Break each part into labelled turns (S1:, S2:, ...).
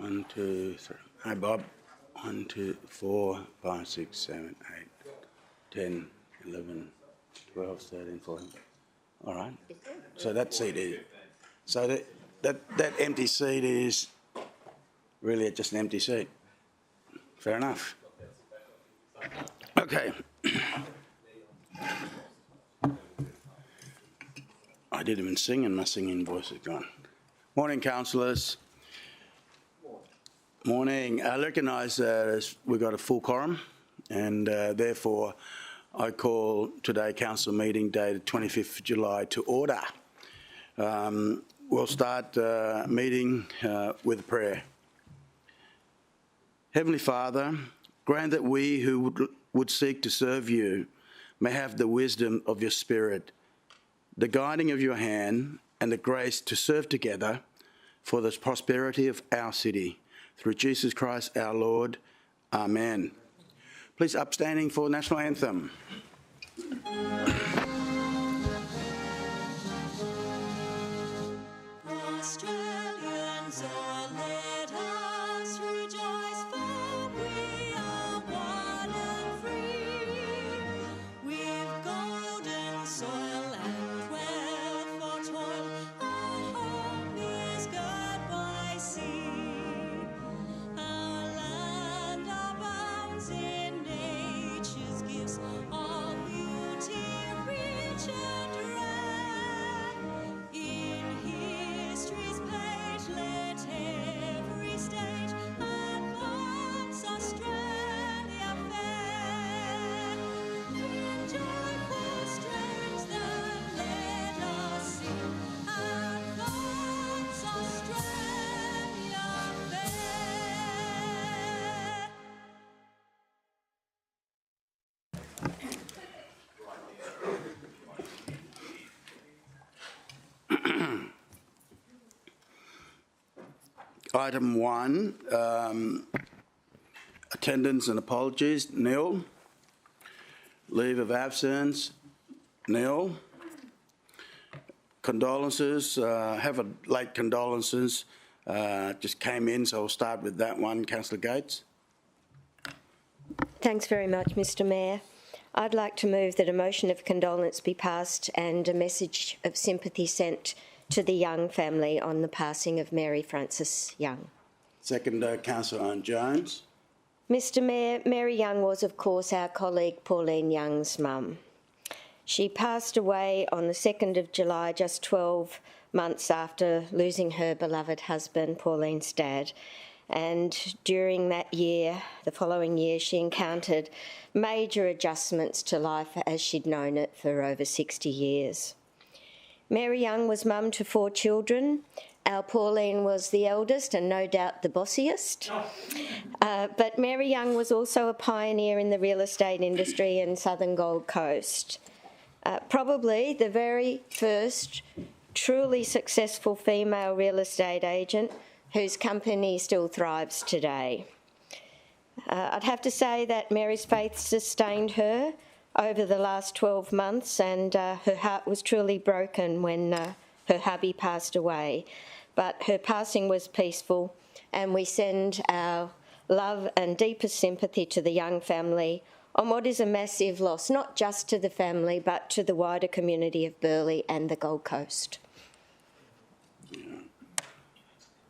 S1: 1, 2, 3. Hi, Bob. 1, 2, 4, 5, 6, 7, 8, 10, 11, 12, 13, 14. All right. So that seat is. So that empty seat is really just an empty seat. Fair enough. Okay. I didn't even sing and my singing voice is gone. Morning, councillors. Morning. I recognise we've got a full quorum and therefore I call today council meeting dated 25th of July to order. We'll start the meeting with a prayer. Heavenly Father, grant that we who would seek to serve you may have the wisdom of your Spirit, the guiding of your hand and the grace to serve together for the prosperity of our city. Through Jesus Christ our Lord. Amen. Please upstanding for National Anthem.
S2: Australians, oh, let us rejoice, for we are one and free. We've golden soil and wealth for toil. Our home is girt by sea. Our land abounds in nature's gifts, all beauty rich and rare. In history's page, let every stage advance Australia fair. In joyful strains that let us sing, advance Australia fair.
S1: Item 1, attendance and apologies, nil. Leave of absence, nil. Condolences, have a late condolences, just came in, so we'll start with that one. Councillor Gates.
S3: Thanks very much, Mr Mayor. I'd like to move that a motion of condolence be passed and a message of sympathy sent to the Young family on the passing of Mary Frances Young.
S1: Second, Councillor Jones.
S3: Mr Mayor, Mary Young was, of course, our colleague Pauline Young's mum. She passed away on the 2nd of July, just 12 months after losing her beloved husband, Pauline's dad. And during that year, the following year, she encountered major adjustments to life as she'd known it for over 60 years. Mary Young was mum to 4 children. Our Pauline was the eldest and no doubt the bossiest. But Mary Young was also a pioneer in the real estate industry in southern Gold Coast. Probably the very first truly successful female real estate agent whose company still thrives today. I'd have to say that Mary's faith sustained her over the last 12 months and her heart was truly broken when her hubby passed away. But her passing was peaceful and we send our love and deepest sympathy to the Young family on what is a massive loss, not just to the family but to the wider community of Burleigh and the Gold Coast.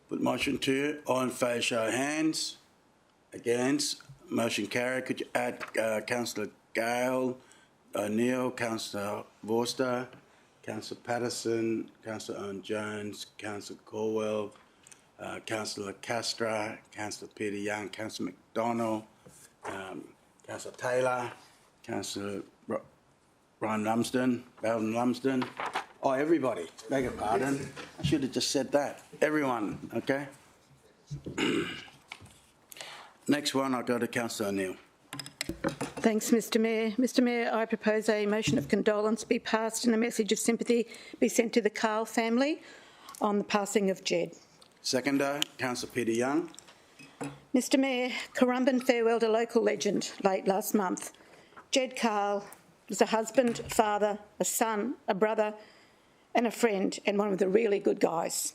S1: Put motion to, all in favour show of hands. Against, motion carried. Could you add Councillor Gale, O'Neill, Councillor Vorster, Councillor Patterson, Councillor Owen Jones, Councillor Corwell, Councillor Castra, Councillor Peter Young, Councillor McDonald, Councillor Taylor, Councillor Brian Lumsden, Belden Lumsden. Oh, everybody, beg your pardon. I should have just said that. Everyone, okay? Next one, I'll go to Councillor O'Neill.
S4: Thanks, Mr Mayor. Mr Mayor, I propose a motion of condolence be passed and a message of sympathy be sent to the Koala family on the passing of Jed.
S1: Seconder, Councillor Peter Young.
S4: Mr Mayor, Currumbin farewelled a local legend late last month. Jed Koala was a husband, father, a son, a brother and a friend and one of the really good guys.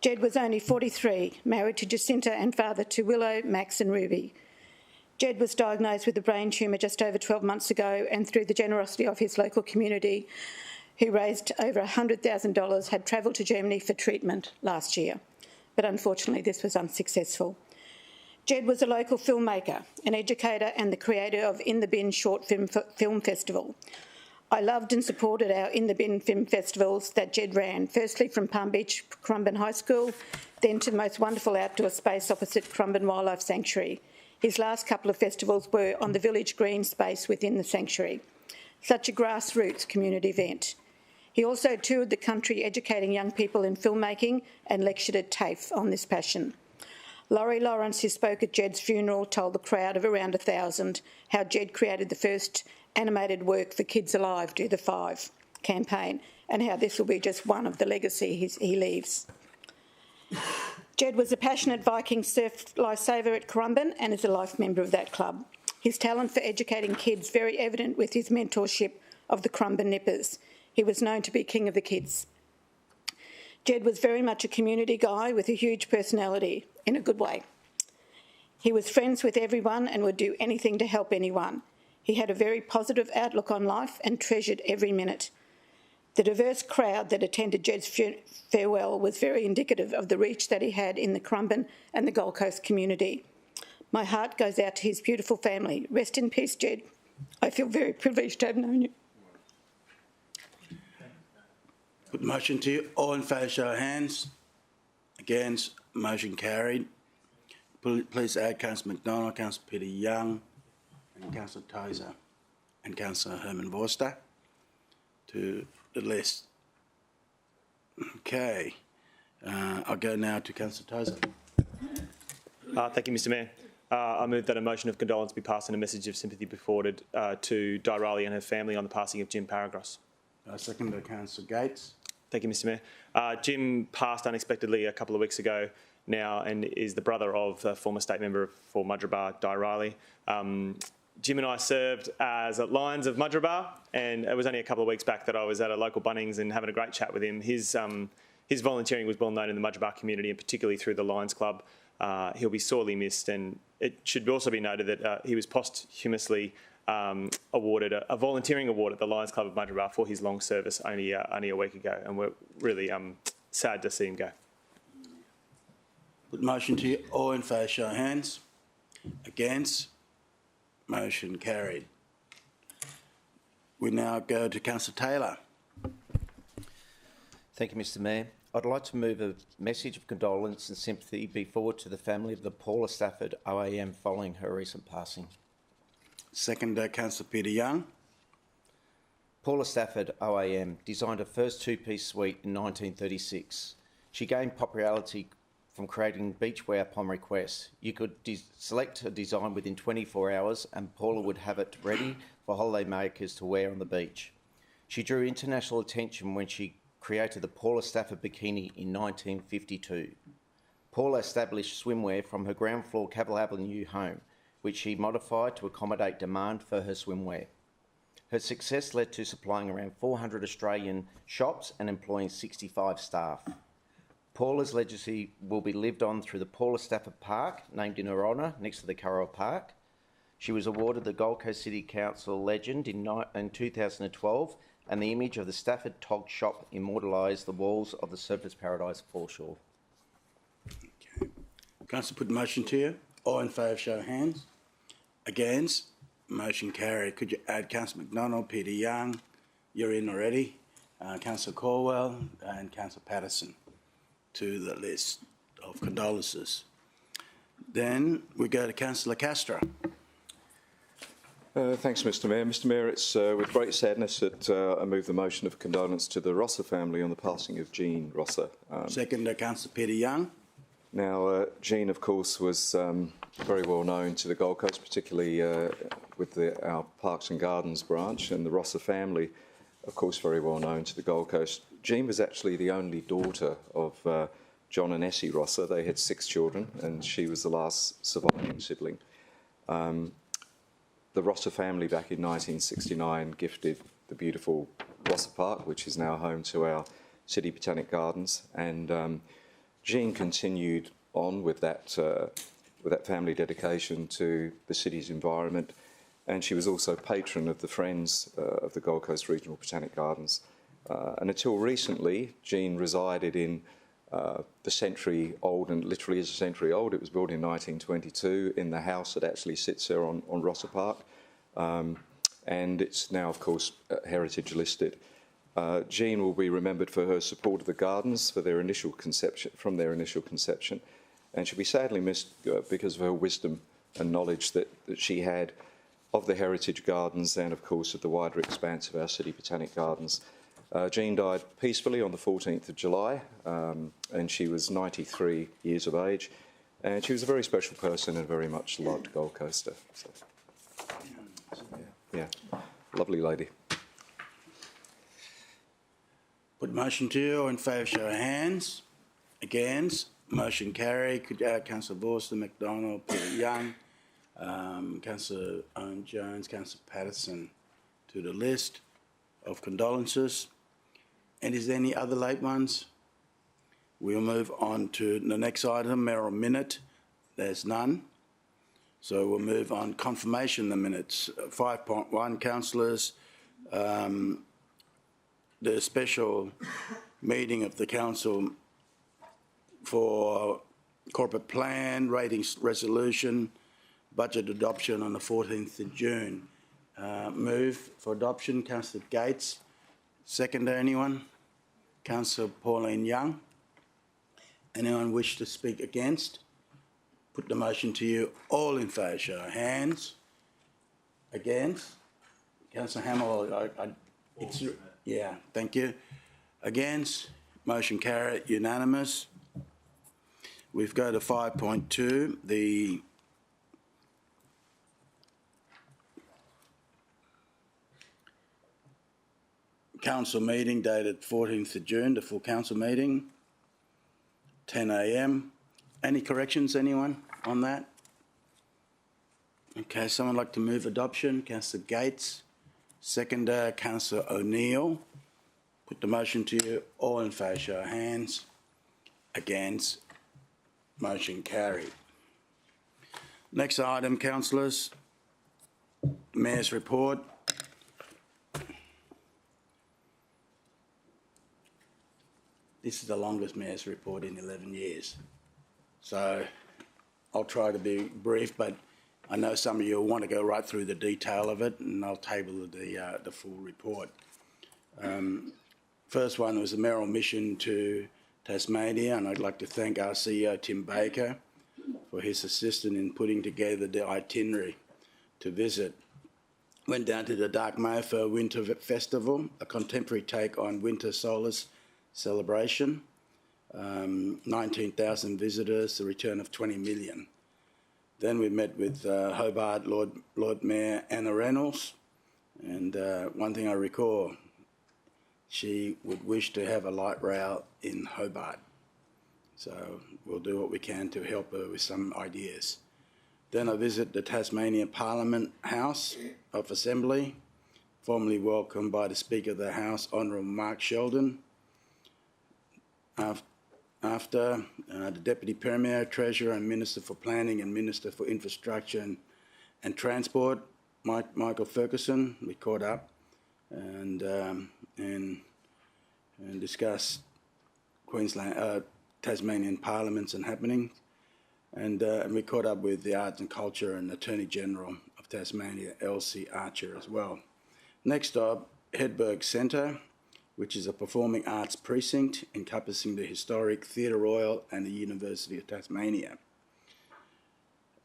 S4: Jed was only 43, married to Jacinta and father to Willow, Max and Ruby. Jed was diagnosed with a brain tumour just over 12 months ago, and through the generosity of his local community, who raised over $100,000, had travelled to Germany for treatment last year. But unfortunately, this was unsuccessful. Jed was a local filmmaker, an educator and the creator of In the Bin Short Film Festival. I loved and supported our In the Bin film festivals that Jed ran, firstly from Palm Beach Currumbin High School, then to the most wonderful outdoor space opposite Currumbin Wildlife Sanctuary. His last couple of festivals were on the village green space within the sanctuary. Such a grassroots community event. He also toured the country educating young people in filmmaking and lectured at TAFE on this passion. Laurie Lawrence, who spoke at Jed's funeral, told the crowd of around 1,000 how Jed created the first animated work for Kids Alive Do the Five campaign, and how this will be just one of the legacy he leaves. Jed was a passionate Viking surf lifesaver at Currumbin and is a life member of that club. His talent for educating kids very evident with his mentorship of the Currumbin Nippers. He was known to be king of the kids. Jed was very much a community guy with a huge personality, in a good way. He was friends with everyone and would do anything to help anyone. He had a very positive outlook on life and treasured every minute. The diverse crowd that attended Jed's farewell was very indicative of the reach that he had in the Currumbin and the Gold Coast community. My heart goes out to his beautiful family. Rest in peace, Jed. I feel very privileged to have known you.
S1: Put the motion to you. All in favour, show of hands. Against, motion carried. Please add Councillor McDonald, Councillor Peter Young, and Councillor Tozer, and Councillor Herman Vorster to the list. Okay. I'll go now to Councillor Tozer.
S5: Thank you, Mr Mayor. I move that a motion of condolence be passed and a message of sympathy be forwarded to Di Riley and her family on the passing of Jim Paragross.
S1: Second to Councillor Gates.
S5: Thank you, Mr Mayor. Jim passed unexpectedly a couple of weeks ago now and is the brother of the former state member for Mudgeeraba, Di Riley. Jim and I served as Lions of Mudgeeraba, and it was only a couple of weeks back that I was at a local Bunnings and having a great chat with him. His volunteering was well known in the Mudgeeraba community, and particularly through the Lions Club. He'll be sorely missed, and it should also be noted that he was posthumously awarded a volunteering award at the Lions Club of Mudgeeraba for his long service only a week ago, and we're really sad to see him go.
S1: Put the motion to you. All in favour, show of hands. Against, motion carried. We now go to Councillor Taylor.
S6: Thank you, Mr Mayor. I'd like to move a message of condolence and sympathy be forwarded to the family of the Paula Stafford OAM following her recent passing.
S1: Second, Councillor Peter Young.
S6: Paula Stafford OAM designed her first two-piece suite in 1936. She gained popularity from creating beachwear upon request. You could select a design within 24 hours and Paula would have it ready for holidaymakers to wear on the beach. She drew international attention when she created the Paula Stafford bikini in 1952. Paula established swimwear from her ground floor Cavill Avenue home, which she modified to accommodate demand for her swimwear. Her success led to supplying around 400 Australian shops and employing 65 staff. Paula's legacy will be lived on through the Paula Stafford Park, named in her honour, next to the Currow Park. She was awarded the Gold Coast City Council Legend in 2012, and the image of the Stafford Tog shop immortalised the walls of the Surfers Paradise foreshore.
S1: Okay. Councillor, put the motion to you. All in favour, show of hands. Against, motion carried. Could you add Councillor McDonald, Peter Young, you're in already, Councillor Caldwell and Councillor Patterson to the list of condolences. Then we go to Councillor Castro.
S7: Thanks, Mr Mayor. Mr Mayor, it's with great sadness that I move the motion of condolence to the Rosser family on the passing of Jean Rosser.
S1: Second, Councillor Peter Young.
S7: Now, Jean, of course, was very well known to the Gold Coast, particularly with our Parks and Gardens branch, and the Rosser family, of course, very well known to the Gold Coast. Jean was actually the only daughter of John and Essie Rosser. They had 6 children, and she was the last surviving sibling. The Rosser family back in 1969 gifted the beautiful Rosser Park, which is now home to our City Botanic Gardens, and Jean continued on with that family dedication to the city's environment, and she was also patron of the Friends of the Gold Coast Regional Botanic Gardens. And until recently, Jean resided in the century-old, and literally is a century old. It was built in 1922 in the house that actually sits there on Rosser Park. And it's now, of course, heritage listed. Jean will be remembered for her support of the gardens from their initial conception, and she'll be sadly missed because of her wisdom and knowledge that she had of the heritage gardens and, of course, of the wider expanse of our city botanic gardens. Jean died peacefully on the 14th of July, and she was 93 years of age, and she was a very special person and a very much loved Gold Coaster. So, yeah, lovely lady.
S1: Put motion to you. All in favour, show of hands. Against, motion carried. Could you add Councillor Vorster, McDonald, Peter Young, Councillor Owen Jones, Councillor Patterson to the list of condolences. And is there any other late ones? We'll move on to the next item, Merrell minute. There's none. So we'll move on. Confirmation of the minutes. 5.1, councillors. The special meeting of the council for corporate plan, ratings resolution, budget adoption on the 14th of June. Move for adoption, Councillor Gates. Second, anyone? Councillor Pauline Young. Anyone wish to speak against? Put the motion to you. All in favour, show of hands. Against? Councillor Hamill, yeah, thank you. Against? Motion carried, unanimous. We've go to 5.2, the council meeting dated 14th of June, the full council meeting, 10 a.m. Any corrections, anyone on that? Okay, someone like to move adoption? Councillor Gates. Seconder, Councillor O'Neill. Put the motion to you. All in favour, show of hands. Against. Motion carried. Next item, councillors. Mayor's report. This is the longest Mayor's report in 11 years. So I'll try to be brief, but I know some of you will want to go right through the detail of it, and I'll table the full report. First one was the Merrell mission to Tasmania, and I'd like to thank our CEO, Tim Baker, for his assistance in putting together the itinerary to visit. Went down to the Dark Mofa Winter Festival, a contemporary take on Winter Solace celebration. 19,000 visitors, the return of 20 million. Then we met with Hobart Lord Mayor Anna Reynolds, and one thing I recall, she would wish to have a light rail in Hobart. So we'll do what we can to help her with some ideas. Then I visit the Tasmania Parliament House of Assembly, formally welcomed by the Speaker of the House, Honourable Mark Sheldon. After the Deputy Premier, Treasurer and Minister for Planning and Minister for Infrastructure and Transport, Michael Ferguson, we caught up and discussed Queensland, Tasmanian parliaments and happenings. And we caught up with the Arts and Culture and Attorney General of Tasmania, Elsie Archer, as well. Next up, Hedberg Centre, which is a performing arts precinct encompassing the historic Theatre Royal and the University of Tasmania.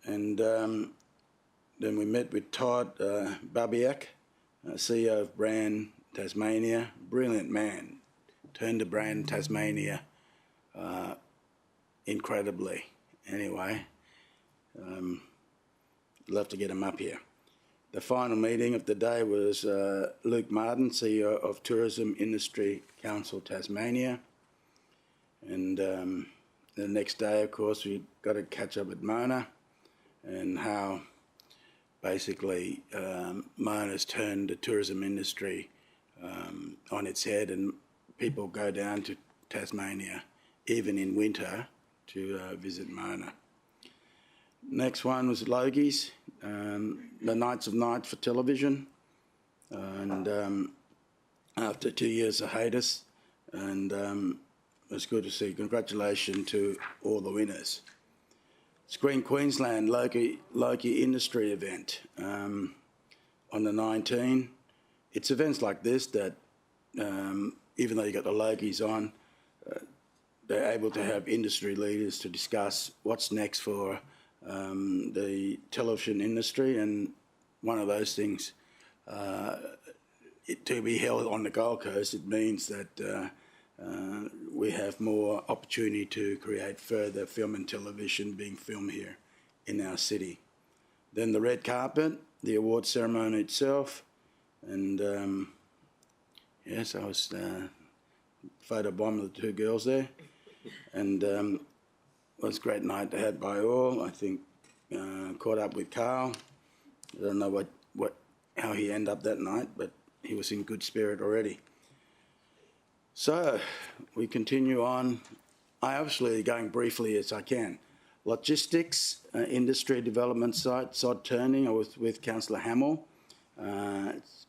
S1: And then we met with Todd Babiak, CEO of Brand Tasmania. Brilliant man, turned the Brand Tasmania incredibly. Anyway, love to get him up here. The final meeting of the day was Luke Martin, CEO of Tourism Industry Council Tasmania. And the next day, of course, we got to catch up with Mona and how basically Mona's turned the tourism industry on its head, and people go down to Tasmania even in winter, to visit Mona. Next one was Logie's, the Knights of Night for television, and after 2 years of hiatus, and it was good to see. Congratulations to all the winners. Screen Queensland Logie Industry event on the 19th. It's events like this that, even though you got the Logies on, they're able to have industry leaders to discuss what's next for the television industry, and one of those things, to be held on the Gold Coast, it means that we have more opportunity to create further film and television being filmed here in our city. Then the red carpet, the award ceremony itself, and yes, I was photobomb of the two girls there, and it was a great night to have by all. I think caught up with Carl. I don't know how he ended up that night, but he was in good spirit already. So we continue on. I obviously going briefly as I can. Logistics, industry development site, Sod Turning. I was with Councillor Hamill.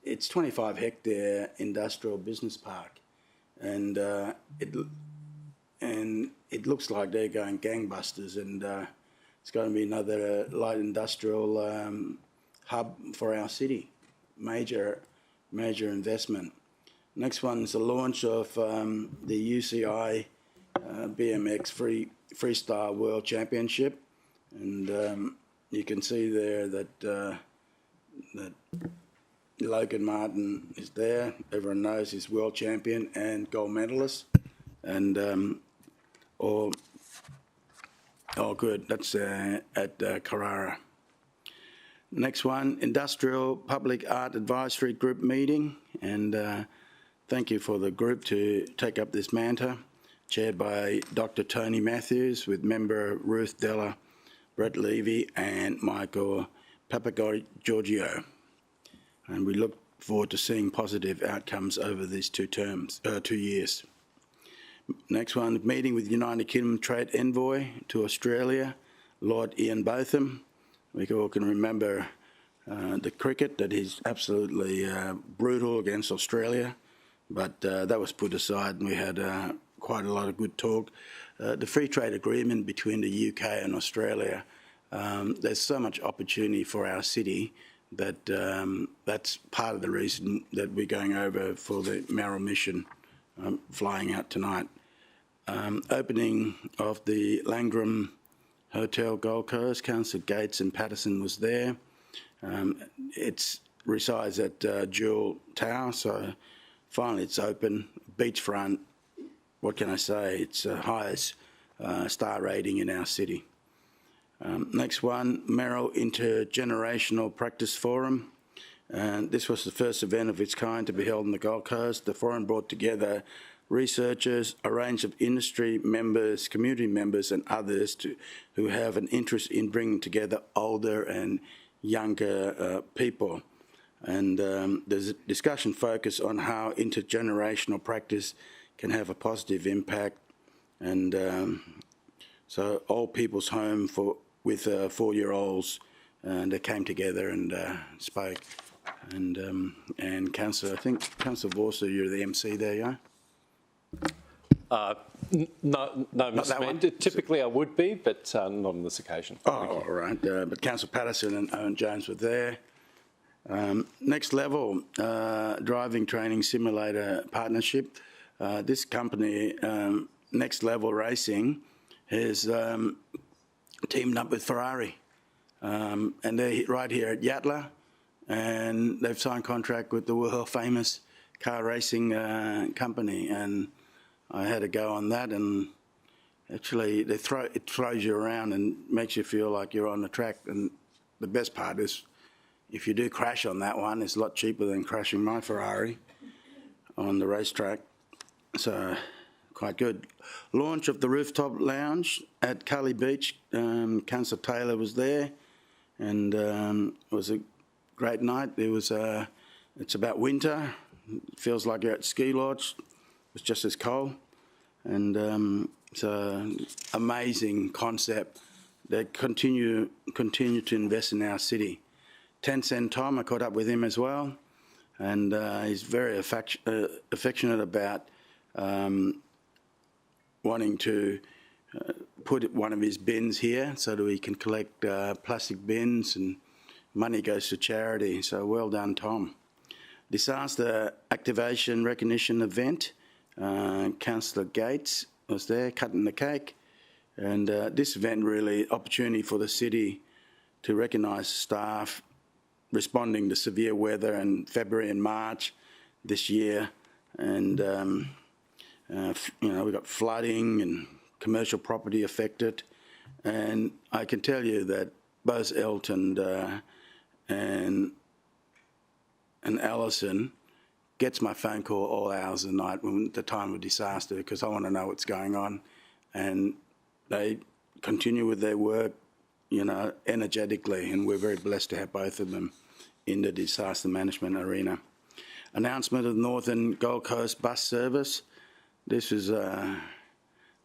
S1: It's 25 hectare industrial business park, and it looks like they're going gangbusters, and it's going to be another light industrial hub for our city. Major investment. Next one is the launch of the UCI BMX Freestyle World Championship, and you can see there that Logan Martin is there. Everyone knows he's world champion and gold medalist, and all good. That's at Carrara. Next one, Industrial Public Art Advisory Group meeting, and thank you for the group to take up this mantle, chaired by Dr. Tony Matthews, with member Ruth Della, Brett Levy and Michael Papagiorgio. And we look forward to seeing positive outcomes over these 2 years. Next one, meeting with United Kingdom Trade Envoy to Australia, Lord Ian Botham. We all can remember the cricket, that he's absolutely brutal against Australia, but that was put aside, and we had quite a lot of good talk. The free trade agreement between the UK and Australia, there's so much opportunity for our city that that's part of the reason that we're going over for the Merrell mission, flying out tonight. Opening of the Langram Hotel Gold Coast, Councillor Gates and Patterson was there. It resides at Jewel Tower, so finally it's open. Beachfront, what can I say? It's the highest star rating in our city. Next one, Merrell Intergenerational Practice Forum. This was the first event of its kind to be held on the Gold Coast. The forum brought together researchers, a range of industry members, community members and others who have an interest in bringing together older and younger people. And there's a discussion focused on how intergenerational practice can have a positive impact. And so Old People's Home with 4-year-olds, and they came together and spoke. And Councillor, I think Councillor Vorster, you're the MC there, yeah?
S8: No, Mr. Mayor. Typically I would be, but not on this occasion.
S1: Oh, all right. But Councillor Patterson and Owen Jones were there. Next Level Driving Training Simulator Partnership. This company, Next Level Racing, has teamed up with Ferrari, and they're right here at Yatala, and they've signed contract with the world famous car racing company, and I had a go on that, and actually it throws you around and makes you feel like you're on the track. And the best part is, if you do crash on that one, it's a lot cheaper than crashing my Ferrari on the racetrack. So quite good. Launch of the rooftop lounge at Cully Beach. Councillor Taylor was there, and it was a great night. It's about winter. It feels like you're at ski lodge. It was just as cold, and It's an amazing concept. They continue to invest in our city. 10 Cent Tom, I caught up with him as well, and he's very affectionate about wanting to put one of his bins here so that we can collect plastic bins and money goes to charity. So well done, Tom. Disaster Activation Recognition Event. Councillor Gates was there cutting the cake. And this event really opportunity for the city to recognise staff responding to severe weather in February and March this year. And, we got flooding and commercial property affected. And I can tell you that both Elton and Alison gets my phone call all hours of the night when the time of disaster, because I want to know what's going on. And they continue with their work, energetically, and we're very blessed to have both of them in the disaster management arena. Announcement of the Northern Gold Coast bus service. This is a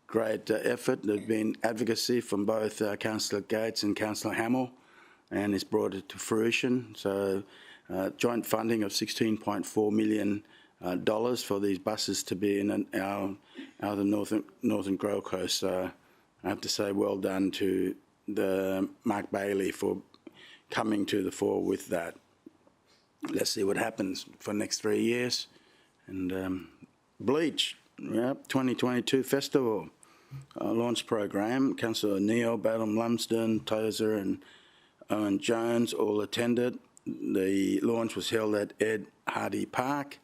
S1: great effort. There's been advocacy from both Councillor Gates and Councillor Hamill, and it's brought it to fruition. So joint funding of $16.4 million for these buses to be in the Northern Gold Coast. So I have to say well done to the Mark Bailey for coming to the fore with that. Let's see what happens for the next 3 years. And Bleach, 2022 Festival launch program. Councillor Neil, Badham Lumsden, Tozer and Owen Jones all attended. The launch was held at Ed Hardy Park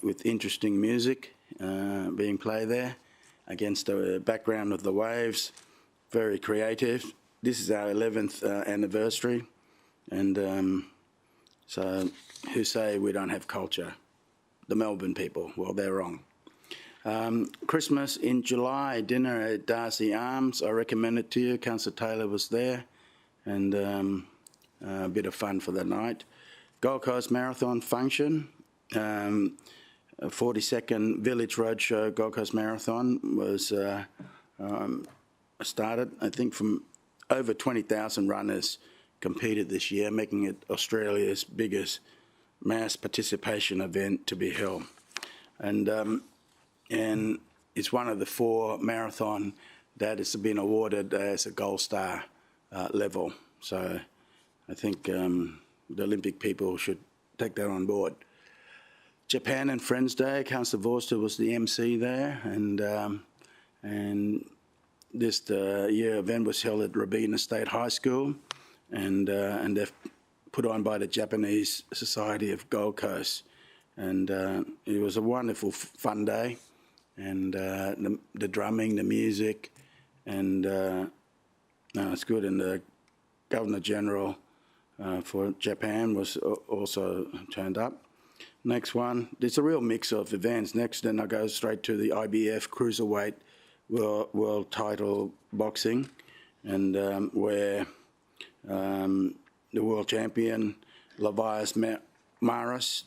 S1: with interesting music being played there against the background of the waves. Very creative. This is our 11th anniversary, and so who say we don't have culture? The Melbourne people. Well, they're wrong. Christmas in July, dinner at Darcy Arms. I recommend it to you. Councillor Taylor was there, and a bit of fun for the night. Gold Coast Marathon function. 42nd Village Roadshow Gold Coast Marathon was started. I think from over 20,000 runners competed this year, making it Australia's biggest mass participation event to be held. And it's one of the 4 marathon that has been awarded as a gold star level. So I think the Olympic people should take that on board. Japan and Friends Day, Councillor Vorster was the MC there, and this year event was held at Robina State High School, and they're put on by the Japanese Society of Gold Coast, and it was a wonderful, fun day, and the drumming, the music, and it's good. And the Governor General for Japan was also turned up. Next one, there's a real mix of events. Next, then I go straight to the IBF Cruiserweight World Title Boxing, and where the world champion Levias Maris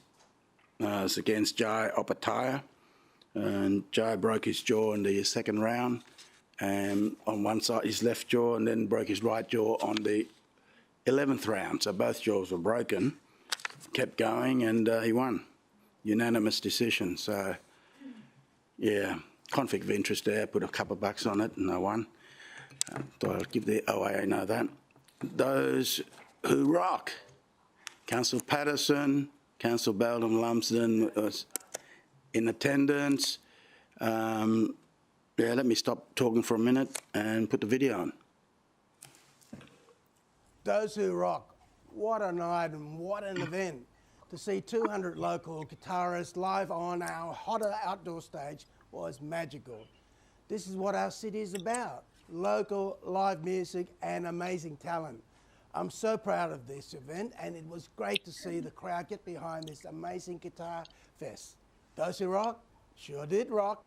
S1: is against Jai Opataya, and Jai broke his jaw in the second round, and on one side his left jaw, and then broke his right jaw on the 11th round. So both jaws were broken. Kept going, and he won. Unanimous decision. So, yeah, conflict of interest there. Put a couple of bucks on it, and I won. Thought I'd give the OAA know that. Those who rock. Councillor Patterson, Councillor Belden Lumsden was in attendance. Let me stop talking for a minute and put the video on.
S9: Those who rock. What a night and what an event. To see 200 local guitarists live on our hotter outdoor stage was magical. This is what our city is about. Local, live music and amazing talent. I'm so proud of this event, and it was great to see the crowd get behind this amazing guitar fest. Those who rock sure did rock.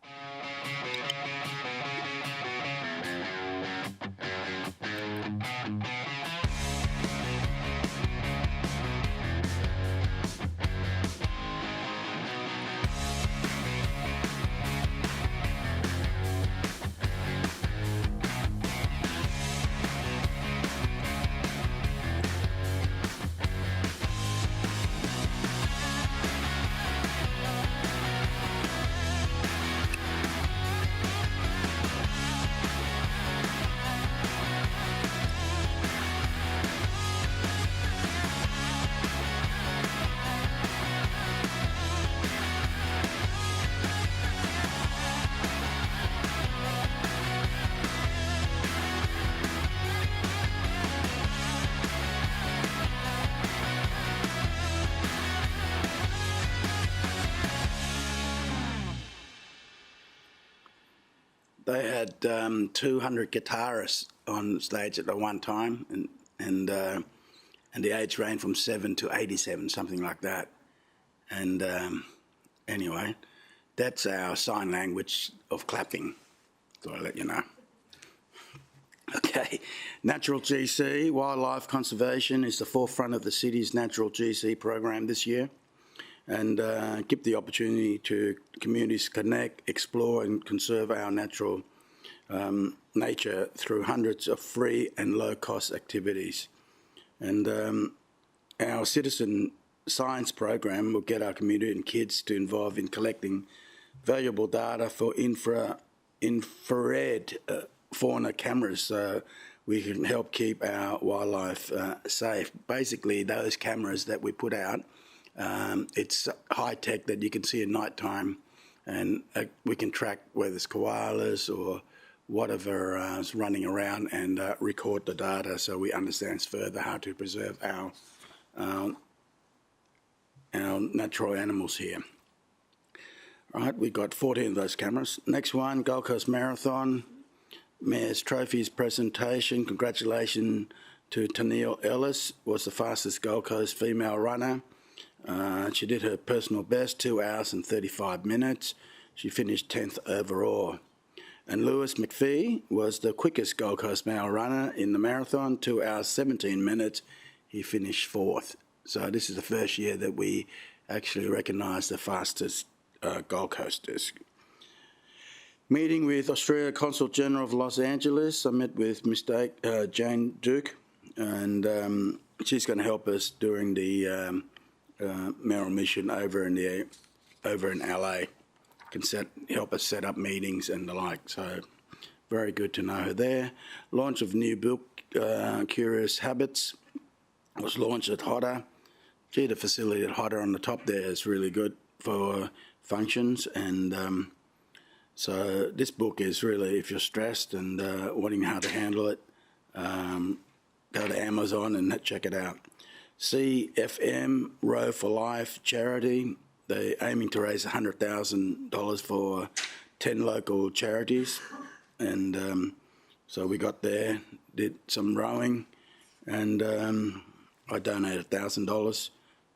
S1: They had 200 guitarists on stage at the one time, and the age ranged from 7 to 87, something like that. And anyway, that's our sign language of clapping. So I'll let you know. Okay, Natural GC, wildlife conservation is the forefront of the city's Natural GC program this year, and give the opportunity to communities connect, explore and conserve our natural nature through hundreds of free and low-cost activities. And our citizen science program will get our community and kids to involve in collecting valuable data for infrared fauna cameras, so we can help keep our wildlife safe. Basically, those cameras that we put out, it's high tech that you can see at night time, and we can track whether it's koalas or whatever is running around and record the data, so we understand further how to preserve our natural animals here. Right, we got 14 of those cameras. Next one, Gold Coast Marathon. Mayor's Trophies presentation. Congratulations to Tennille Ellis, was the fastest Gold Coast female runner. She did her personal best, 2 hours and 35 minutes. She finished 10th overall. And Lewis McPhee was the quickest Gold Coast male runner in the marathon, 2 hours 17 minutes. He finished 4th. So this is the first year that we actually recognise the fastest Gold Coasters. Meeting with Australia Consul General of Los Angeles, I met with Ms. Jane Duke, and she's going to help us during the Merrell mission over in LA. Can help us set up meetings and the like. So very good to know her there. Launch of new book, Curious Habits, was launched at Hodder. Gee, the facility at Hodder on the top there is really good for functions, and so this book is really, if you're stressed and wanting how to handle it, go to Amazon and check it out. CFM, Row for Life charity, they're aiming to raise $100,000 for 10 local charities, and so we got there, did some rowing, and I donated $1,000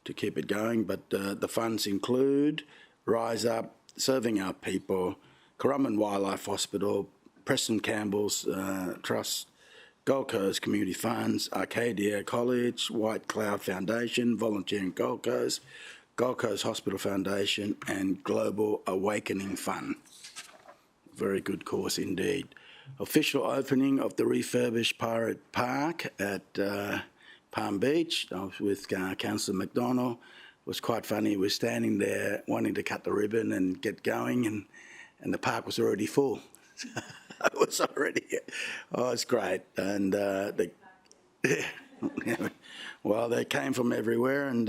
S1: to keep it going, but the funds include Rise Up, Serving Our People, Currumbin Wildlife Hospital, Preston Campbell's Trust, Gold Coast Community Funds, Arcadia College, White Cloud Foundation, Volunteering Gold Coast Hospital Foundation, and Global Awakening Fund. Very good cause indeed. Official opening of the refurbished Pirate Park at Palm Beach. I was with Councillor McDonald. It was quite funny. We were standing there wanting to cut the ribbon and get going, and the park was already full. It was already, oh, it's great. And well, they came from everywhere, and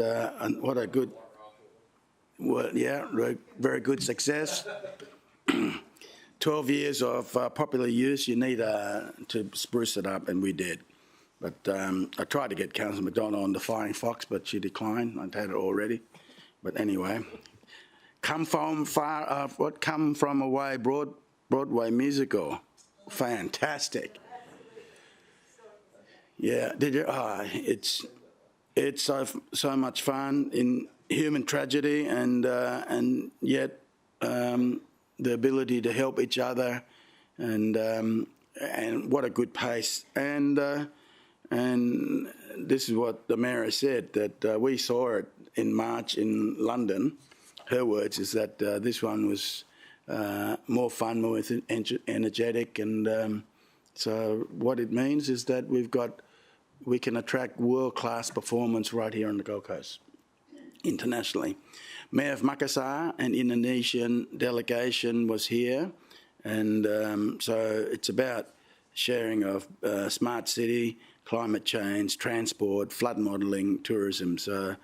S1: what a good, well, yeah, very good success. 12 years of popular use, you need to spruce it up, and we did. But I tried to get Councillor McDonald on the Flying Fox, but she declined. I'd had it already. But anyway, Come From Away Broadway musical. Fantastic. Yeah, did you? It's so much fun in human tragedy, and yet the ability to help each other, and what a good pace. And this is what the mayor said, that we saw it in March in London. Her words is that this one was more fun, more energetic, and so what it means is that we can attract world-class performance right here on the Gold Coast, internationally. Mayor of Makassar, an Indonesian delegation, was here, and so it's about sharing of smart city, climate change, transport, flood modelling, tourism. So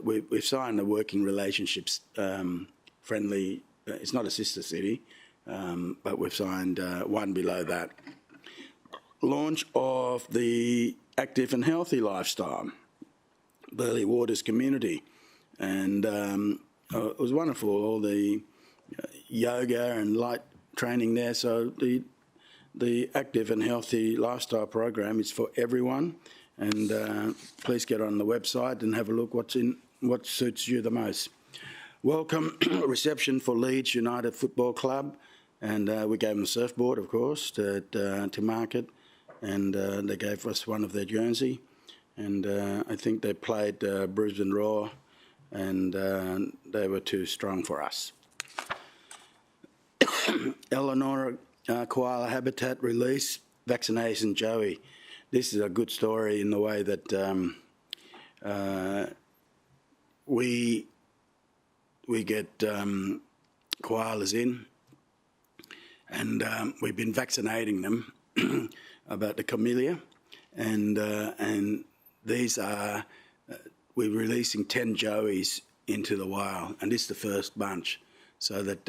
S1: we've signed a working relationships friendly. It's not a sister city, but we've signed one below that. Launch of the Active and Healthy Lifestyle, Burleigh Waters Community, and it was wonderful. All the yoga and light training there. So the active and healthy lifestyle program is for everyone, and please get on the website and have a look what suits you the most. Welcome reception for Leeds United Football Club, and we gave them a surfboard, of course, to market, and they gave us one of their jersey, and I think they played Brisbane Roar, and they were too strong for us. Eleanor Koala Habitat release vaccination Joey. This is a good story in the way that we get koalas in, and we've been vaccinating them about the camellia, and these are we're releasing 10 joeys into the wild, and this is the first bunch, so that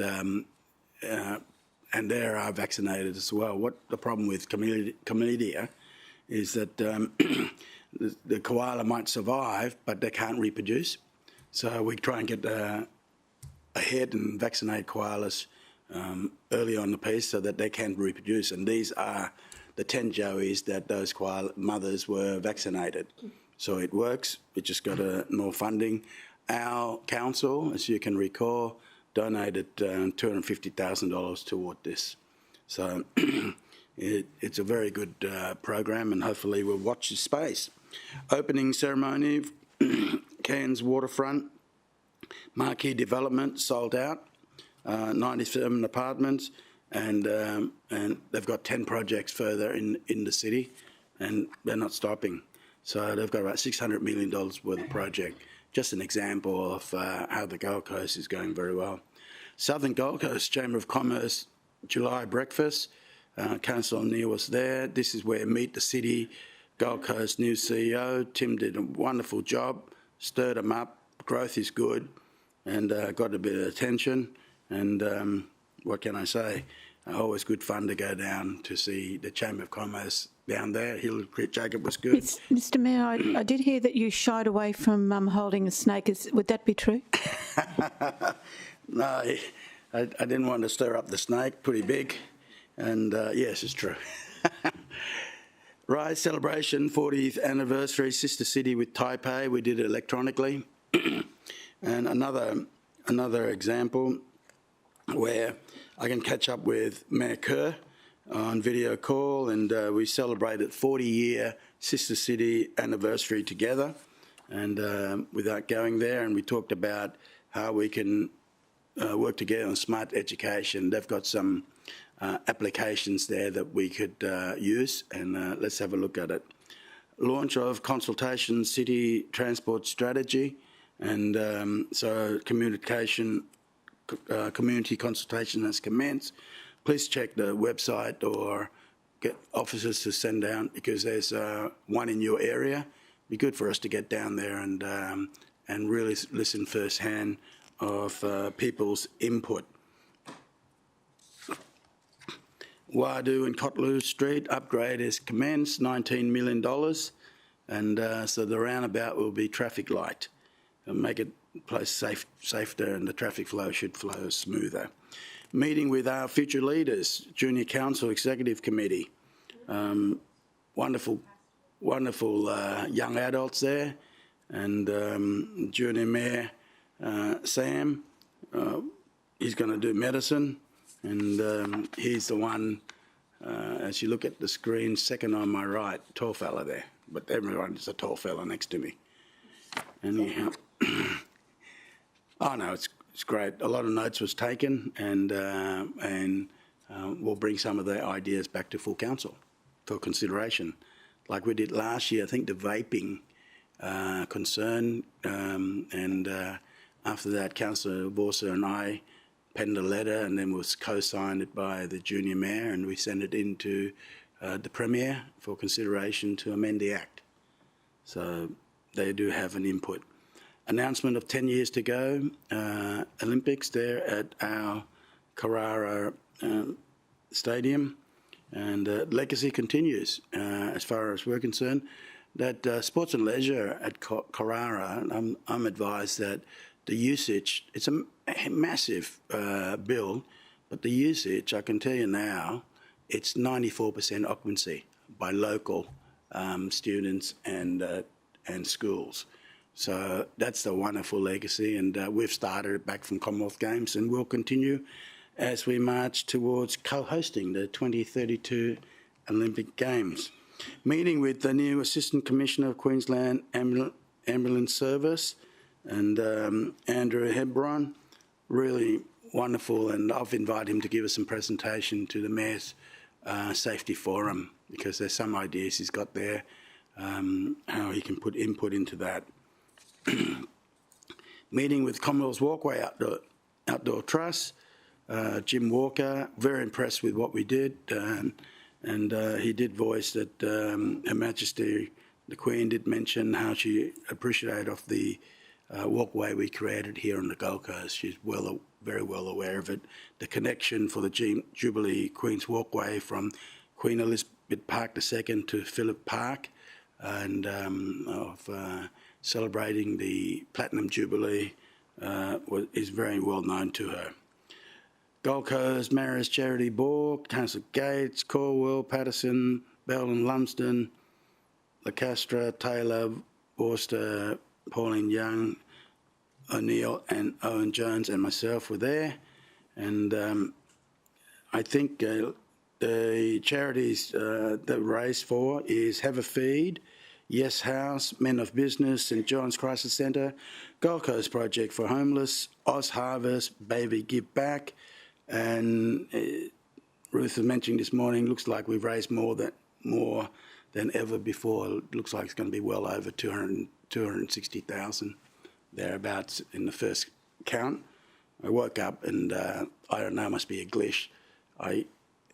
S1: and they are vaccinated as well. What the problem with camellia is that the koala might survive, but they can't reproduce. So we try and get ahead and vaccinate koalas early on the piece so that they can reproduce. And these are the 10 joeys that those koala mothers were vaccinated. So it works. We just got more funding. Our council, as you can recall, donated $250,000 toward this. So it's a very good program, and hopefully we'll watch this space. Opening ceremony, Cairns Waterfront, marquee development, sold out, 97 apartments, and they've got 10 projects further in the city, and they're not stopping. So they've got about $600 million worth of project. Just an example of how the Gold Coast is going very well. Southern Gold Coast Chamber of Commerce July breakfast. Councillor Neil was there. This is where Meet the City Gold Coast new CEO. Tim did a wonderful job, stirred them up. Growth is good, and got a bit of attention. And what can I say? Always good fun to go down to see the Chamber of Commerce down there. Hillary Jacob was good.
S4: Mr Mayor, I did hear that you shied away from holding a snake. Would that be true?
S1: No, I didn't want to stir up the snake, pretty big. And yes, it's true. Right, celebration, 40th anniversary, Sister City with Taipei. We did it electronically. And another example where I can catch up with Mayor Kerr on video call, and we celebrated 40-year Sister City anniversary together, and without going there, and we talked about how we can work together on smart education. They've got some applications there that we could use, and let's have a look at it. Launch of consultation city transport strategy, and so community consultation has commenced. Please check the website or get officers to send down, because there's one in your area. It'd be good for us to get down there and really listen firsthand of people's input. Wadu and Cotloo Street upgrade is commenced, $19 million, and so the roundabout will be traffic light and make it place safer, and the traffic flow should flow smoother. Meeting with our future leaders, Junior Council Executive Committee. Wonderful young adults there, and Junior Mayor Sam, he's going to do medicine, and he's the one, as you look at the screen, second on my right, tall fella there, but everyone's a tall fella next to me. Anyhow, oh no, it's great. A lot of notes was taken, and we'll bring some of the ideas back to full council for consideration, like we did last year. I think the vaping concern, and after that, Councillor Borsa and I penned a letter, and then was co-signed by the junior mayor, and we sent it into the Premier for consideration to amend the Act. So they do have an input. Announcement of 10 years to go, Olympics there at our Carrara Stadium, and legacy continues as far as we're concerned. That sports and leisure at Carrara, I'm advised that the usage, it's a massive bill, But the usage, I can tell you now, it's 94% occupancy by local students and schools. So that's a wonderful legacy, and we've started it back from Commonwealth Games, and we'll continue as we march towards co-hosting the 2032 Olympic Games. Meeting with the new Assistant Commissioner of Queensland Ambulance Service and Andrew Hebron, really wonderful, and I've invited him to give us some presentation to the Mayor's Safety Forum, because there's some ideas he's got there, how he can put input into that. Meeting with Commonwealth's Walkway Outdoor Trust, Jim Walker, very impressed with what we did, and he did voice that Her Majesty the Queen did mention how she appreciated of the walkway we created here on the Gold Coast. She's very well aware of it. The connection for the Jubilee Queen's Walkway from Queen Elizabeth Park II to Phillip Park, and of celebrating the Platinum Jubilee is very well known to her. Gold Coast Mayor's Charity Board, Councillor Gates, Corwell, Patterson, Bell and Lumsden, Lacastra, Taylor, Worcester, Pauline Young, O'Neill and Owen Jones and myself were there. And I think the charities that raised for is Have a Feed, Yes House, Men of Business, St John's Crisis Centre, Gold Coast Project for Homeless, Oz Harvest, Baby Give Back, and Ruth was mentioning this morning, looks like we've raised more than ever before. It looks like it's going to be well over 260,000 thereabouts in the first count. I woke up and I don't know, it must be a glitch.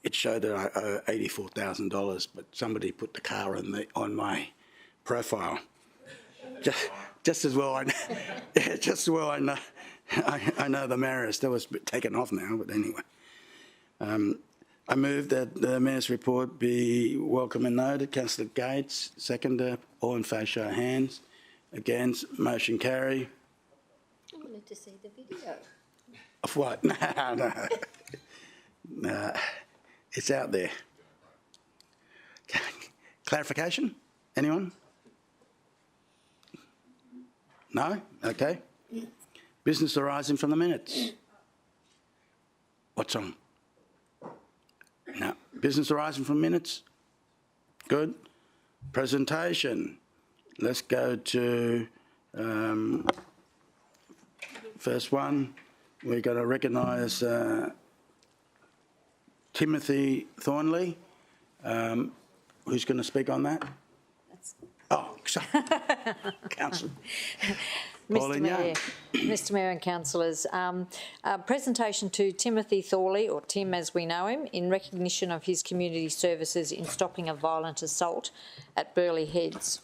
S1: It showed that I owe $84,000, but somebody put the car on my profile. Just as well I know, just as well I know the Mayor's. That was taken off now, but anyway. I move that the Mayor's report be welcome and noted. Councillor Gates, seconder. All in favour, show of hands. Against, motion carry.
S3: I wanted to see the video.
S1: Of what? No. It's out there. Clarification? Anyone? No? Okay. Business arising from the minutes. What's on? No. Business arising from minutes? Good. Presentation. Let's go to first one. We're going to recognise Timothy Thorley. Who's going to speak on that? Oh, sorry. Councillor.
S10: Mr Mayor and councillors, presentation to Timothy Thorley, or Tim as we know him, in recognition of his community services in stopping a violent assault at Burleigh Heads.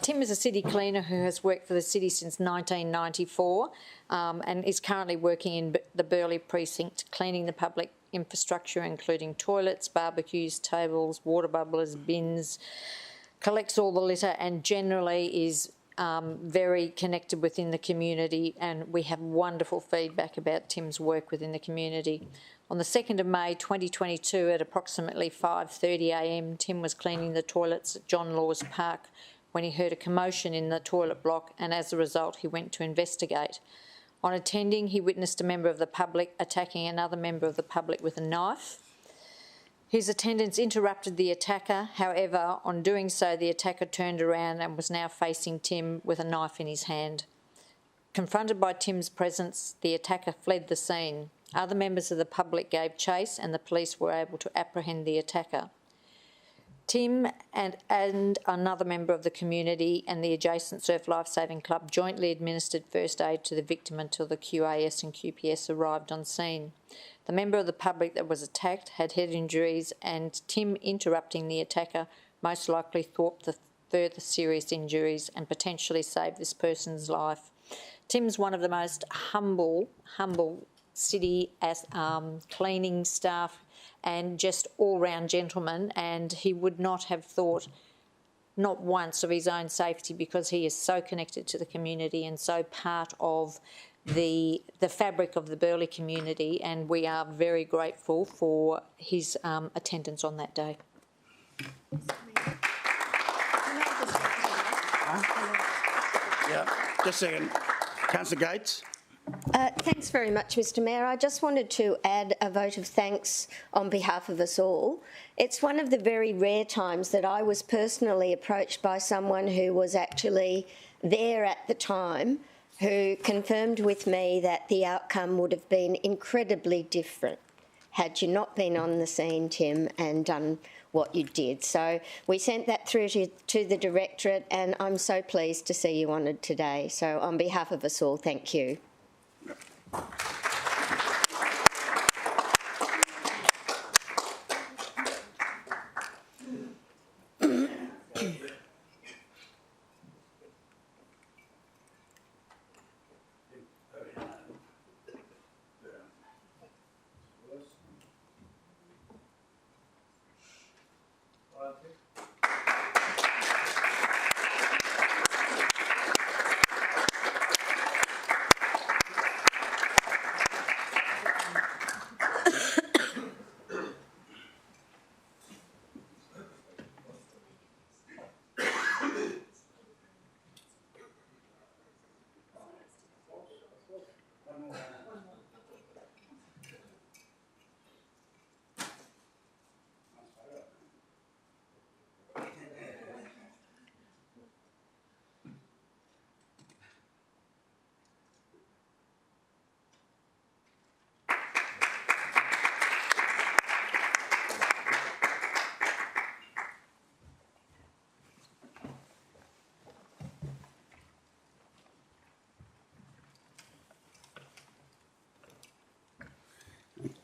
S10: Tim is a city cleaner who has worked for the city since 1994 and is currently working in the Burleigh precinct, cleaning the public infrastructure, including toilets, barbecues, tables, water bubblers, bins, collects all the litter and generally is very connected within the community, and we have wonderful feedback about Tim's work within the community. On the 2nd of May 2022 at approximately 5:30 a.m, Tim was cleaning the toilets at John Laws Park when he heard a commotion in the toilet block, and as a result he went to investigate. On attending, he witnessed a member of the public attacking another member of the public with a knife. His attendants interrupted the attacker. However, on doing so, the attacker turned around and was now facing Tim with a knife in his hand. Confronted by Tim's presence, the attacker fled the scene. Other members of the public gave chase and the police were able to apprehend the attacker. Tim and another member of the community and the adjacent Surf Lifesaving Club jointly administered first aid to the victim until the QAS and QPS arrived on scene. The member of the public that was attacked had head injuries, and Tim interrupting the attacker most likely thwarted the further serious injuries and potentially saved this person's life. Tim's one of the most humble city cleaning staff and just all-round gentleman, and he would not have thought not once of his own safety because he is so connected to the community and so part of the fabric of the Burleigh community, and we are very grateful for his attendance on that day.
S1: Yeah, just a second. Councillor Gates.
S3: Thanks very much, Mr Mayor. I just wanted to add a vote of thanks on behalf of us all. It's one of the very rare times that I was personally approached by someone who was actually there at the time, who confirmed with me that the outcome would have been incredibly different had you not been on the scene, Tim, and done what you did. So we sent that through to the Directorate, and I'm so pleased to see you honoured today. So on behalf of us all, thank you.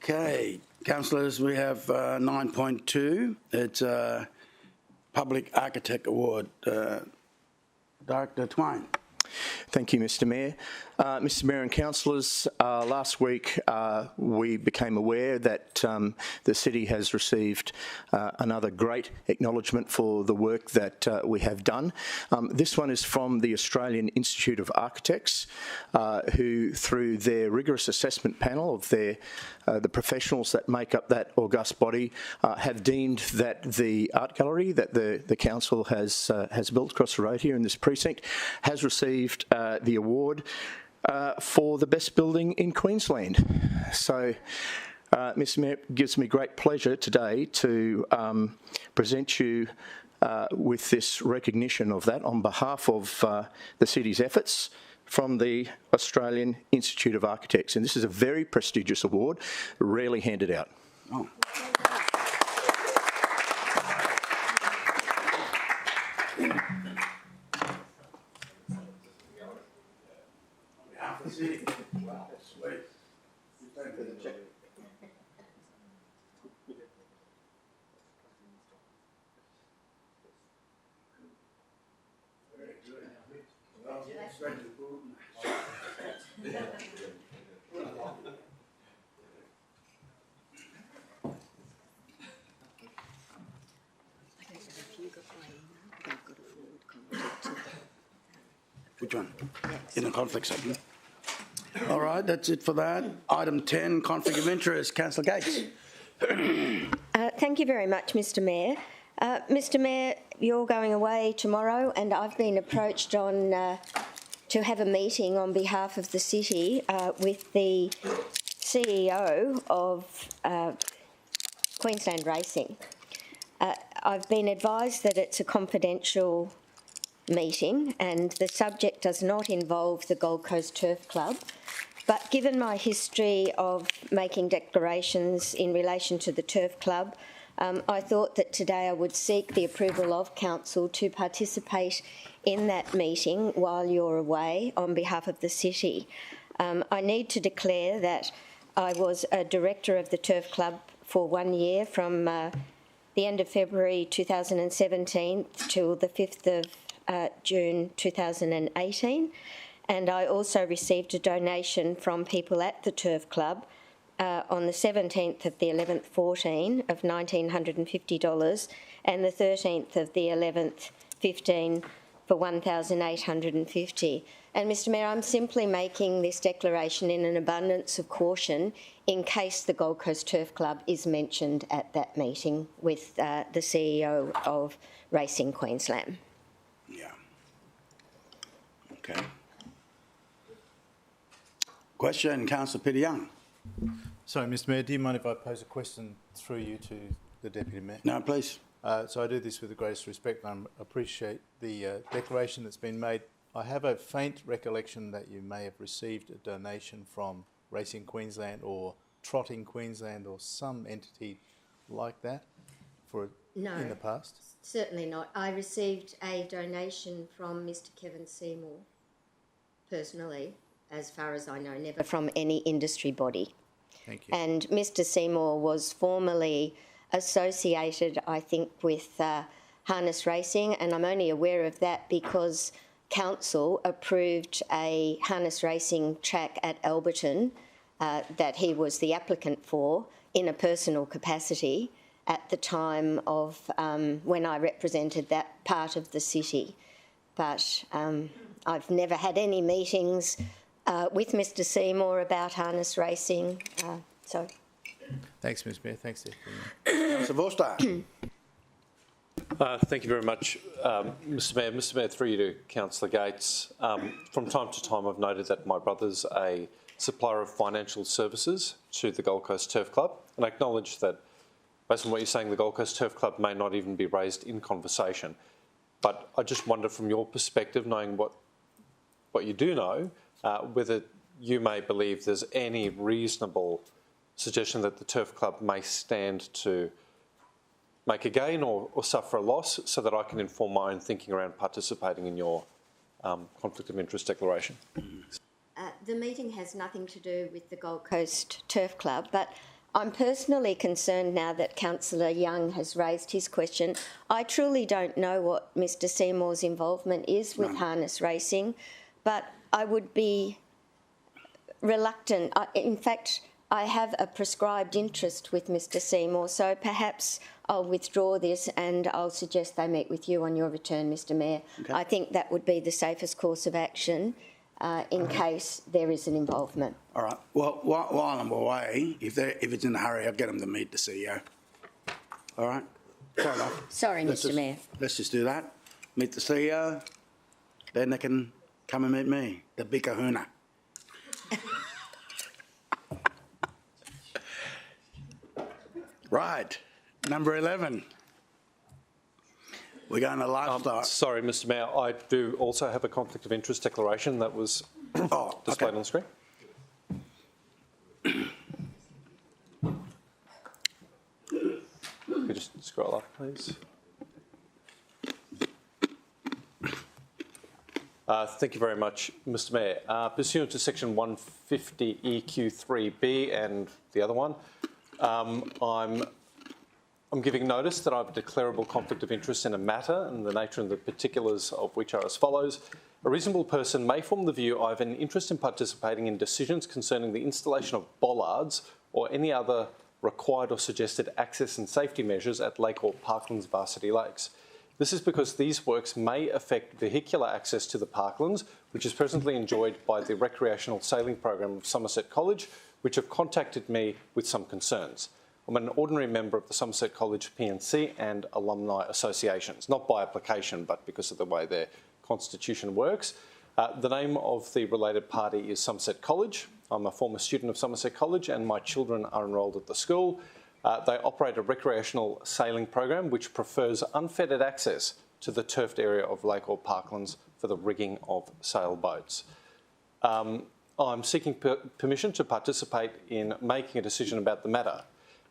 S1: Okay, councillors, we have 9.2. It's a Public Architect Award. Director Twain.
S11: Thank you, Mr Mayor. Mr Mayor and councillors, last week we became aware that the city has received another great acknowledgement for the work that we have done. This one is from the Australian Institute of Architects, who, through their rigorous assessment panel of the professionals that make up that august body, have deemed that the art gallery that the council has built across the road here in this precinct has received the award for the best building in Queensland. So, Mr Mayor, it gives me great pleasure today to present you with this recognition of that on behalf of the city's efforts from the Australian Institute of Architects. And this is a very prestigious award, rarely handed out.
S1: Oh. Wow, that's sweet. Very good. Well, which one? In the conflict section. All right, that's it for that. Item 10, conflict of interest. Councillor Gates.
S3: Thank you very much, Mr Mayor. Mr Mayor, you're going away tomorrow, and I've been approached on to have a meeting on behalf of the city with the CEO of Queensland Racing. I've been advised that it's a confidential meeting and the subject does not involve the Gold Coast Turf Club. But given my history of making declarations in relation to the Turf Club, I thought that today I would seek the approval of Council to participate in that meeting while you're away on behalf of the city. I need to declare that I was a director of the Turf Club for 1 year from the end of February 2017 till the 5th of June 2018. And I also received a donation from people at the Turf Club on the 17th of the 11th 14 of $1,950 and the 13th of the 11th 15 for 1,850. And Mr Mayor, I'm simply making this declaration in an abundance of caution in case the Gold Coast Turf Club is mentioned at that meeting with the CEO of Racing Queensland.
S1: Yeah. Okay. Question, Councillor Petition.
S12: Sorry, Mr Mayor, do you mind if I pose a question through you to the Deputy Mayor?
S1: No, please.
S12: So I do this with the greatest respect and I appreciate the declaration that's been made. I have a faint recollection that you may have received a donation from Racing Queensland or Trotting Queensland or some entity like that in the past?
S3: Certainly not. I received a donation from Mr Kevin Seymour, personally, as far as I know, never from any industry body.
S12: Thank you.
S3: And Mr Seymour was formerly associated, I think, with harness racing, and I'm only aware of that because Council approved a harness racing track at Alberton that he was the applicant for in a personal capacity at the time of when I represented that part of the city. But I've never had any meetings with Mr Seymour about harness racing, so...
S12: Thanks, Ms Mayor. Thanks, Deputy
S1: Mayor. Councillor Vorster.
S8: Thank you very much, Mr Mayor. Mr Mayor, through you to Councillor Gates. From time to time I've noted that my brother's a supplier of financial services to the Gold Coast Turf Club, and I acknowledge that based on what you're saying, the Gold Coast Turf Club may not even be raised in conversation. But I just wonder from your perspective, knowing what you do know, whether you may believe there's any reasonable suggestion that the Turf Club may stand to make a gain or suffer a loss so that I can inform my own thinking around participating in your conflict of interest declaration.
S3: The meeting has nothing to do with the Gold Coast Turf Club, but I'm personally concerned now that Councillor Young has raised his question. I truly don't know what Mr Seymour's involvement is with harness racing, but I would be reluctant. In fact, I have a prescribed interest with Mr Seymour, so perhaps I'll withdraw this and I'll suggest they meet with you on your return, Mr Mayor. Okay. I think that would be the safest course of action in case there is an involvement.
S1: All right. Well, while I'm away, if it's in a hurry, I'll get them to meet the CEO. All right? Fair enough.
S3: Sorry, Mr Mayor.
S1: Let's just do that. Meet the CEO, then they can come and meet me, the big kahuna. Right, number 11. We're going to lifestyle.
S8: Sorry, Mr Mayor, I do also have a conflict of interest declaration that was displayed on the screen. Could you just scroll up, please? Thank you very much, Mr Mayor. Pursuant to section 150 EQ3B and the other one, I'm giving notice that I have a declarable conflict of interest in a matter and the nature and the particulars of which are as follows. A reasonable person may form the view I have an interest in participating in decisions concerning the installation of bollards or any other required or suggested access and safety measures at Lake or Parklands Varsity Lakes. This is because these works may affect vehicular access to the Parklands, which is presently enjoyed by the recreational sailing program of Somerset College, which have contacted me with some concerns. I'm an ordinary member of the Somerset College PNC and alumni associations, not by application, but because of the way their constitution works. The name of the related party is Somerset College. I'm a former student of Somerset College and my children are enrolled at the school. They operate a recreational sailing program which prefers unfettered access to the turfed area of Lake or Parklands for the rigging of sailboats. I'm seeking permission to participate in making a decision about the matter.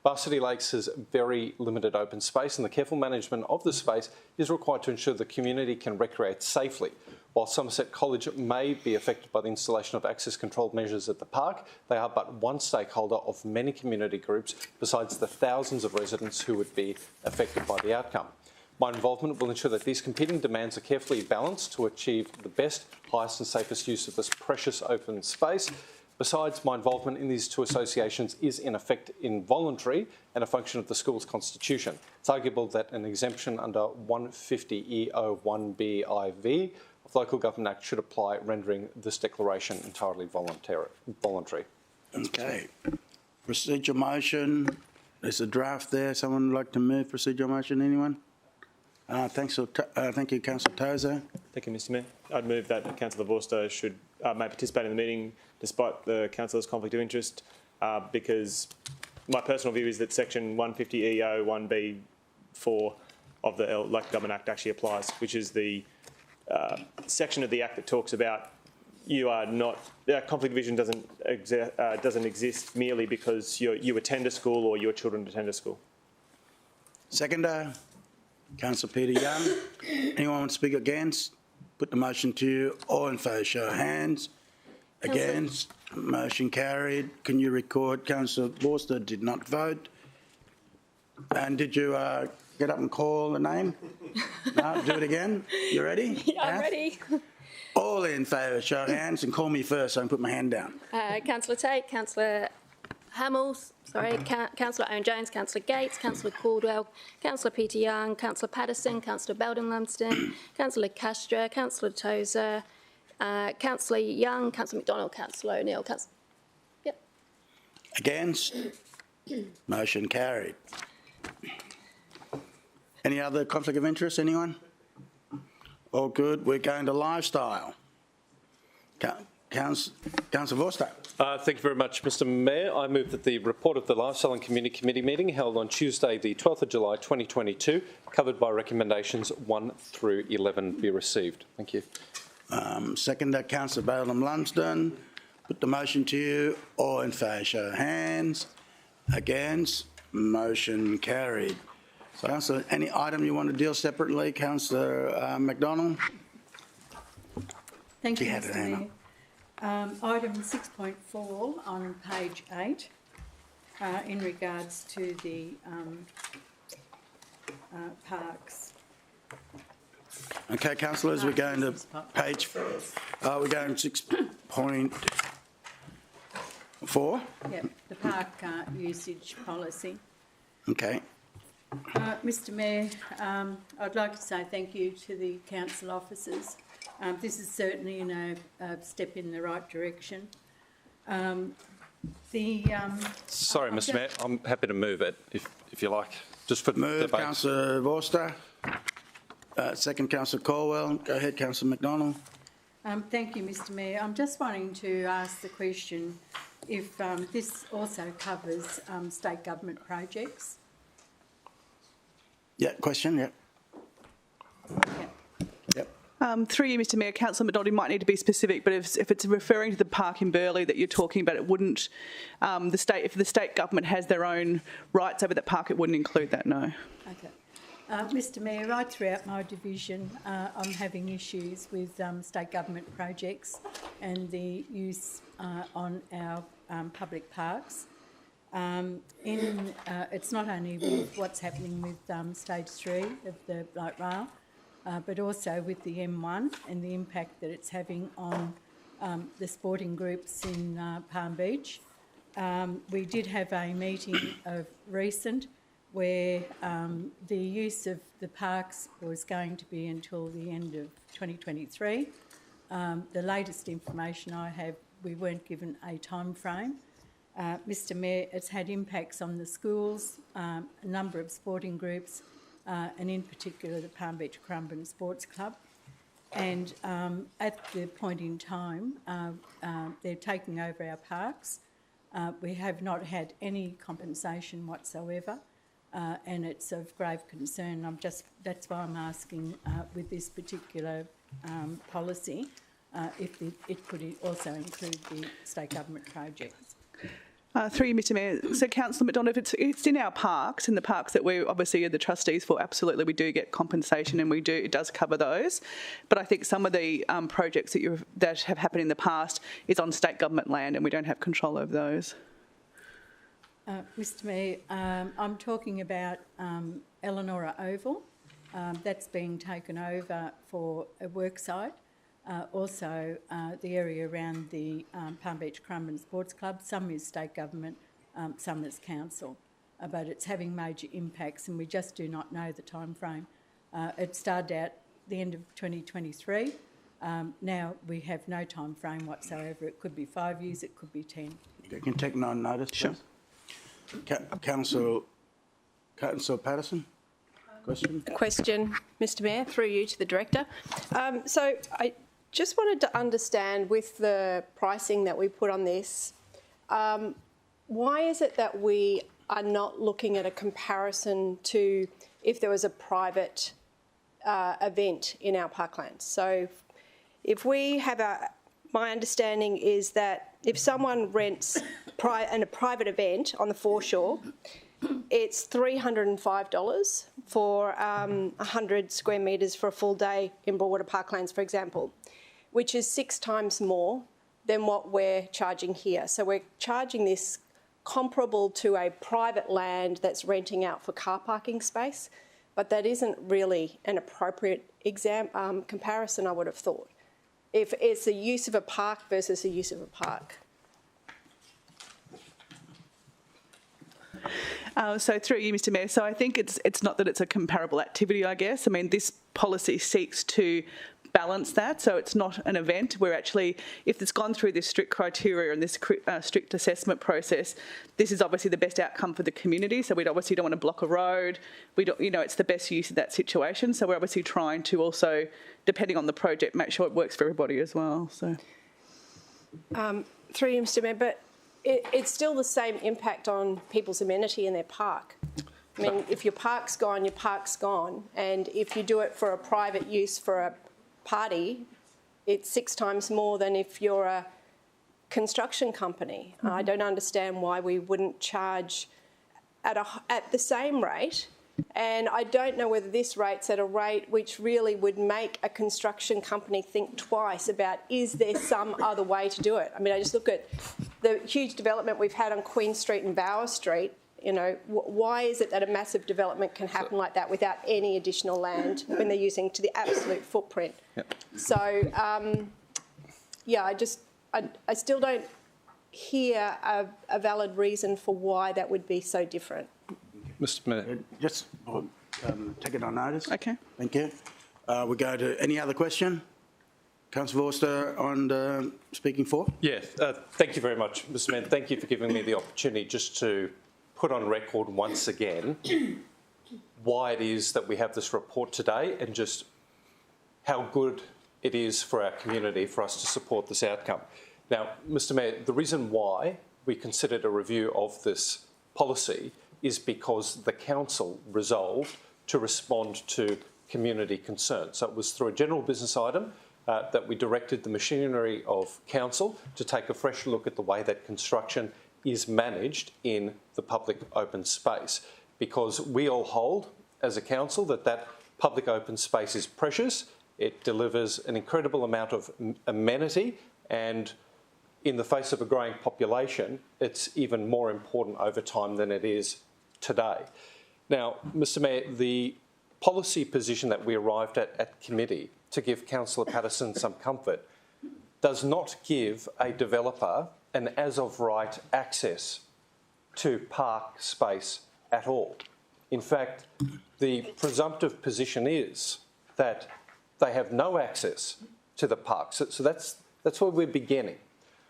S8: Varsity Lakes has very limited open space and the careful management of the space is required to ensure the community can recreate safely. While Somerset College may be affected by the installation of access control measures at the park, they are but one stakeholder of many community groups besides the thousands of residents who would be affected by the outcome. My involvement will ensure that these competing demands are carefully balanced to achieve the best, highest and safest use of this precious open space. Besides, my involvement in these two associations is in effect involuntary and a function of the school's constitution. It's arguable that an exemption under 150EO1BIV of Local Government Act should apply, rendering this declaration entirely voluntary.
S1: Okay. Procedure motion. There's a draft there. Someone would like to move procedure motion? Anyone? Thank you, Councillor Tozer.
S5: Thank you, Mr Mayor. I'd move that Councillor Vorster may participate in the meeting despite the councillor's conflict of interest, because my personal view is that section 150EO1B4 of the Local Government Act actually applies, which is the section of the Act that talks about conflict of vision doesn't exist merely because you attend a school or your children attend a school.
S1: Seconder, Councillor Peter Young. Anyone want to speak against? Put the motion to you. All in favour, show of hands. Against, motion carried. Can you record Councillor Vorster did not vote? And did you get up and call the name? No, do it again. You ready?
S13: Yeah, I'm ready.
S1: All in favour, show of hands, and call me first so I can put my hand down.
S13: Councillor Tate, Councillor Hamels, Councillor Owen Jones, Councillor Gates, Councillor Caldwell, Councillor Peter Young, Councillor Patterson, Councillor Belden Lumsden, Councillor Castro, Councillor Tozer, Councillor Young, Councillor McDonald, Councillor O'Neill. Yep.
S1: Against? Motion carried. Any other conflict of interest, anyone? All good. We're going to lifestyle. Councillor Vorster.
S8: Thank you very much, Mr Mayor. I move that the report of the Lifestyle and Community Committee meeting held on Tuesday, the 12th of July 2022, covered by recommendations 1 through 11, be received. Thank you.
S1: Seconder, Councillor Belden Lumsden. Put the motion to you. All in favour, show of hands. Against? Motion carried. So, Councillor, any item you want to deal separately? Councillor McDonald?
S14: Thank you, Mr Mayor. Item 6.4 on page 8 in regards to the parks.
S1: Okay, councillors, we're going to page. We're going to 6.4.
S14: Yep, the park usage policy.
S1: Okay.
S14: Mr Mayor, I'd like to say thank you to the council officers. This is certainly a step in the right direction.
S8: Sorry, Mr Mayor, I'm happy to move it if you like. Just for
S1: move,
S8: debate.
S1: Councillor Vorster. Second, Councillor Caldwell. Go ahead, Councillor McDonald.
S14: Thank you, Mr Mayor. I'm just wanting to ask the question if this also covers state government projects.
S1: Yeah, question, yeah.
S14: Yep.
S15: Through you, Mr Mayor, Councillor McDonald, you might need to be specific, but if it's referring to the park in Burleigh that you're talking about, it wouldn't, if the state government has their own rights over that park, it wouldn't include that, no.
S14: Okay. Mr Mayor, right throughout my division, I'm having issues with state government projects and the use on our public parks. It's not only with what's happening with stage 3 of the light rail, but also with the M1 and the impact that it's having on the sporting groups in Palm Beach. We did have a meeting of recent where the use of the parks was going to be until the end of 2023. The latest information I have, we weren't given a time frame. Mr Mayor, it's had impacts on the schools, a number of sporting groups, and in particular the Palm Beach Currumbin Sports Club. And at the point in time, they're taking over our parks. We have not had any compensation whatsoever, and it's of grave concern. That's why I'm asking with this particular policy if it could also include the state government projects.
S15: Through you, Mr Mayor. So, Councillor McDonald, if it's in our parks, in the parks that we obviously are the trustees for, absolutely we do get compensation and it does cover those. But I think some of the projects that have happened in the past is on state government land and we don't have control over those.
S14: Mr Mayor, I'm talking about Eleanora Oval. That's being taken over for a work site. Also, the area around the Palm Beach Currumbin Sports Club, some is state government, some is council, but it's having major impacts and we just do not know the time frame. It started out the end of 2023. Now we have no time frame whatsoever. It could be 5 years, it could be 10.
S1: You can take notice, please.
S16: Sure.
S1: Councillor Patterson, question?
S16: Question, Mr Mayor, through you to the Director. So I just wanted to understand with the pricing that we put on this, why is it that we are not looking at a comparison to if there was a private event in our parklands? So if we have my understanding is that if someone rents a private event on the foreshore, it's $305 for 100 square metres for a full day in Broadwater Parklands, for example, which is 6 times more than what we're charging here. So we're charging this comparable to a private land that's renting out for car parking space, but that isn't really an appropriate comparison, I would have thought, if it's the use of a park versus the use of a park.
S15: So through you, Mr Mayor, so I think it's not that it's a comparable activity, I guess. I mean, this policy seeks to balance that, so it's not an event where actually, if it's gone through this strict criteria and this strict assessment process, this is obviously the best outcome for the community, so we obviously don't want to block a road. We don't, it's the best use of that situation, so we're obviously trying to also, depending on the project, make sure it works for everybody as well. So,
S16: through you, Mr Mayor, but it's still the same impact on people's amenity in their park. I mean, if your park's gone, your park's gone. And if you do it for a private use for a party, it's 6 times more than if you're a construction company. I don't understand why we wouldn't charge at the same rate. And I don't know whether this rate's at a rate which really would make a construction company think twice about, is there some other way to do it? I mean, I just look at the huge development we've had on Queen Street and Bower Street. Why is it that a massive development can happen like that without any additional land when they're using to the absolute footprint?
S8: Yep.
S16: So, yeah, I still don't hear a valid reason for why that would be so different.
S8: Mr Mayor.
S1: Just take it on notice.
S15: Okay.
S1: Thank you. We go to any other question? Councillor Vorster on the speaking for.
S8: Yes, thank you very much, Mr Mayor. Thank you for giving me the opportunity just to put on record once again why it is that we have this report today and just how good it is for our community for us to support this outcome. Now, Mr Mayor, the reason why we considered a review of this policy is because the council resolved to respond to community concerns. So it was through a general business item that we directed the machinery of council to take a fresh look at the way that construction is managed in the public open space, because we all hold as a council that public open space is precious. It delivers an incredible amount of amenity, and in the face of a growing population, it's even more important over time than it is today. Now, Mr Mayor, the policy position that we arrived at committee, to give Councillor Patterson some comfort, does not give a developer an as-of-right access to park space at all. In fact, the presumptive position is that they have no access to the park. So that's where we're beginning.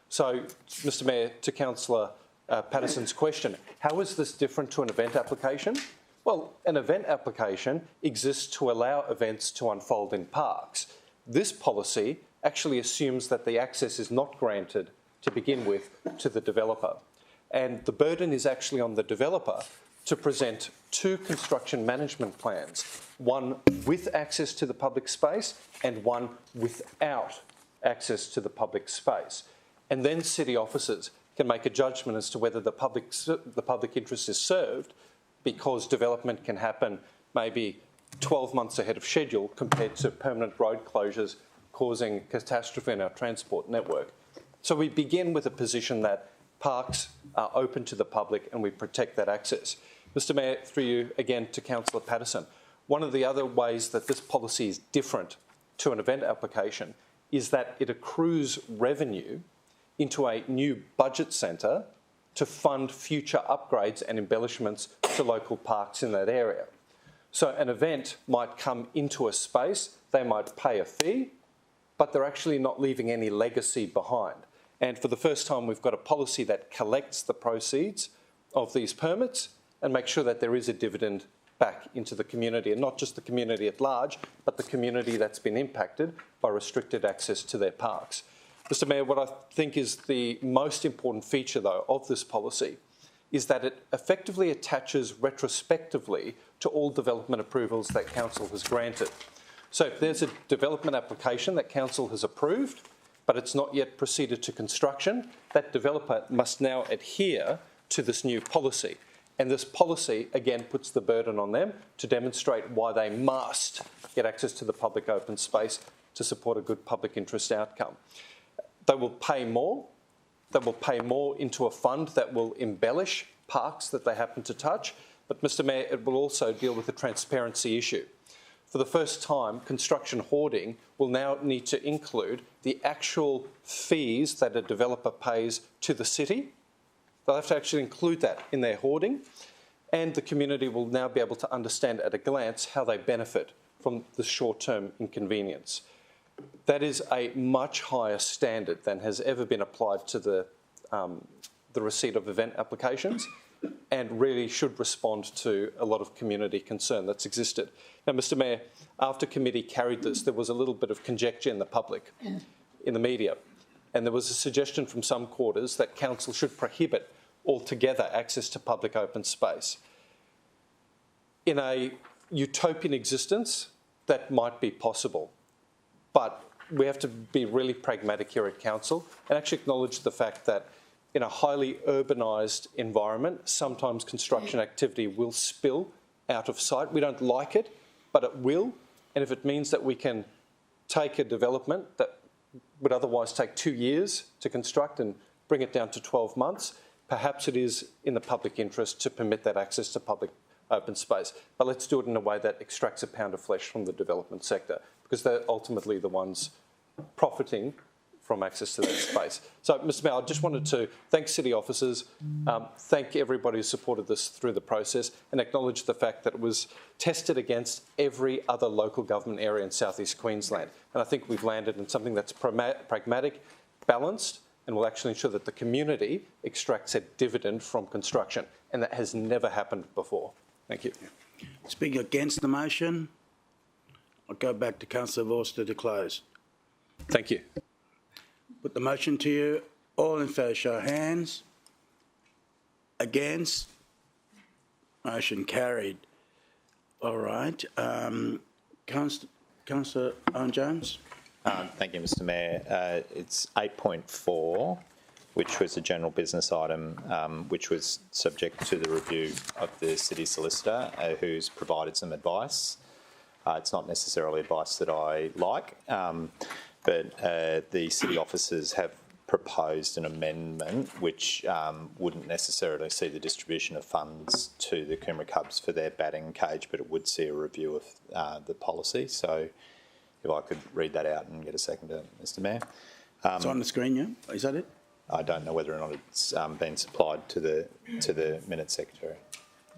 S8: So, Mr Mayor, to Councillor Patterson's question, how is this different to an event application? Well, an event application exists to allow events to unfold in parks. This policy actually assumes that the access is not granted to begin with to the developer. And the burden is actually on the developer to present 2 construction management plans, one with access to the public space and one without access to the public space. And then city officers can make a judgment as to whether the public interest is served, because development can happen maybe 12 months ahead of schedule compared to permanent road closures causing catastrophe in our transport network. So we begin with a position that parks are open to the public and we protect that access. Mr Mayor, through you again to Councillor Patterson, one of the other ways that this policy is different to an event application is that it accrues revenue into a new budget centre to fund future upgrades and embellishments to local parks in that area. So an event might come into a space, they might pay a fee, but they're actually not leaving any legacy behind. And for the first time, we've got a policy that collects the proceeds of these permits and makes sure that there is a dividend back into the community, and not just the community at large, but the community that's been impacted by restricted access to their parks. Mr Mayor, what I think is the most important feature, though, of this policy is that it effectively attaches retrospectively to all development approvals that Council has granted. So if there's a development application that Council has approved, but it's not yet proceeded to construction, that developer must now adhere to this new policy. And this policy, again, puts the burden on them to demonstrate why they must get access to the public open space to support a good public interest outcome. They will pay more. They will pay more into a fund that will embellish parks that they happen to touch. But, Mr Mayor, it will also deal with the transparency issue. For the first time, construction hoarding will now need to include the actual fees that a developer pays to the city. They'll have to actually include that in their hoarding, and the community will now be able to understand at a glance how they benefit from the short-term inconvenience. That is a much higher standard than has ever been applied to the receipt of event applications, and really should respond to a lot of community concern that's existed. Now, Mr Mayor, after committee carried this, there was a little bit of conjecture in the public, in the media, and there was a suggestion from some quarters that Council should prohibit altogether access to public open space. In a utopian existence, that might be possible, but we have to be really pragmatic here at Council and actually acknowledge the fact that in a highly urbanised environment, sometimes construction activity will spill out of sight. We don't like it, but it will. And if it means that we can take a development that would otherwise take 2 years to construct and bring it down to 12 months, perhaps it is in the public interest to permit that access to public open space. But let's do it in a way that extracts a pound of flesh from the development sector, because they're ultimately the ones profiting from access to that space. So, Mr Mayor, I just wanted to thank city officers, thank everybody who supported this through the process, and acknowledge the fact that it was tested against every other local government area in South East Queensland. And I think we've landed in something that's pragmatic, balanced, and will actually ensure that the community extracts a dividend from construction. And that has never happened before. Thank you.
S1: Speaking against the motion, I'll go back to Councillor Vorster to close.
S8: Thank you.
S1: Put the motion to you. All in favour, show of hands. Against? Motion carried. All right. Councillor Owen Jones.
S17: Thank you, Mr Mayor. It's 8.4, which was a general business item, which was subject to the review of the city solicitor, who's provided some advice. It's not necessarily advice that I like, but the city officers have proposed an amendment which wouldn't necessarily see the distribution of funds to the Coomera Cubs for their batting cage, but it would see a review of the policy. So if I could read that out and get a second to Mr Mayor.
S1: It's on the screen, yeah? Is that it?
S17: I don't know whether or not it's been supplied to the Minute Secretary.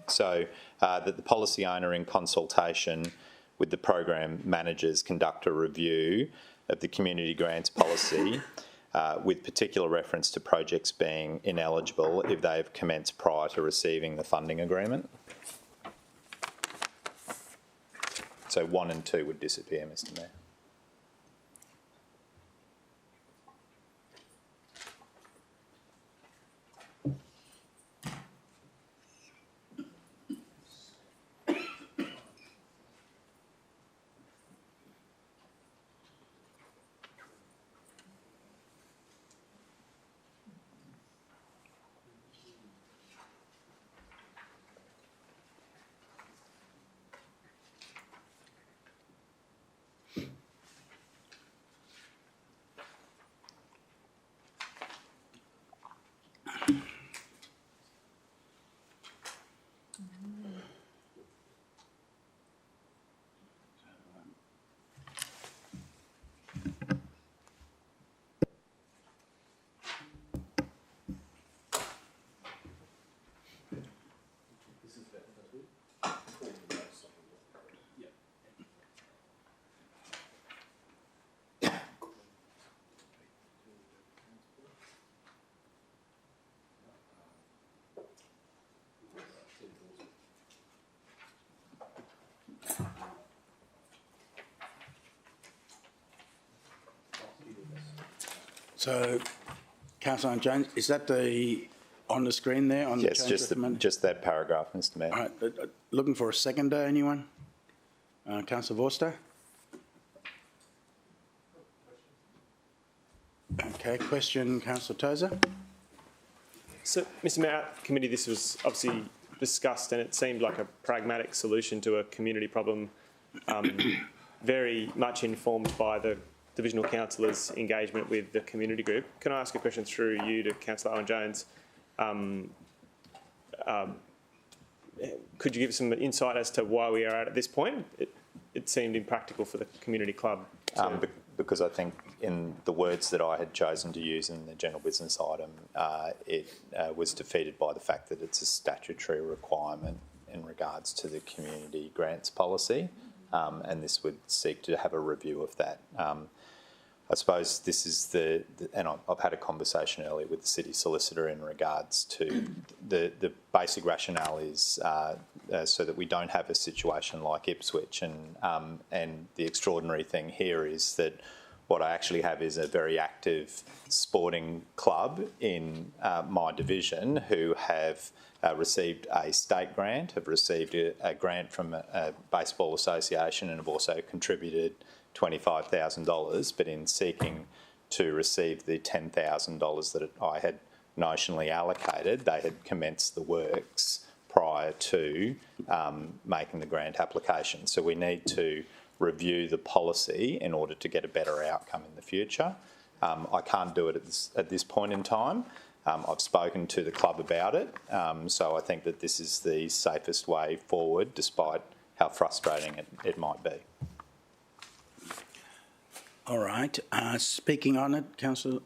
S17: So that the policy owner, in consultation with the program managers, conduct a review of the community grants policy with particular reference to projects being ineligible if they have commenced prior to receiving the funding agreement. So 1 and 2 would disappear, Mr Mayor.
S1: So, Councillor Jones, is that on the screen there? On
S17: Yes,
S1: the change
S17: just that paragraph, Mr Mayor.
S1: All right, looking for a seconder, anyone? Councillor Vorster? Okay, question, Councillor Tozer?
S5: So, Mr Mayor, at committee, this was obviously discussed and it seemed like a pragmatic solution to a community problem, very much informed by the Divisional Councillor's engagement with the community group. Can I ask a question through you to Councillor Owen-Jones? Could you give some insight as to why we are at this point? It seemed impractical for the community club.
S17: Because I think in the words that I had chosen to use in the general business item, it was defeated by the fact that it's a statutory requirement in regards to the community grants policy, and this would seek to have a review of that. I suppose this is and I've had a conversation earlier with the city solicitor in regards to the basic rationale is so that we don't have a situation like Ipswich, and the extraordinary thing here is that what I actually have is a very active sporting club in my division who have received a state grant, have received a grant from a baseball association, and have also contributed $25,000, but in seeking to receive the $10,000 that I had notionally allocated, they had commenced the works prior to making the grant application. So we need to review the policy in order to get a better outcome in the future. I can't do it at this point in time. I've spoken to the club about it, so I think that this is the safest way forward, despite how frustrating it might be.
S1: All right. Speaking on it, Councillor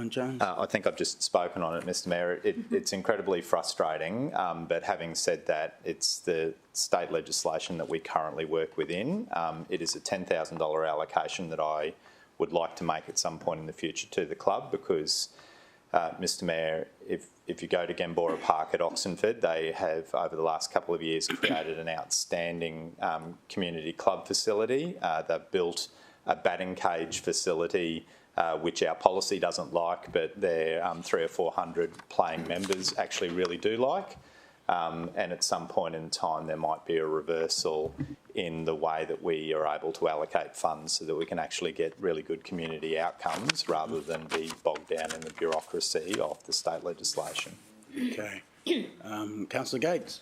S1: Jones?
S17: I think I've just spoken on it, Mr Mayor. It's incredibly frustrating, but having said that, it's the state legislation that we currently work within. It is a $10,000 allocation that I would like to make at some point in the future to the club because, Mr Mayor, if you go to Gambora Park at Oxenford, they have, over the last couple of years, created an outstanding community club facility. They've built a batting cage facility, which our policy doesn't like, but their 300 or 400 playing members actually really do like. And at some point in time, there might be a reversal in the way that we are able to allocate funds so that we can actually get really good community outcomes rather than be bogged down in the bureaucracy of the state legislation.
S1: Okay. Councillor Gates.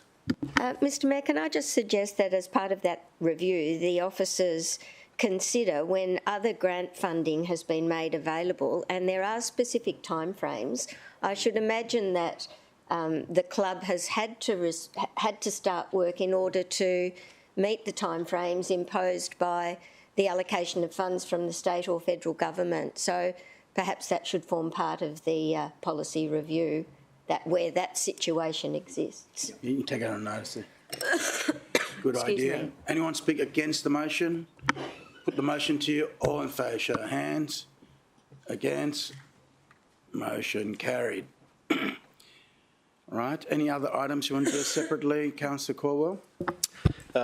S3: Mr Mayor, can I just suggest that as part of that review, the officers consider when other grant funding has been made available, and there are specific timeframes. I should imagine that the club has had to start work in order to meet the timeframes imposed by the allocation of funds from the state or federal government. So perhaps that should form part of the policy review, that where that situation exists.
S1: You can take it on notice there. Good
S3: Excuse
S1: idea.
S3: me.
S1: Anyone speak against the motion? Put the motion to you. All in favour, show of hands. Against? Motion carried. Right. Any other items you want to do separately? Councillor Caldwell?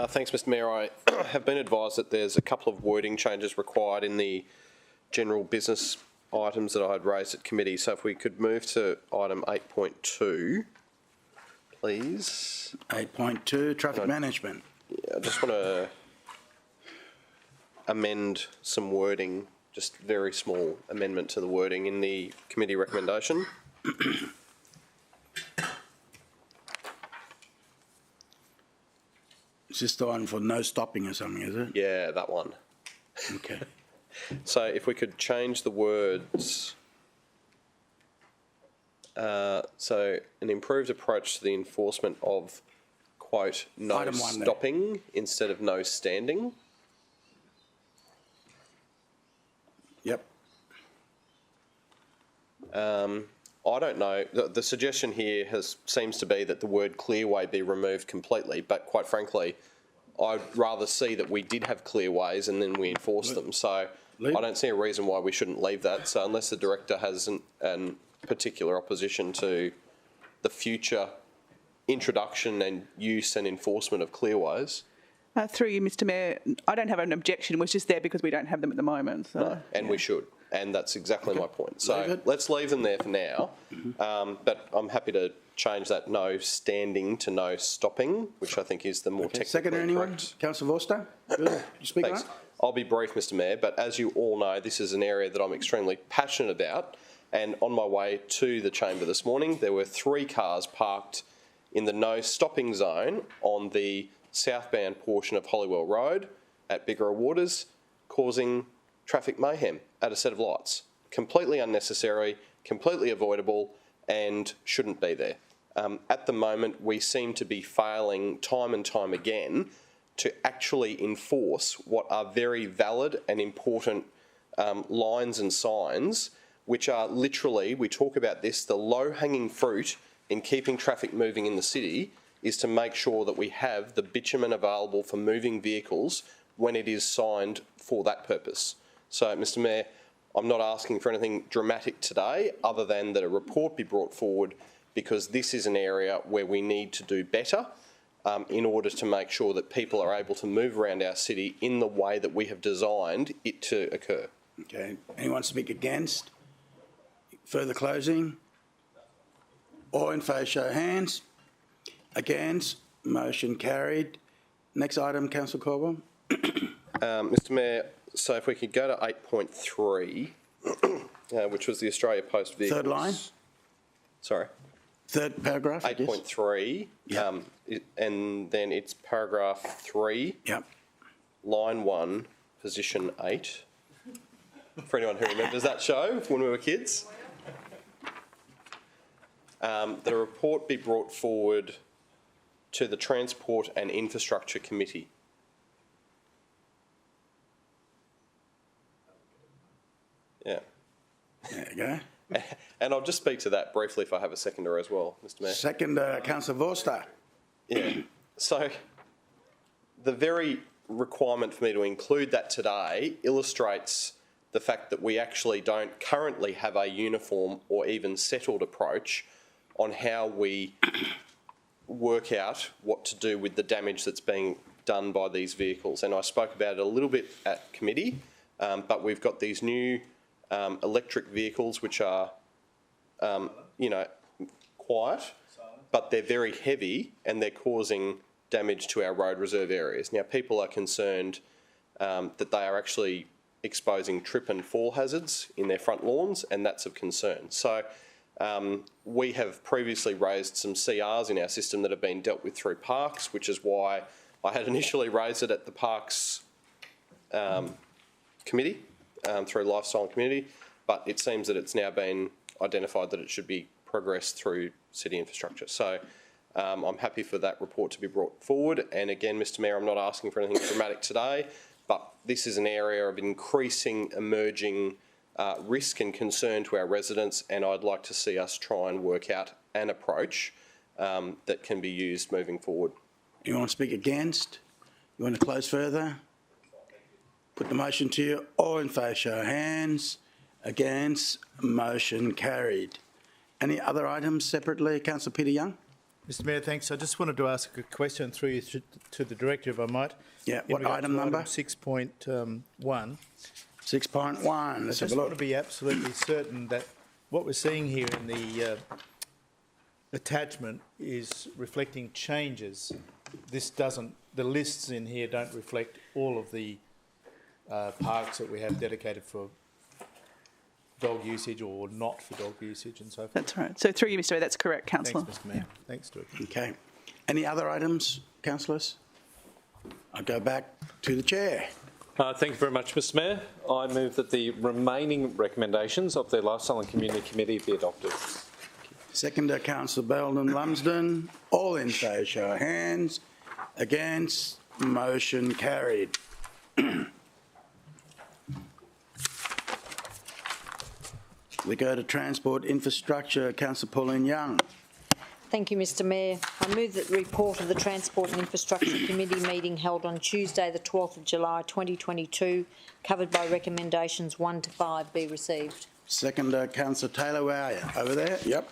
S18: Thanks, Mr Mayor. I have been advised that there's a couple of wording changes required in the general business items that I had raised at committee. So if we could move to item 8.2, please.
S1: 8.2, traffic management.
S18: Yeah, I just want to amend some wording, just very small amendment to the wording in the committee recommendation.
S1: Is this the one for no stopping or something, is it?
S18: Yeah, that one.
S1: Okay.
S18: So if we could change the words, so an improved approach to the enforcement of, quote, no stopping instead of no standing.
S1: Yep.
S18: I don't know. The suggestion here seems to be that the word clearway be removed completely, but quite frankly, I'd rather see that we did have clearways and then we enforce them. So I don't see a reason why we shouldn't leave that. So unless the director has an particular opposition to the future introduction and use and enforcement of clearways.
S15: Through you, Mr Mayor, I don't have an objection. It was just there because we don't have them at the moment. So.
S18: No, and we should. And that's exactly my point. So
S1: Leave it.
S18: let's leave them there for now. But I'm happy to change that no standing to no stopping, which I think is the more technically
S1: Second, anyone?
S18: correct.
S1: Councillor Vorster? You speak on
S18: Thanks.
S1: it?
S18: I'll be brief, Mr Mayor, but as you all know, this is an area that I'm extremely passionate about. And on my way to the chamber this morning, there were 3 cars parked in the no stopping zone on the southbound portion of Holywell Road at Biggerah Waters, causing traffic mayhem at a set of lights. Completely unnecessary, completely avoidable, and shouldn't be there. At the moment, we seem to be failing time and time again to actually enforce what are very valid and important lines and signs, which are literally, we talk about this, the low-hanging fruit in keeping traffic moving in the city is to make sure that we have the bitumen available for moving vehicles when it is signed for that purpose. So, Mr Mayor, I'm not asking for anything dramatic today other than that a report be brought forward, because this is an area where we need to do better in order to make sure that people are able to move around our city in the way that we have designed it to occur.
S1: Okay. Anyone speak against? Further closing? All in favour, show of hands. Against? Motion carried. Next item, Councillor Caldwell.
S18: Mr Mayor, so if we could go to 8.3, which was the Australia Post vehicles.
S1: Third line?
S18: Sorry.
S1: Third paragraph?
S18: 8.3, and then it's paragraph 3, line 1, position 8. For anyone who remembers that show when we were kids. That a report be brought forward to the Transport and Infrastructure Committee. Yeah.
S1: There you go.
S18: And I'll just speak to that briefly if I have a seconder as well, Mr Mayor.
S1: Second, Councillor Vorster.
S18: Yeah. So the very requirement for me to include that today illustrates the fact that we actually don't currently have a uniform or even settled approach on how we work out what to do with the damage that's being done by these vehicles. And I spoke about it a little bit at committee, but we've got these new electric vehicles which are, quiet, but they're very heavy and they're causing damage to our road reserve areas. Now, people are concerned that they are actually exposing trip and fall hazards in their front lawns, and that's of concern. So we have previously raised some CRs in our system that have been dealt with through parks, which is why I had initially raised it at the parks committee, through lifestyle and community, but it seems that it's now been identified that it should be progressed through city infrastructure. So I'm happy for that report to be brought forward. And again, Mr Mayor, I'm not asking for anything dramatic today, but this is an area of increasing emerging risk and concern to our residents, and I'd like to see us try and work out an approach that can be used moving forward.
S1: You want to speak against? You want to close further? Put the motion to you. All in favour, show of hands. Against? Motion carried. Any other items separately? Councillor Peter Young.
S12: Mr Mayor, thanks. I just wanted to ask a question through you to the Director, if I might.
S1: Yeah, what item number?
S12: 6.1.
S1: 6.1.
S12: I just want to be absolutely certain that what we're seeing here in the attachment is reflecting changes. This doesn't, the lists in here don't reflect all of the parks that we have dedicated for dog usage or not for dog usage and so forth.
S15: That's right. So through you, Mr Mayor, that's correct, Councillor.
S12: Thanks, Mr Mayor. Thanks, Director.
S1: Okay. Any other items, councillors? I'll go back to the chair.
S8: Thank you very much, Mr Mayor. I move that the remaining recommendations of the Lifestyle and Community Committee be adopted.
S1: Seconder, Councillor Belden Lumsden. All in favour, show of hands. Against? Motion carried. We go to Transport Infrastructure. Councillor Pauline Young.
S10: Thank you, Mr Mayor. I move that the report of the Transport and Infrastructure Committee meeting held on Tuesday the 12th of July 2022, covered by recommendations 1 to 5, be received.
S1: Seconder, Councillor Taylor, where are you? Over there? Yep.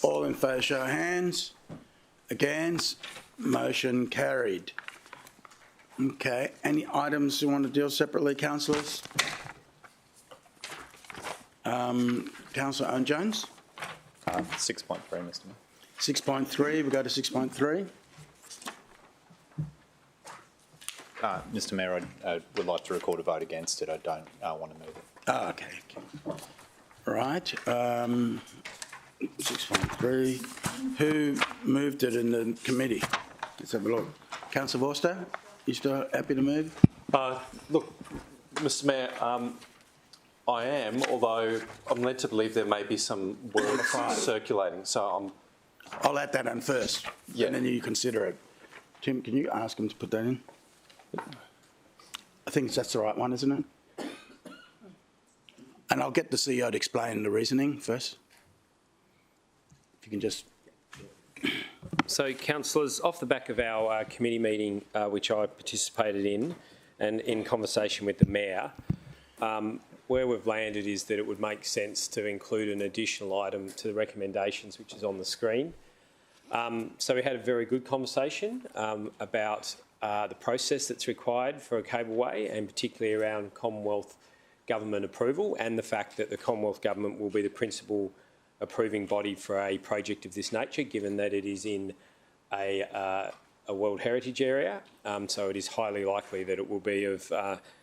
S1: All in favour, show of hands. Against? Motion carried. Okay. Any items you want to deal separately, councillors? Councillor Owen-Jones?
S17: 6.3, Mr Mayor.
S1: 6.3, we go to 6.3.
S17: Mr Mayor, I would like to record a vote against it. I don't want to move it.
S1: Oh, okay. Right. 6.3. Who moved it in the committee? Let's have a look. Councillor Vorster, you still happy to move?
S8: Look, Mr Mayor, I am, although I'm led to believe there may be some words circulating. So
S1: I'll add that in first, and then you consider it. Tim, can you ask him to put that in? I think that's the right one, isn't it? And I'll get the CEO to explain the reasoning first. If you can just...
S19: So, councillors, off the back of our committee meeting, which I participated in, and in conversation with the Mayor, where we've landed is that it would make sense to include an additional item to the recommendations, which is on the screen. So we had a very good conversation about the process that's required for a cableway, and particularly around Commonwealth Government approval, and the fact that the Commonwealth Government will be the principal approving body for a project of this nature, given that it is in a World Heritage Area, so it is highly likely that it will be of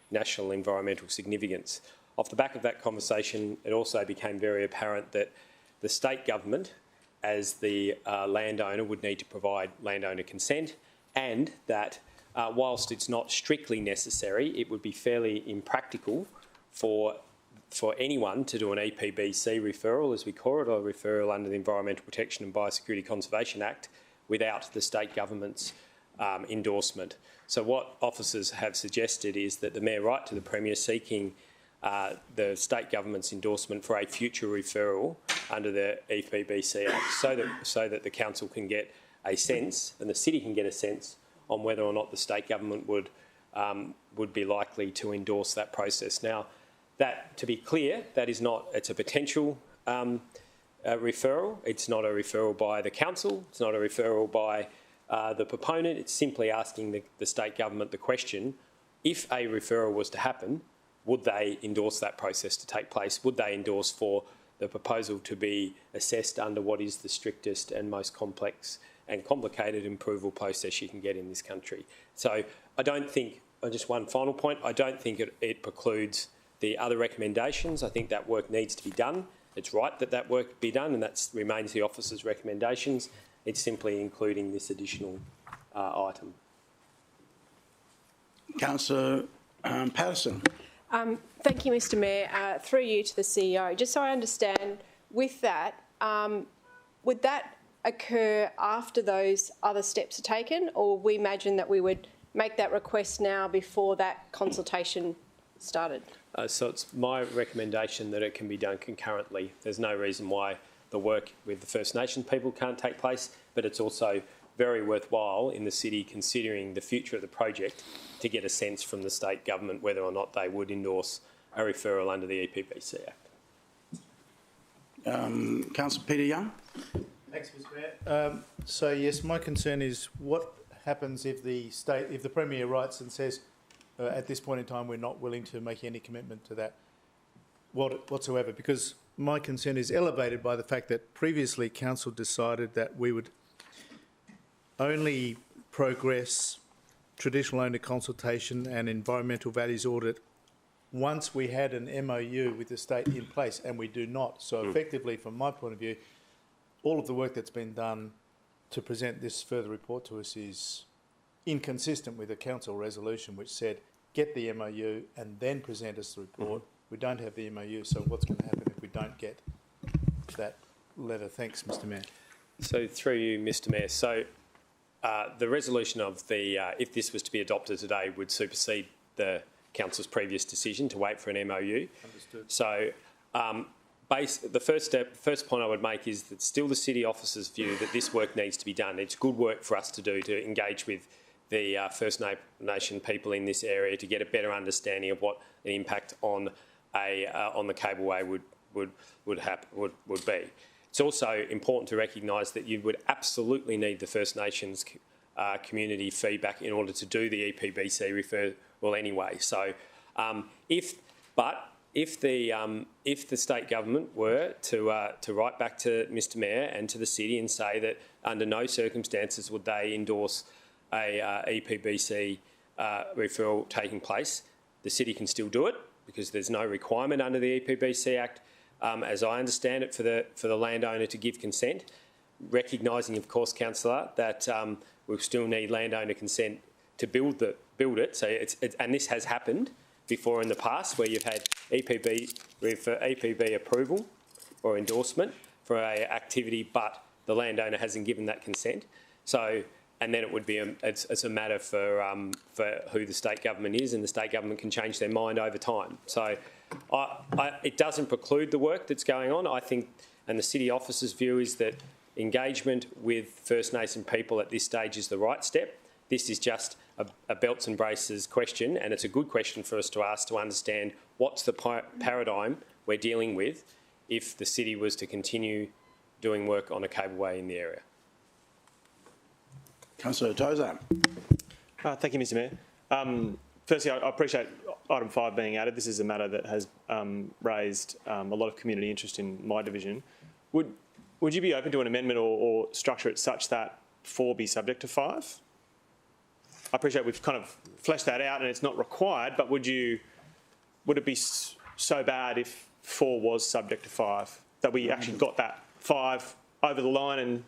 S19: national environmental significance. Off the back of that conversation, it also became very apparent that the state government, as the landowner, would need to provide landowner consent, and that whilst it's not strictly necessary, it would be fairly impractical for anyone to do an EPBC referral, as we call it, or referral under the Environmental Protection and Biosecurity Conservation Act, without the state government's endorsement. So what officers have suggested is that the Mayor write to the Premier seeking the state government's endorsement for a future referral under the EPBC Act, so that the council can get a sense, and the city can get a sense, on whether or not the state government would be likely to endorse that process. Now, that, to be clear, that is not, it's a potential referral. It's not a referral by the council. It's not a referral by the proponent. It's simply asking the state government the question, if a referral was to happen, would they endorse that process to take place? Would they endorse for the proposal to be assessed under what is the strictest and most complex and complicated approval process you can get in this country? So I don't think, just one final point, I don't think it precludes the other recommendations. I think that work needs to be done. It's right that that work be done, and that remains the officer's recommendations. It's simply including this additional item.
S1: Councillor Patterson.
S16: Thank you, Mr Mayor. Through you to the CEO, just so I understand, with that, would that occur after those other steps are taken, or we imagine that we would make that request now before that consultation started?
S19: So it's my recommendation that it can be done concurrently. There's no reason why the work with the First Nations people can't take place, but it's also very worthwhile in the city, considering the future of the project, to get a sense from the state government whether or not they would endorse a referral under the EPBC Act.
S1: Councillor Peter Young.
S12: Thanks, Mr Mayor. So yes, my concern is what happens if the Premier writes and says, at this point in time, we're not willing to make any commitment to that whatsoever, because my concern is elevated by the fact that previously Council decided that we would only progress traditional owner consultation and environmental values audit once we had an MOU with the state in place, and we do not. So effectively, from my point of view, all of the work that's been done to present this further report to us is inconsistent with a council resolution which said get the MOU and then present us the report. We don't have the MOU, so what's going to happen if we don't get that letter? Thanks, Mr Mayor.
S19: So through you, Mr Mayor, so the resolution of the, if this was to be adopted today, would supersede the council's previous decision to wait for an MOU.
S12: Understood.
S19: So the first point I would make is that still the city officer's view that this work needs to be done. It's good work for us to do to engage with the First Nation people in this area to get a better understanding of what an impact on the cableway would be. It's also important to recognise that you would absolutely need the First Nations community feedback in order to do the EPBC referral anyway. So, but if the state government were to write back to Mr Mayor and to the city and say that under no circumstances would they endorse a EPBC referral taking place, the city can still do it because there's no requirement under the EPBC Act, as I understand it, for the landowner to give consent, recognising, of course, councillor, that we'll still need landowner consent to build it. So and this has happened before in the past where you've had EPB approval or endorsement for a activity, but the landowner hasn't given that consent. So, and then it would be it's a matter for who the state government is, and the state government can change their mind over time. So, it doesn't preclude the work that's going on. I think, and the city officer's view is that engagement with First Nation people at this stage is the right step. This is just a belts and braces question, and it's a good question for us to ask to understand what's the paradigm we're dealing with if the city was to continue doing work on a cableway in the area.
S1: Councillor Tozer.
S5: Thank you, Mr Mayor. Firstly, I appreciate item 5 being added. This is a matter that has raised a lot of community interest in my division. Would you be open to an amendment or structure it such that 4 be subject to 5? I appreciate we've kind of fleshed that out and it's not required, but would it be so bad if 4 was subject to 5, that we actually got that 5 over the line and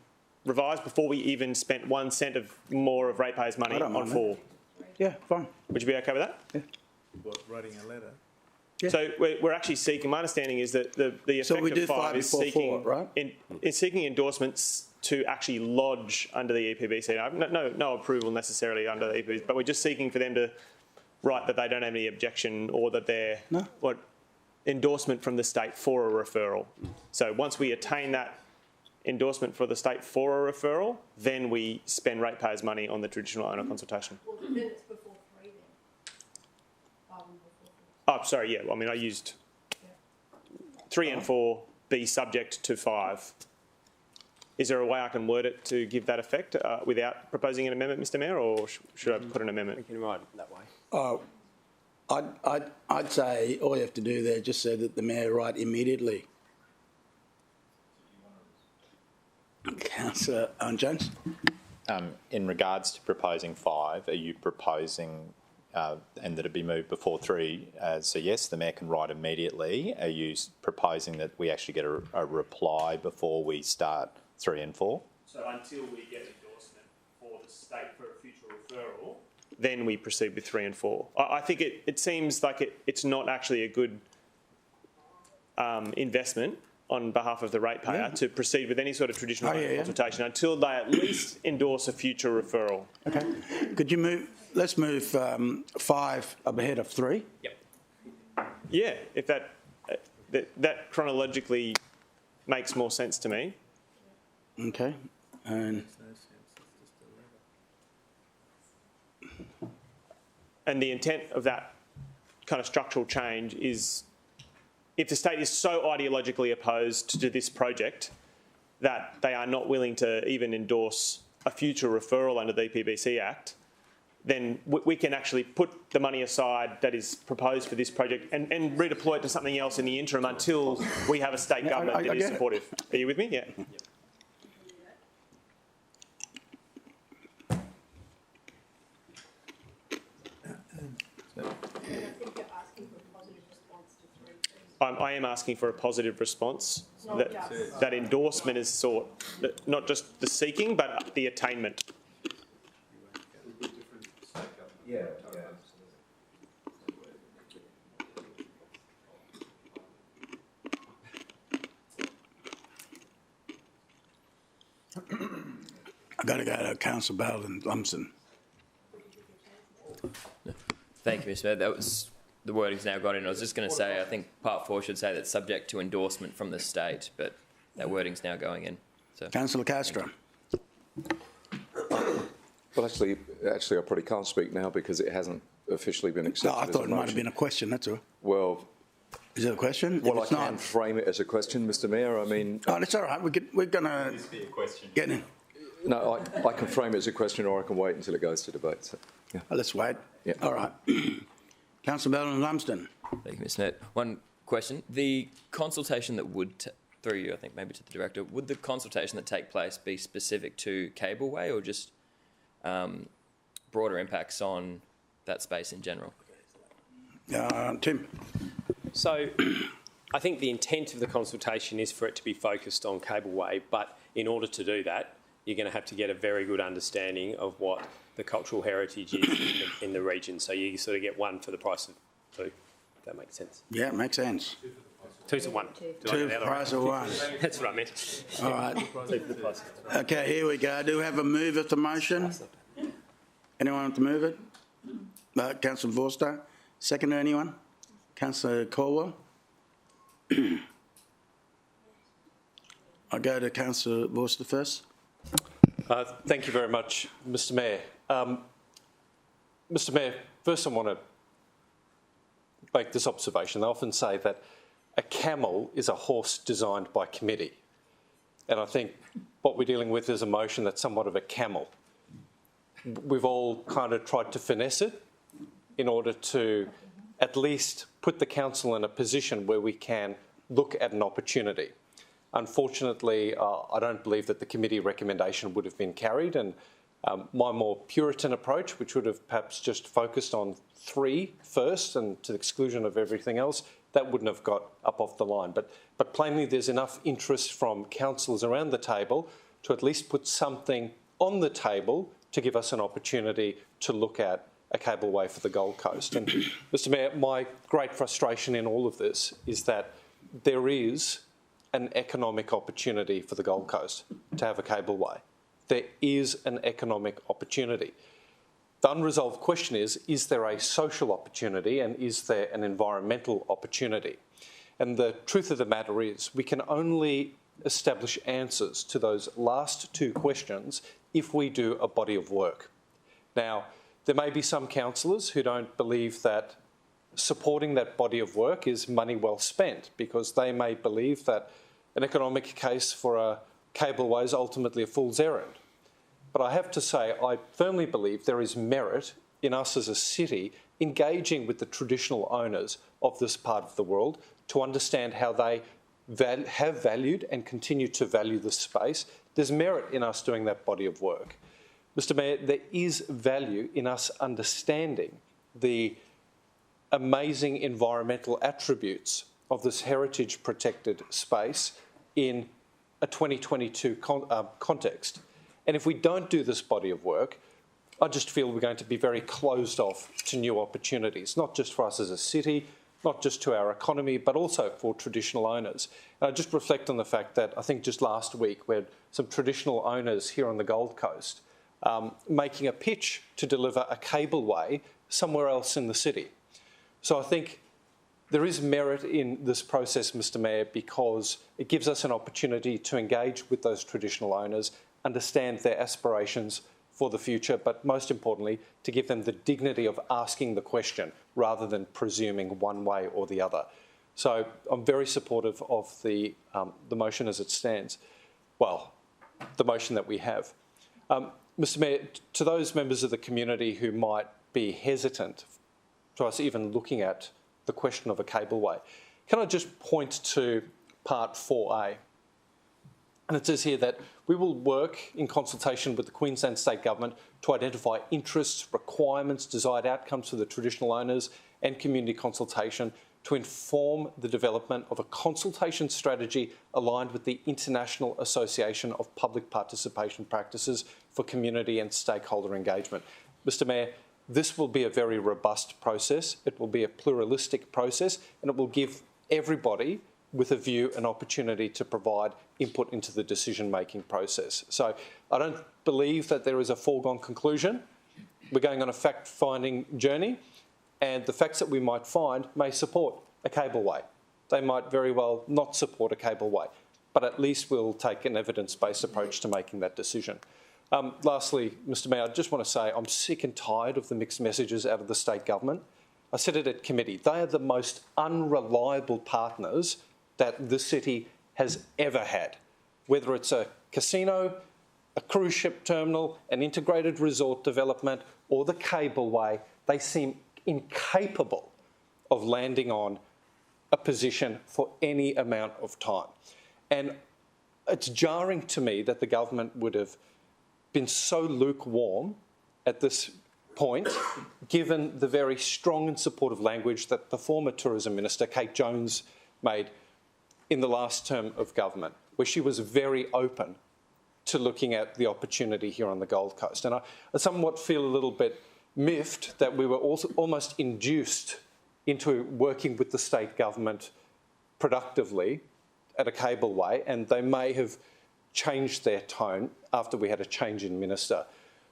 S5: revised before we even spent 1 cent of more of ratepayers' money on 4?
S1: Yeah, fine.
S5: Would you be okay with that?
S1: Yeah.
S12: What, writing a letter?
S1: Yeah.
S5: So we're actually seeking, my understanding is that the effect
S1: So we do
S5: of 5 is
S1: before
S5: seeking,
S1: 4, right?
S5: is seeking endorsements to actually lodge under the EPBC. No approval necessarily under the EPBC, but we're just seeking for them to write that they don't have any objection or that they're endorsement from the state for a referral. So once we attain that endorsement for the state for a referral, then we spend ratepayers' money on the traditional owner consultation.
S20: Well, then it's before 3 then.
S5: Oh, sorry, yeah. I mean, I used 3 and 4 be subject to 5. Is there a way I can word it to give that effect without proposing an amendment, Mr Mayor, or should I put an amendment?
S19: We can write it that way.
S1: I'd say all you have to do there just say that the mayor write immediately. Councillor Jones.
S17: In regards to proposing 5, are you proposing and that it be moved before 3? So yes, the mayor can write immediately. Are you proposing that we actually get a reply before we start 3 and 4?
S5: So until we get endorsement for the state for a future referral, then we proceed with 3 and 4. I think it seems like it's not actually a good investment on behalf of the ratepayer to proceed with any sort of traditional consultation until they at least endorse a future referral.
S1: Okay. Could you move? Let's move 5 up ahead of 3.
S5: Yep. Yeah, if that chronologically makes more sense to me.
S1: Okay.
S5: And the intent of that kind of structural change is, if the state is so ideologically opposed to this project that they are not willing to even endorse a future referral under the EPBC Act, then we can actually put the money aside that is proposed for this project and redeploy it to something else in the interim until we have a state government that is supportive. Are you with me? Yeah. I am asking for a positive response, that endorsement is sought, not just the seeking, but the attainment.
S6: Yeah.
S1: I've got to go to Councillor Bowden Lumsden.
S21: Thank you, Mr Mayor. That was the wording's now got in. I was just going to say, I think Part 4 should say that's subject to endorsement from the state, but that wording's now going in. So,
S1: Councillor Castro.
S7: Well, actually, I probably can't speak now because it hasn't officially been accepted.
S1: No, I thought it might have been a question, that's all.
S7: Well,
S1: is it a question?
S7: Well, I can frame it as a question, Mr Mayor. I mean...
S1: Oh, that's all right. We're going to get in.
S7: No, I can frame it as a question or I can wait until it goes to debate. So, yeah.
S1: Let's wait.
S7: Yeah.
S1: All right. Councillor Bowden Lumsden.
S21: Thank you, Mr Mayor. One question. The consultation that would, through you, I think, maybe to the director, would the consultation that take place be specific to Cableway or just broader impacts on that space in general?
S1: Tim.
S19: So I think the intent of the consultation is for it to be focused on Cableway, but in order to do that, you're going to have to get a very good understanding of what the cultural heritage is in the region. So you sort of get one for the price of two, if that makes sense.
S1: Yeah, it makes sense.
S19: 2 to 1.
S1: Two for the price of one.
S19: That's what I meant.
S1: All right.
S19: 2 for the price.
S1: Okay, here we go. Do we have a move of the motion? Anyone want to move it? Councillor Vorster. Second to anyone? Councillor Koala. I'll go to Councillor Vorster first.
S8: Thank you very much, Mr Mayor. Mr Mayor, first I want to make this observation. They often say that a camel is a horse designed by committee. And I think what we're dealing with is a motion that's somewhat of a camel. We've all kind of tried to finesse it in order to at least put the council in a position where we can look at an opportunity. Unfortunately, I don't believe that the committee recommendation would have been carried, and my more Puritan approach, which would have perhaps just focused on 3 first and to the exclusion of everything else, that wouldn't have got up off the line. But plainly there's enough interest from councillors around the table to at least put something on the table to give us an opportunity to look at a cableway for the Gold Coast. And Mr Mayor, my great frustration in all of this is that there is an economic opportunity for the Gold Coast to have a cableway. There is an economic opportunity. The unresolved question is there a social opportunity and is there an environmental opportunity? And the truth of the matter is we can only establish answers to those last 2 questions if we do a body of work. Now, there may be some councillors who don't believe that supporting that body of work is money well spent, because they may believe that an economic case for a cableway is ultimately a fool's errand. But I have to say, I firmly believe there is merit in us as a city engaging with the traditional owners of this part of the world to understand how they have valued and continue to value the space. There's merit in us doing that body of work. Mr Mayor, there is value in us understanding the amazing environmental attributes of this heritage protected space in a 2022 context. And if we don't do this body of work, I just feel we're going to be very closed off to new opportunities, not just for us as a city, not just to our economy, but also for traditional owners. And I just reflect on the fact that I think just last week we had some traditional owners here on the Gold Coast making a pitch to deliver a cableway somewhere else in the city. So I think there is merit in this process, Mr Mayor, because it gives us an opportunity to engage with those traditional owners, understand their aspirations for the future, but most importantly, to give them the dignity of asking the question rather than presuming one way or the other. So I'm very supportive of the motion as it stands. Well, the motion that we have. Mr Mayor, to those members of the community who might be hesitant to us even looking at the question of a cableway, can I just point to part 4A? And it says here that we will work in consultation with the Queensland State Government to identify interests, requirements, desired outcomes for the traditional owners and community consultation to inform the development of a consultation strategy aligned with the International Association of Public Participation Practices for Community and Stakeholder Engagement. Mr Mayor, this will be a very robust process. It will be a pluralistic process, and it will give everybody with a view an opportunity to provide input into the decision-making process. So I don't believe that there is a foregone conclusion. We're going on a fact-finding journey, and the facts that we might find may support a cableway. They might very well not support a cableway, but at least we'll take an evidence-based approach to making that decision. Lastly, Mr Mayor, I just want to say I'm sick and tired of the mixed messages out of the state government. I said it at committee. They are the most unreliable partners that the city has ever had. Whether it's a casino, a cruise ship terminal, an integrated resort development, or the cableway, they seem incapable of landing on a position for any amount of time. And it's jarring to me that the government would have been so lukewarm at this point, given the very strong and supportive language that the former Tourism Minister, Kate Jones, made in the last term of government, where she was very open to looking at the opportunity here on the Gold Coast. And I somewhat feel a little bit miffed that we were also almost induced into working with the state government productively at a cable way, and they may have changed their tone after we had a change in minister.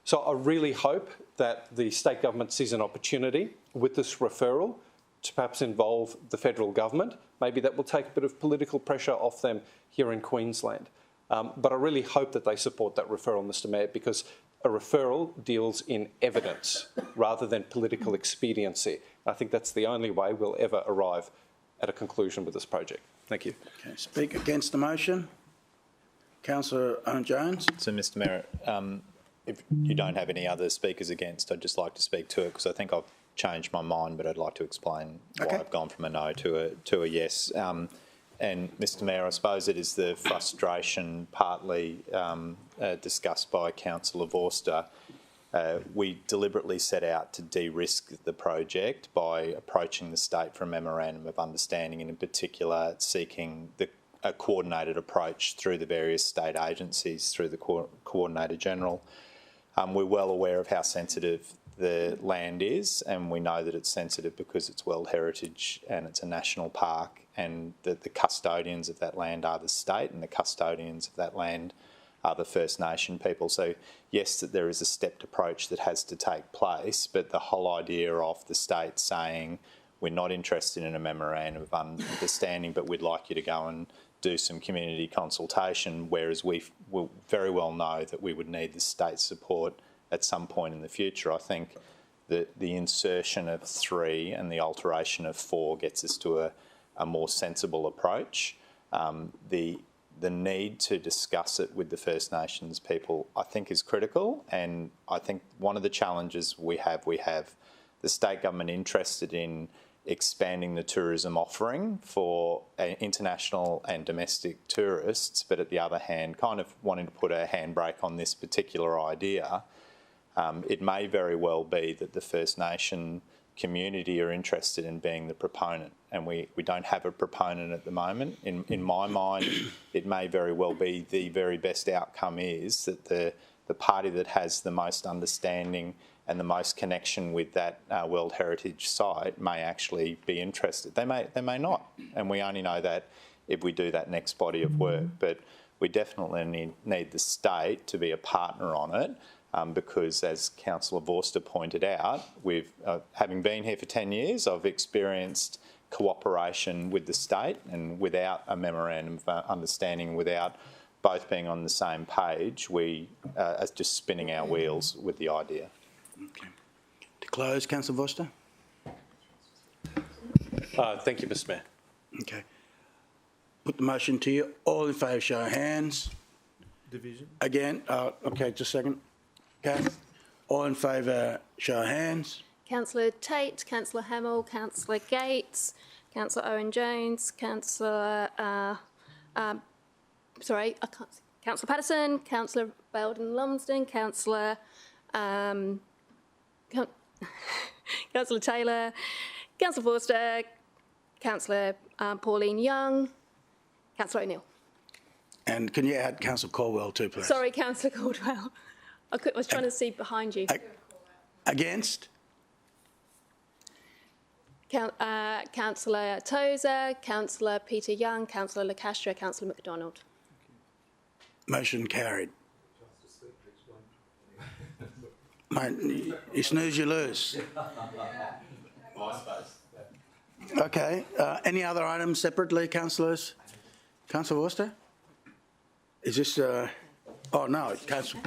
S8: So I really hope that the state government sees an opportunity with this referral to perhaps involve the federal government. Maybe that will take a bit of political pressure off them here in Queensland. But I really hope that they support that referral, Mr Mayor, because a referral deals in evidence rather than political expediency. I think that's the only way we'll ever arrive at a conclusion with this project. Thank you.
S1: Okay, speak against the motion. Councillor Owen-Jones.
S17: So, Mr Mayor, if you don't have any other speakers against, I'd just like to speak to it because I think I've changed my mind, but I'd like to explain why I've gone from a no to a yes. And Mr Mayor, I suppose it is the frustration partly discussed by Councillor Vorster. We deliberately set out to de-risk the project by approaching the state for a memorandum of understanding and in particular seeking a coordinated approach through the various state agencies, through the Coordinator General. We're well aware of how sensitive the land is, and we know that it's sensitive because it's World Heritage and it's a national park, and that the custodians of that land are the state and the custodians of that land are the First Nation people. So yes, that there is a stepped approach that has to take place, but the whole idea of the state saying we're not interested in a memorandum of understanding, but we'd like you to go and do some community consultation, whereas we will very well know that we would need the state support at some point in the future. I think that the insertion of 3 and the alteration of 4 gets us to a more sensible approach. The need to discuss it with the First Nations people, I think, is critical. And I think one of the challenges we have the state government interested in expanding the tourism offering for international and domestic tourists, but at the other hand, kind of wanting to put a handbrake on this particular idea. It may very well be that the First Nation community are interested in being the proponent, and we don't have a proponent at the moment. In my mind, it may very well be the very best outcome is that the party that has the most understanding and the most connection with that World Heritage site may actually be interested. They may not, and we only know that if we do that next body of work. But we definitely need the state to be a partner on it. Because, as Councillor Vorster pointed out, having been here for 10 years, I've experienced cooperation with the state, and without a memorandum of understanding, without both being on the same page, we are just spinning our wheels with the idea.
S1: Okay. To close, Councillor Vorster.
S8: Thank you, Mr Mayor.
S1: Okay. Put the motion to you. All in favour, show of hands.
S12: Division.
S1: Again. Okay, just a second. Kath, all in favour, show of hands.
S13: Councillor Tate, Councillor Hamill, Councillor Gates, Councillor Owen-Jones, Councillor Councillor Patterson, Councillor Belden-Lumsden, Councillor Councillor Taylor, Councillor Vorster, Councillor Pauline Young, Councillor O'Neill.
S1: And can you add Councillor Caldwell too, please?
S13: Sorry, Councillor Caldwell. I was trying to see behind you.
S1: Against?
S13: Councillor Tozer, Councillor Peter Young, Councillor Le Castro, Councillor McDonald.
S1: Motion carried. Mate, you snooze, you lose. Okay. Any other items separately, councillors? Councillor Worcester? Is this... oh, no, Councillor...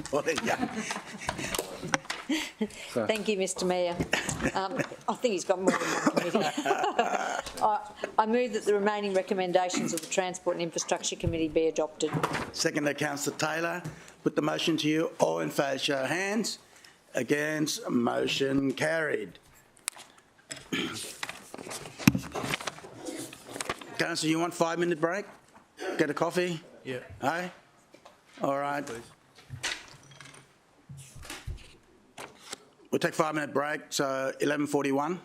S10: Thank you, Mr Mayor. I think he's got more than one committee. I move that the remaining recommendations of the Transport and Infrastructure Committee be adopted.
S1: Second to Councillor Taylor. Put the motion to you. All in favour, show of hands. Against, motion carried. Councillor, you want 5-minute break? Get a coffee?
S12: Yeah.
S1: Aye? All right.
S12: Please.
S1: We'll take a 5-minute break, so 11:41.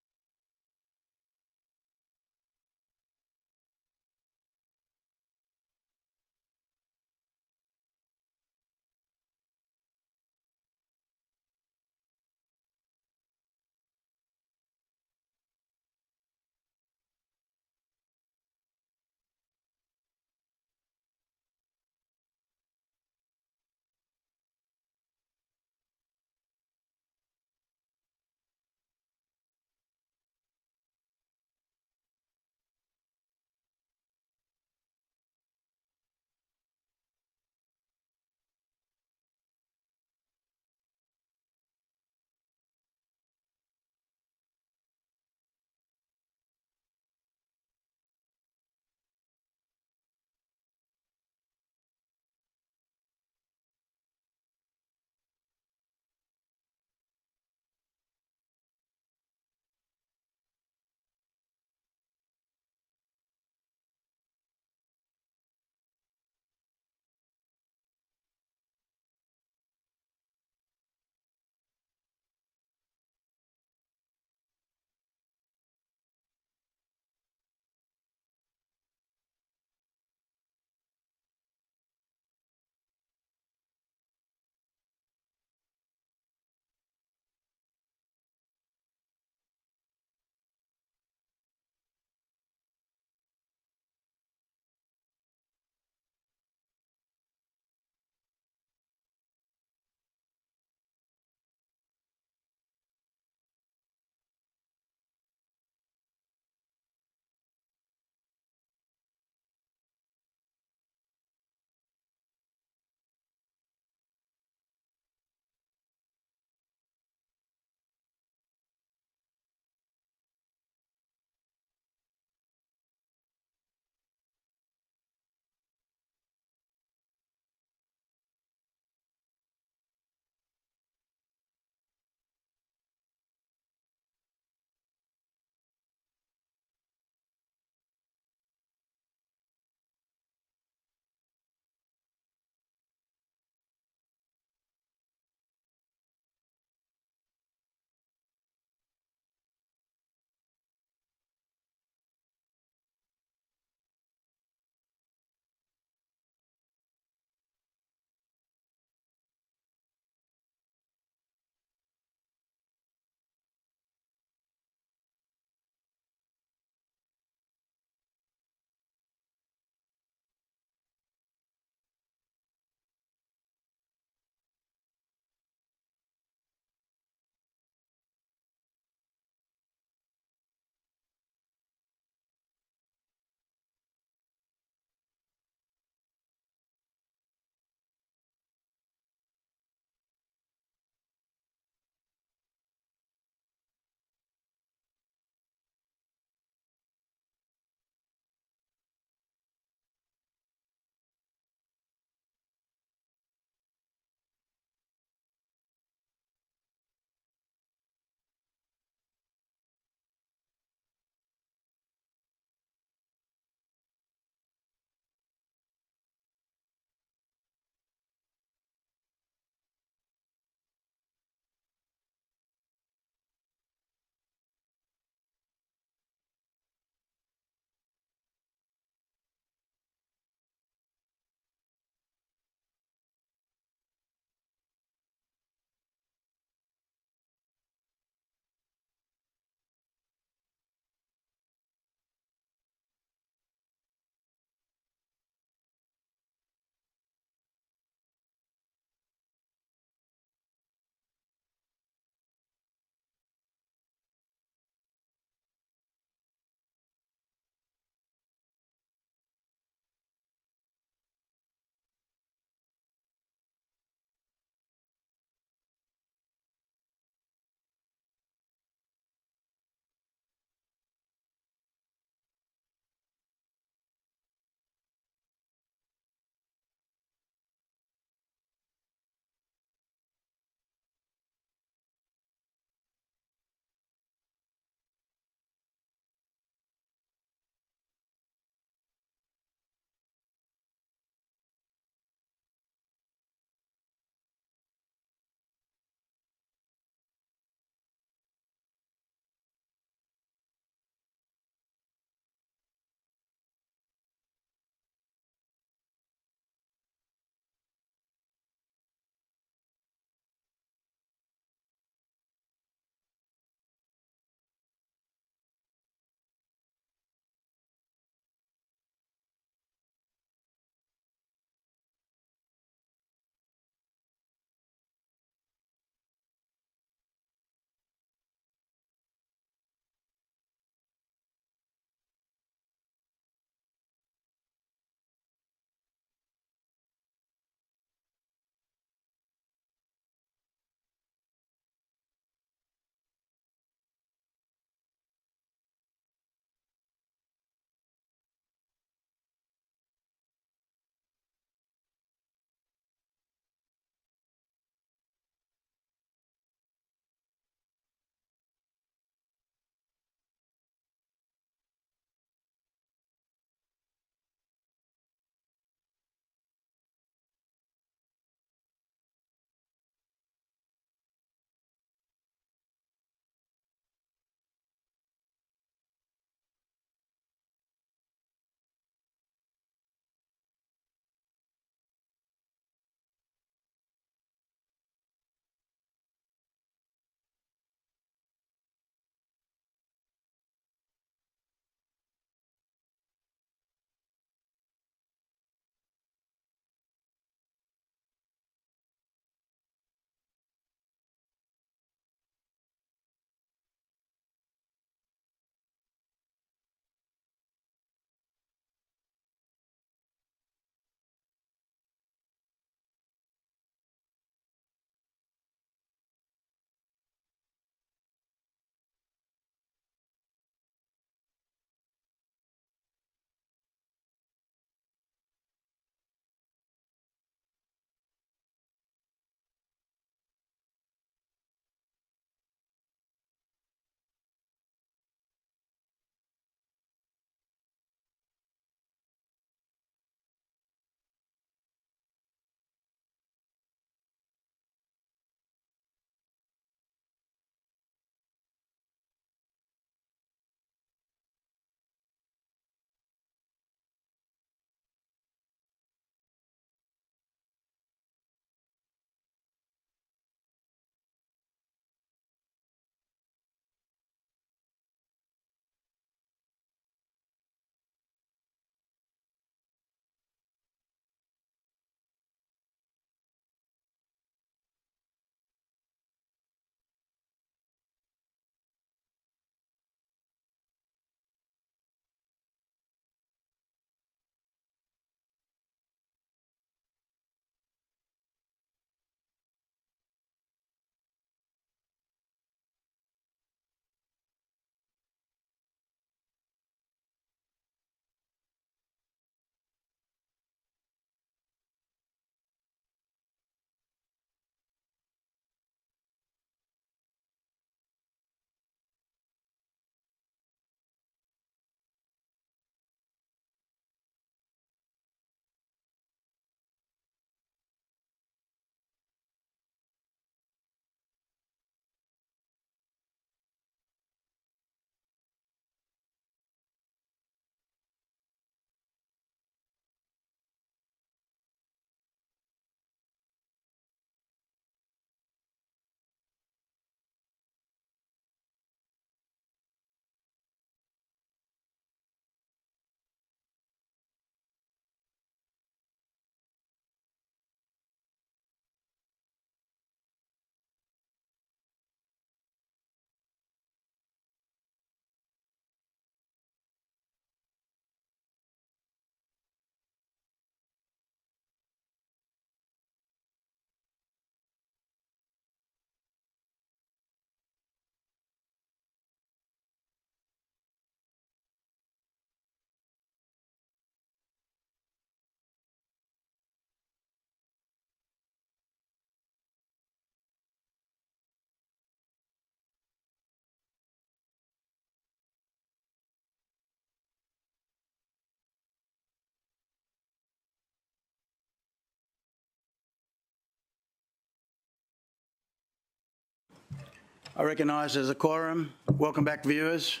S1: I recognise there's a quorum. Welcome back, viewers.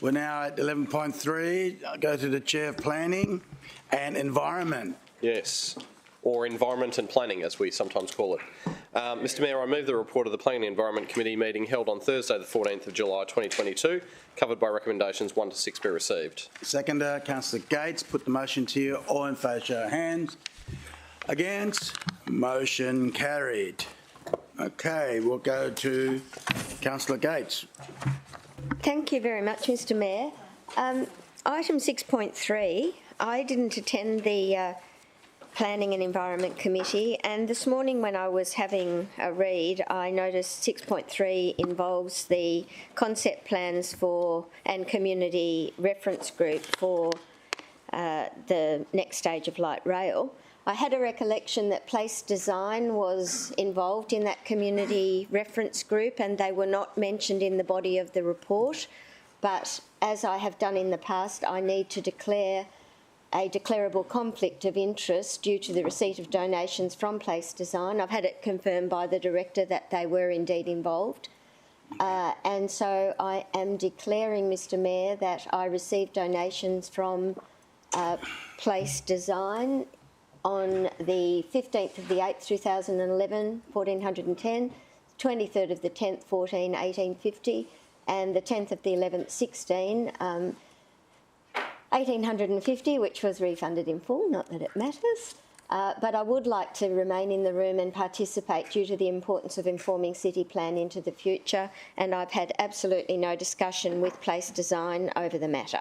S1: We're now at 11.3. I'll go to the Chair of Planning and Environment.
S18: Yes, or Environment and Planning, as we sometimes call it. Mr Mayor, I move the report of the Planning and Environment Committee meeting held on Thursday the 14th of July 2022, covered by recommendations 1 to 6 be received.
S1: Seconder, Councillor Gates. Put the motion to you. All in favour, show of hands. Against? Motion carried. Okay, we'll go to Councillor Gates.
S3: Thank you very much, Mr Mayor. Item 6.3, I didn't attend the Planning and Environment Committee, and this morning when I was having a read, I noticed 6.3 involves the concept plans for and community reference group for the next stage of light rail. I had a recollection that Place Design was involved in that community reference group and they were not mentioned in the body of the report, but as I have done in the past, I need to declare a declarable conflict of interest due to the receipt of donations from Place Design. I've had it confirmed by the Director that they were indeed involved. And so I am declaring, Mr Mayor, that I received donations from Place Design on the 15th of the 8th, 2011, 1410, 23rd of the 10th, 1850, and the 10th of the 11th, 1850, which was refunded in full, not that it matters. But I would like to remain in the room and participate due to the importance of informing City Plan into the future, and I've had absolutely no discussion with Place Design over the matter.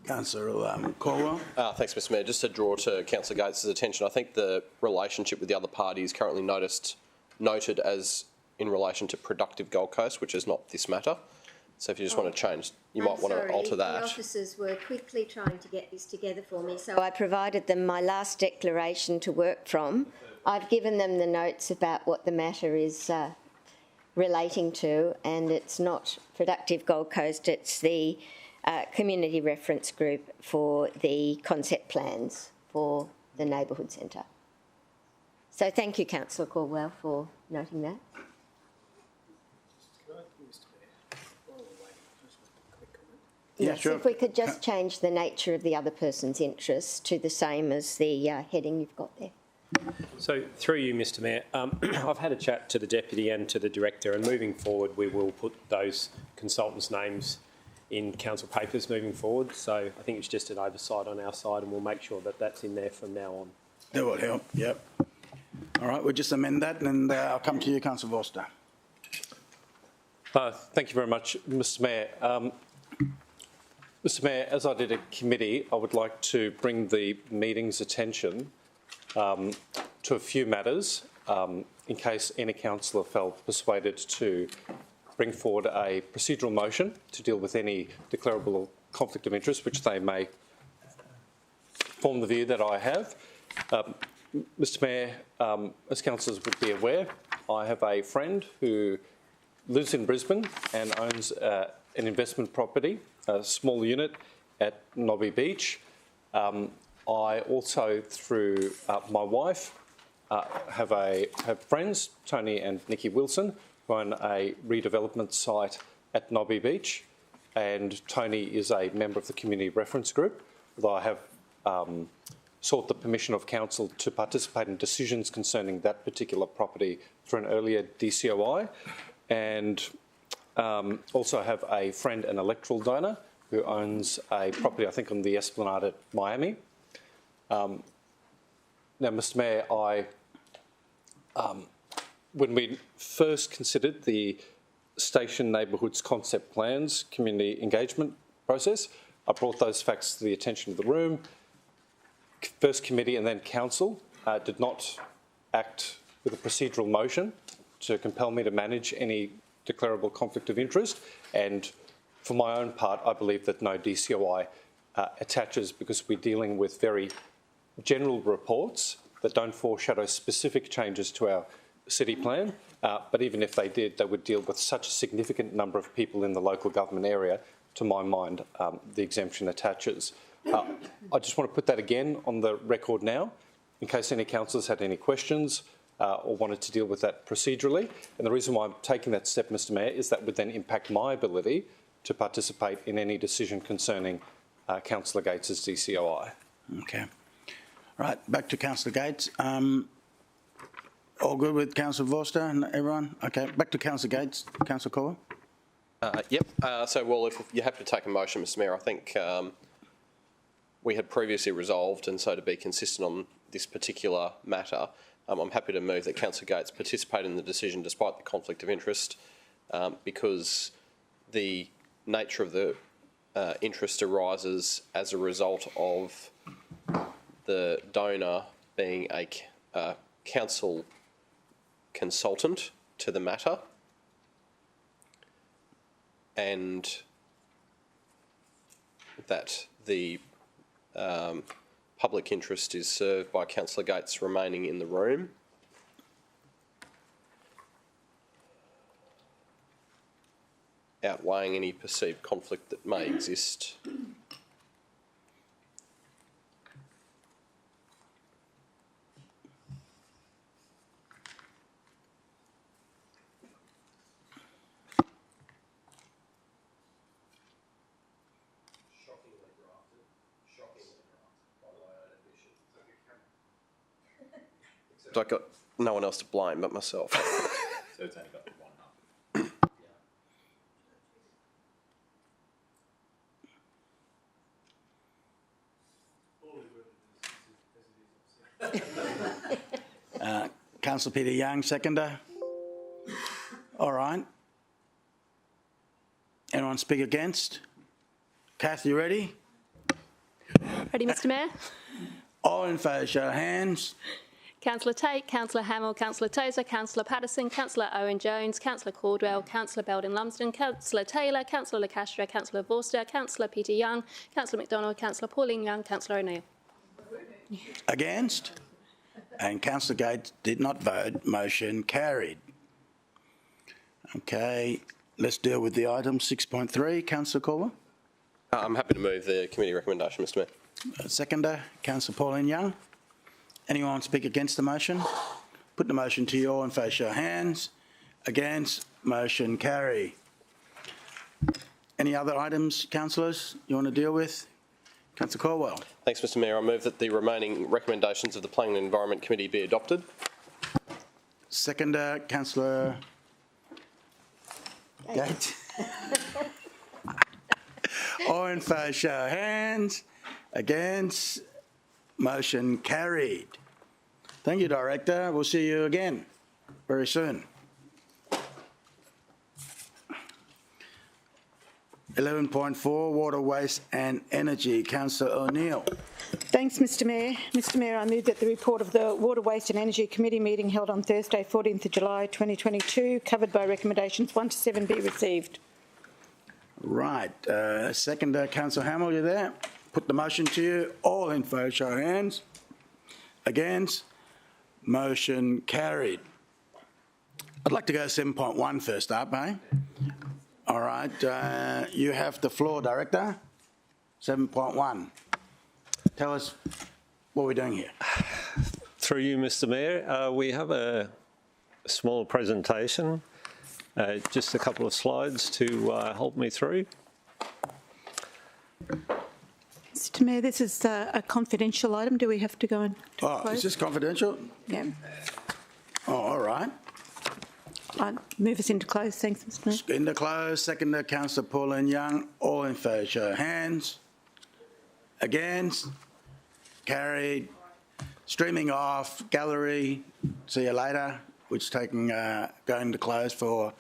S1: Councillor Koala.
S18: Thanks, Mr Mayor. Just to draw to Councillor Gates' attention, I think the relationship with the other party is currently noted as in relation to Productive Gold Coast, which is not this matter. So if you just want to change, you might want to alter that.
S3: The officers were quickly trying to get this together for me, so I provided them my last declaration to work from. I've given them the notes about what the matter is relating to, and it's not Productive Gold Coast, it's the community reference group for the concept plans for the neighbourhood centre. So thank you, Councillor Caldwell, for noting that.
S1: Yeah,
S3: yes,
S1: sure.
S3: If we could just change the nature of the other person's interest to the same as the heading you've got there.
S19: So, through you, Mr Mayor, I've had a chat to the Deputy and to the Director, and moving forward we will put those consultants' names in council papers moving forward. So I think it's just an oversight on our side, and we'll make sure that that's in there from now on.
S1: That will help, yep. All right, we'll just amend that, and I'll come to you, Councillor Vorster.
S8: Thank you very much, Mr Mayor. Mr Mayor, as I did at committee, I would like to bring the meeting's attention to a few matters in case any councillor felt persuaded to bring forward a procedural motion to deal with any declarable conflict of interest, which they may form the view that I have. Mr Mayor, as councillors would be aware, I have a friend who lives in Brisbane and owns an investment property, a small unit at Nobby Beach. I also, through my wife, have friends, Tony and Nikki Wilson, who own a redevelopment site at Nobby Beach, and Tony is a member of the Community Reference Group, although I have sought the permission of council to participate in decisions concerning that particular property through an earlier DCOI, and also have a friend and electoral donor who owns a property, I think, on the Esplanade at Miami. Now, Mr Mayor, when we first considered the station neighbourhoods concept plans community engagement process, I brought those facts to the attention of the room. First committee and then council did not act with a procedural motion to compel me to manage any declarable conflict of interest, and for my own part, I believe that no DCOI attaches because we're dealing with very general reports that don't foreshadow specific changes to our city plan, but even if they did, they would deal with such a significant number of people in the local government area. To my mind, the exemption attaches. I just want to put that again on the record now. in case any councillors had any questions or wanted to deal with that procedurally. And the reason why I'm taking that step, Mr Mayor, is that would then impact my ability to participate in any decision concerning Councillor Gates' DCOI.
S1: Okay. Right, back to Councillor Gates. All good with Councillor Vorster and everyone? Okay, back to Councillor Gates. Councillor Koala?
S18: Yep. Well, if you have to take a motion, Mr Mayor, I think we had previously resolved, and so to be consistent on this particular matter, I'm happy to move that Councillor Gates participate in the decision despite the conflict of interest, because the nature of the interest arises as a result of the donor being a council consultant to the matter, and that the public interest is served by Councillor Gates remaining in the room. Outweighing any perceived conflict that may exist. I got no one else to blame but myself.
S21: So it's only got the one
S1: up. Councillor Peter Young, seconder. All right. Anyone speak against? Kath, you ready?
S13: Ready, Mr Mayor?
S1: All in favour, show of hands.
S13: Councillor Tate, Councillor Hamill, Councillor Tozer, Councillor Patterson, Councillor Owen-Jones, Councillor Caldwell, Councillor Belden-Lumsden, Councillor Taylor, Councillor LaCastra, Councillor Vorster, Councillor Peter Young, Councillor McDonald, Councillor Pauline Young, Councillor O'Neill.
S1: Against? And Councillor Gates did not vote. Motion carried. Okay, let's deal with the item 6.3. Councillor Koala?
S18: I'm happy to move the committee recommendation, Mr Mayor.
S1: Seconder, Councillor Pauline Young. Anyone speak against the motion? Put the motion to you all in favour, show of hands. Against? Motion carry. Any other items, councillors, you want to deal with? Councillor Caldwell.
S18: Thanks, Mr Mayor. I move that the remaining recommendations of the Planning and Environment Committee be adopted.
S1: Seconder, Councillor Gates. All in favour, show of hands. Against? Motion carried. Thank you, Director. We'll see you again very soon. 11.4, Water, Waste and Energy. Councillor O'Neill.
S4: Thanks, Mr Mayor. Mr Mayor, I move that the report of the Water, Waste and Energy Committee meeting held on Thursday, 14th of July 2022, covered by recommendations 1 to 7, be received.
S1: Right. Seconder, Councillor Hamill, you there? Put the motion to you. All in favour, show of hands. Against? Motion carried. I'd like to go 7.1 first up, eh? All right. You have the floor, Director. 7.1. Tell us what we're doing here.
S2: Through you, Mr Mayor, we have a small presentation, just a couple of slides to help me through.
S4: Mr Mayor, this is a confidential item. Do we have to go and close?
S1: Is this confidential?
S4: Yeah.
S1: Oh, all right.
S4: I'll move us into close. Thanks, Mr Mayor.
S1: Into close. Seconder, Councillor Pauline Young. All in favour, show of hands. Against? Carried. Streaming off. Gallery. See you later. Which taking going to close for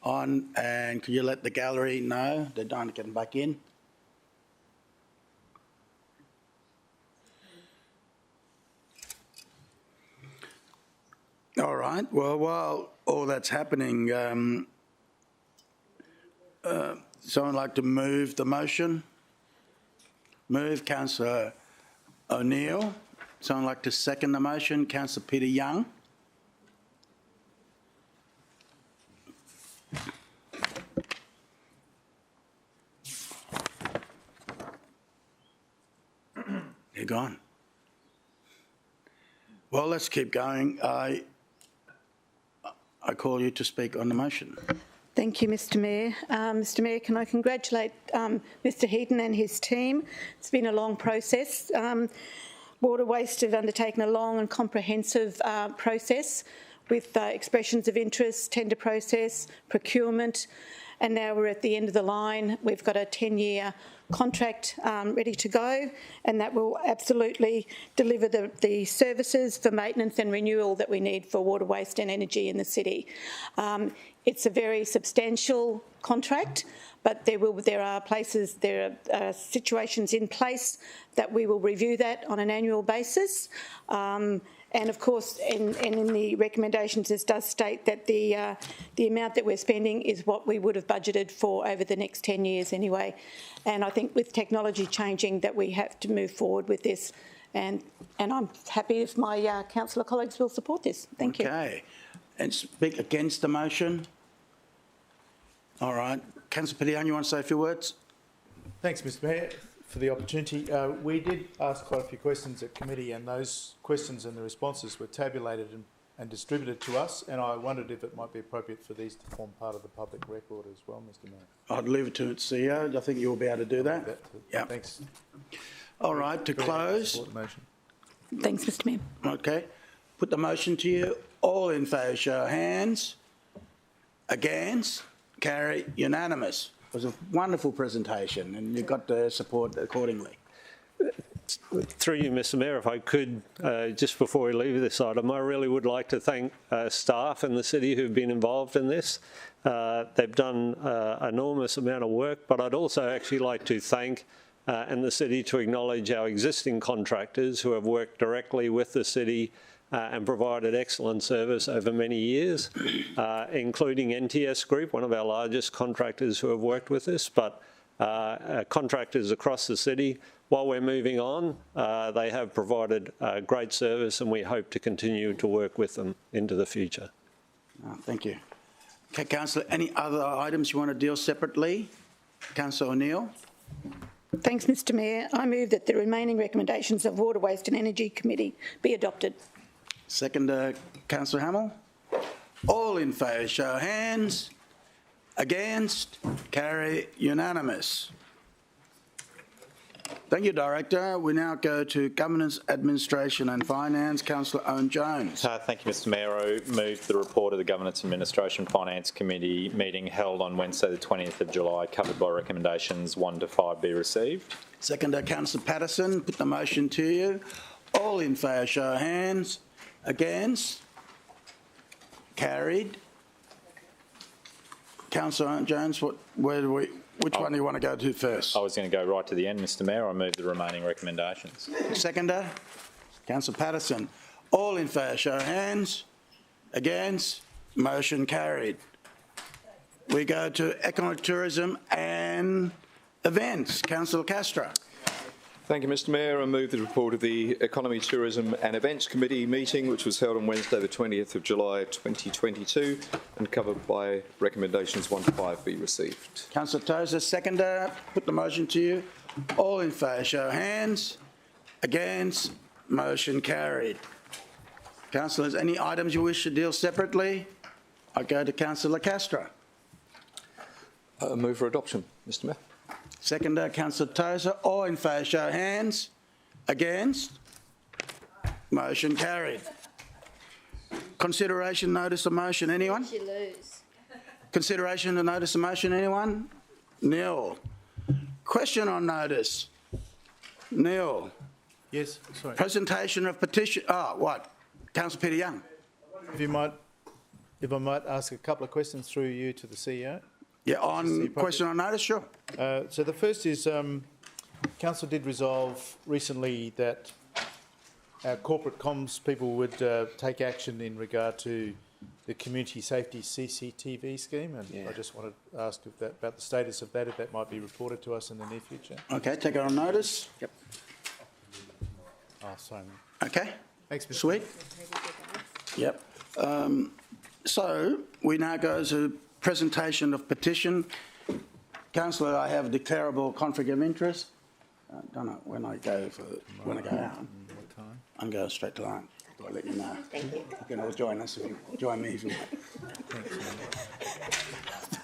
S1: on, and could you let the gallery know they're trying to get them back in? All right. Well, while all that's happening, someone like to move the motion? Move, Councillor O'Neill. Someone like to second the motion? Councillor Peter Young. You're gone. Well, let's keep going. I call you to speak on the motion.
S4: Thank you, Mr Mayor. Mr Mayor, can I congratulate Mr Heaton and his team? It's been a long process. Water Waste have undertaken a long and comprehensive process with expressions of interest, tender process, procurement, and now we're at the end of the line. We've got a 10-year contract ready to go, and that will absolutely deliver the services for maintenance and renewal that we need for water, waste and energy in the city. It's a very substantial contract, but there are situations in place that we will review that on an annual basis. And of course, in the recommendations, it does state that the amount that we're spending is what we would have budgeted for over the next 10 years anyway. And I think with technology changing that we have to move forward with this. And I'm happy if my councillor colleagues will support this. Thank you.
S1: Okay. And speak against the motion? All right. Councillor Petition, you want to say a few words?
S12: Thanks, Mr Mayor, for the opportunity. We did ask quite a few questions at committee, and those questions and the responses were tabulated and distributed to us, and I wondered if it might be appropriate for these to form part of the public record as well, Mr Mayor.
S1: I'd leave it to the CEO. I think you'll be able to do that. Yeah.
S12: Thanks.
S1: All right, to close.
S4: Thanks, Mr Mayor.
S1: Okay. Put the motion to you. All in favour, show of hands. Against? Carry. Unanimous. It was a wonderful presentation, and you got the support accordingly.
S2: Through you, Mr Mayor, if I could, just before we leave this item, I really would like to thank staff in the city who've been involved in this. They've done an enormous amount of work, but I'd also actually like to thank and the city to acknowledge our existing contractors who have worked directly with the city and provided excellent service over many years, including NTS Group, one of our largest contractors who have worked with us, but contractors across the city. While we're moving on, they have provided great service, and we hope to continue to work with them into the future.
S1: Thank you. Okay, Councillor, any other items you want to deal separately? Councillor O'Neill.
S4: Thanks, Mr Mayor. I move that the remaining recommendations of Water, Waste and Energy Committee be adopted.
S1: Second, Councillor Hamill. All in favour, show of hands. Against? Carry. Unanimous. Thank you, Director. We now go to Governance, Administration and Finance. Councillor Owen Jones.
S17: Thank you, Mr Mayor. I move the report of the Governance, Administration Finance Committee meeting held on Wednesday the 20th of July, covered by recommendations 1 to 5, be received.
S1: Second, Councillor Patterson. Put the motion to you. All in favour, show of hands. Against? Carried. Councillor Jones, which one do you want to go to first?
S17: I was going to go right to the end, Mr Mayor. I move the remaining recommendations.
S1: Seconder, Councillor Patterson. All in favour, show of hands. Against? Motion carried. We go to Economic Tourism and Events. Councillor Castro.
S7: Thank you, Mr Mayor. I move the report of the Economy, Tourism and Events Committee meeting, which was held on Wednesday the 20th of July 2022 and covered by recommendations 1 to 5 be received.
S1: Councillor Tozer, seconder. Put the motion to you. All in favour, show of hands. Against? Motion carried. Councillors, any items you wish to deal separately? I go to Councillor Castro.
S7: Move for adoption, Mr Mayor.
S1: Seconder, Councillor Tozer. All in favour, show of hands. Against? Motion carried. Consideration notice of motion, anyone?
S3: You lose.
S1: Consideration of notice of motion, anyone? Nil. Question on notice. Nil.
S12: Yes, sorry.
S1: Presentation of petition. Oh, what? Councillor Peter Young.
S12: If you might If I might ask a couple of questions through you to the CEO.
S1: Yeah, on question on notice, sure.
S12: So the first is, Council did resolve recently that our corporate comms people would take action in regard to the community safety CCTV scheme, and I just wanted to ask if that, about the status of that, if that might be reported to us in the near future.
S1: Okay, take it on notice.
S12: Yep. Oh, sorry.
S1: Okay.
S12: Thanks, Mr.
S1: Sweet. Yep. So we now go to presentation of petition. Councillor, I have a declarable conflict of interest. Don't know when I go out.
S12: What time?
S1: I'm going straight to lunch. I'll let you know. Thank you. You can all join us if you join me if you want.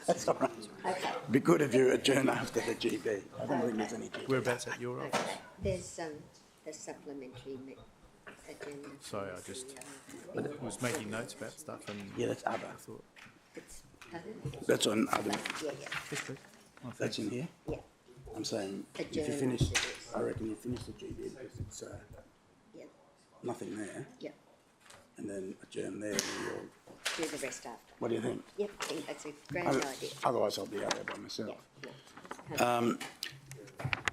S1: That's all right. Okay. Be good if you adjourn after the GB. I don't think there's any GB.
S12: Whereabouts at your office?
S3: There's a supplementary agenda.
S12: Sorry, I just was making notes about stuff and
S1: yeah, that's other.
S12: I thought.
S1: That's on other.
S3: Yeah.
S12: Yes, please. Oh,
S1: that's in here?
S3: Yeah.
S1: I'm saying if you finish, I reckon you finish the GB because it's nothing there.
S3: Yeah.
S1: And then adjourn there and you'll
S3: do the rest after.
S1: What do you think?
S3: Yep, I think that's a great idea.
S1: Otherwise I'll be out there by myself.
S3: Yeah.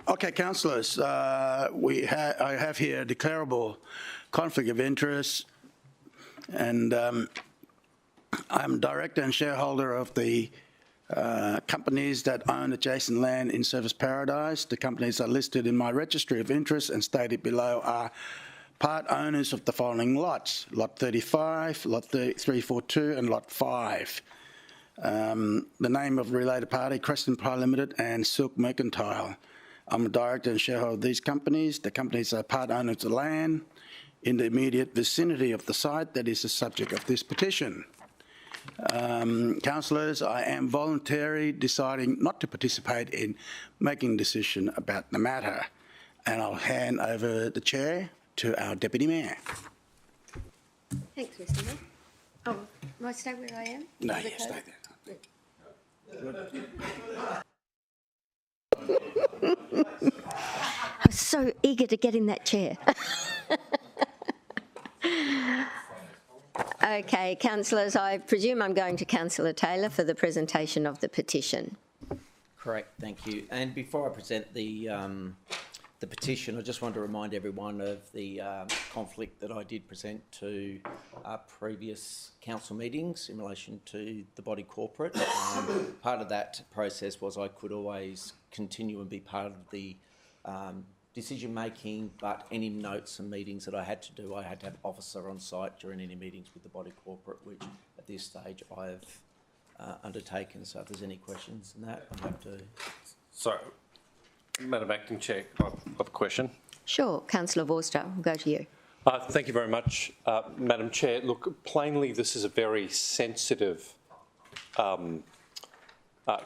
S1: Okay, councillors, I have here a declarable conflict of interest, and I'm director and shareholder of the companies that own adjacent land in Service Paradise. The companies are listed in my registry of interest and stated below are part owners of the following lots: Lot 35, Lot 342 and Lot 5. The name of the related party, Creston Pie Limited and Silk Mercantile. I'm a director and shareholder of these companies. The companies are part owners of the land in the immediate vicinity of the site that is the subject of this petition. Councillors, I am voluntarily deciding not to participate in making a decision about the matter, and I'll hand over the chair to our Deputy Mayor.
S3: Thanks, Mr. Mayor. Oh, will I stay where I am?
S1: No, yeah, stay there.
S3: I was so eager to get in that chair. Okay, councillors, I presume I'm going to Councillor Taylor for the presentation of the petition.
S6: Correct, thank you. And before I present the petition, I just want to remind everyone of the conflict that I did present to previous council meetings in relation to the body corporate. Part of that process was I could always continue and be part of the decision making, but any notes and meetings that I had to do, I had to have officer on site during any meetings with the body corporate, which at this stage I have undertaken. So if there's any questions on that, I'm happy to.
S8: Sorry. Madam Acting Chair, I have a question.
S3: Sure, Councillor Vorster, we'll go to you.
S8: Thank you very much, Madam Chair. Look, plainly this is a very sensitive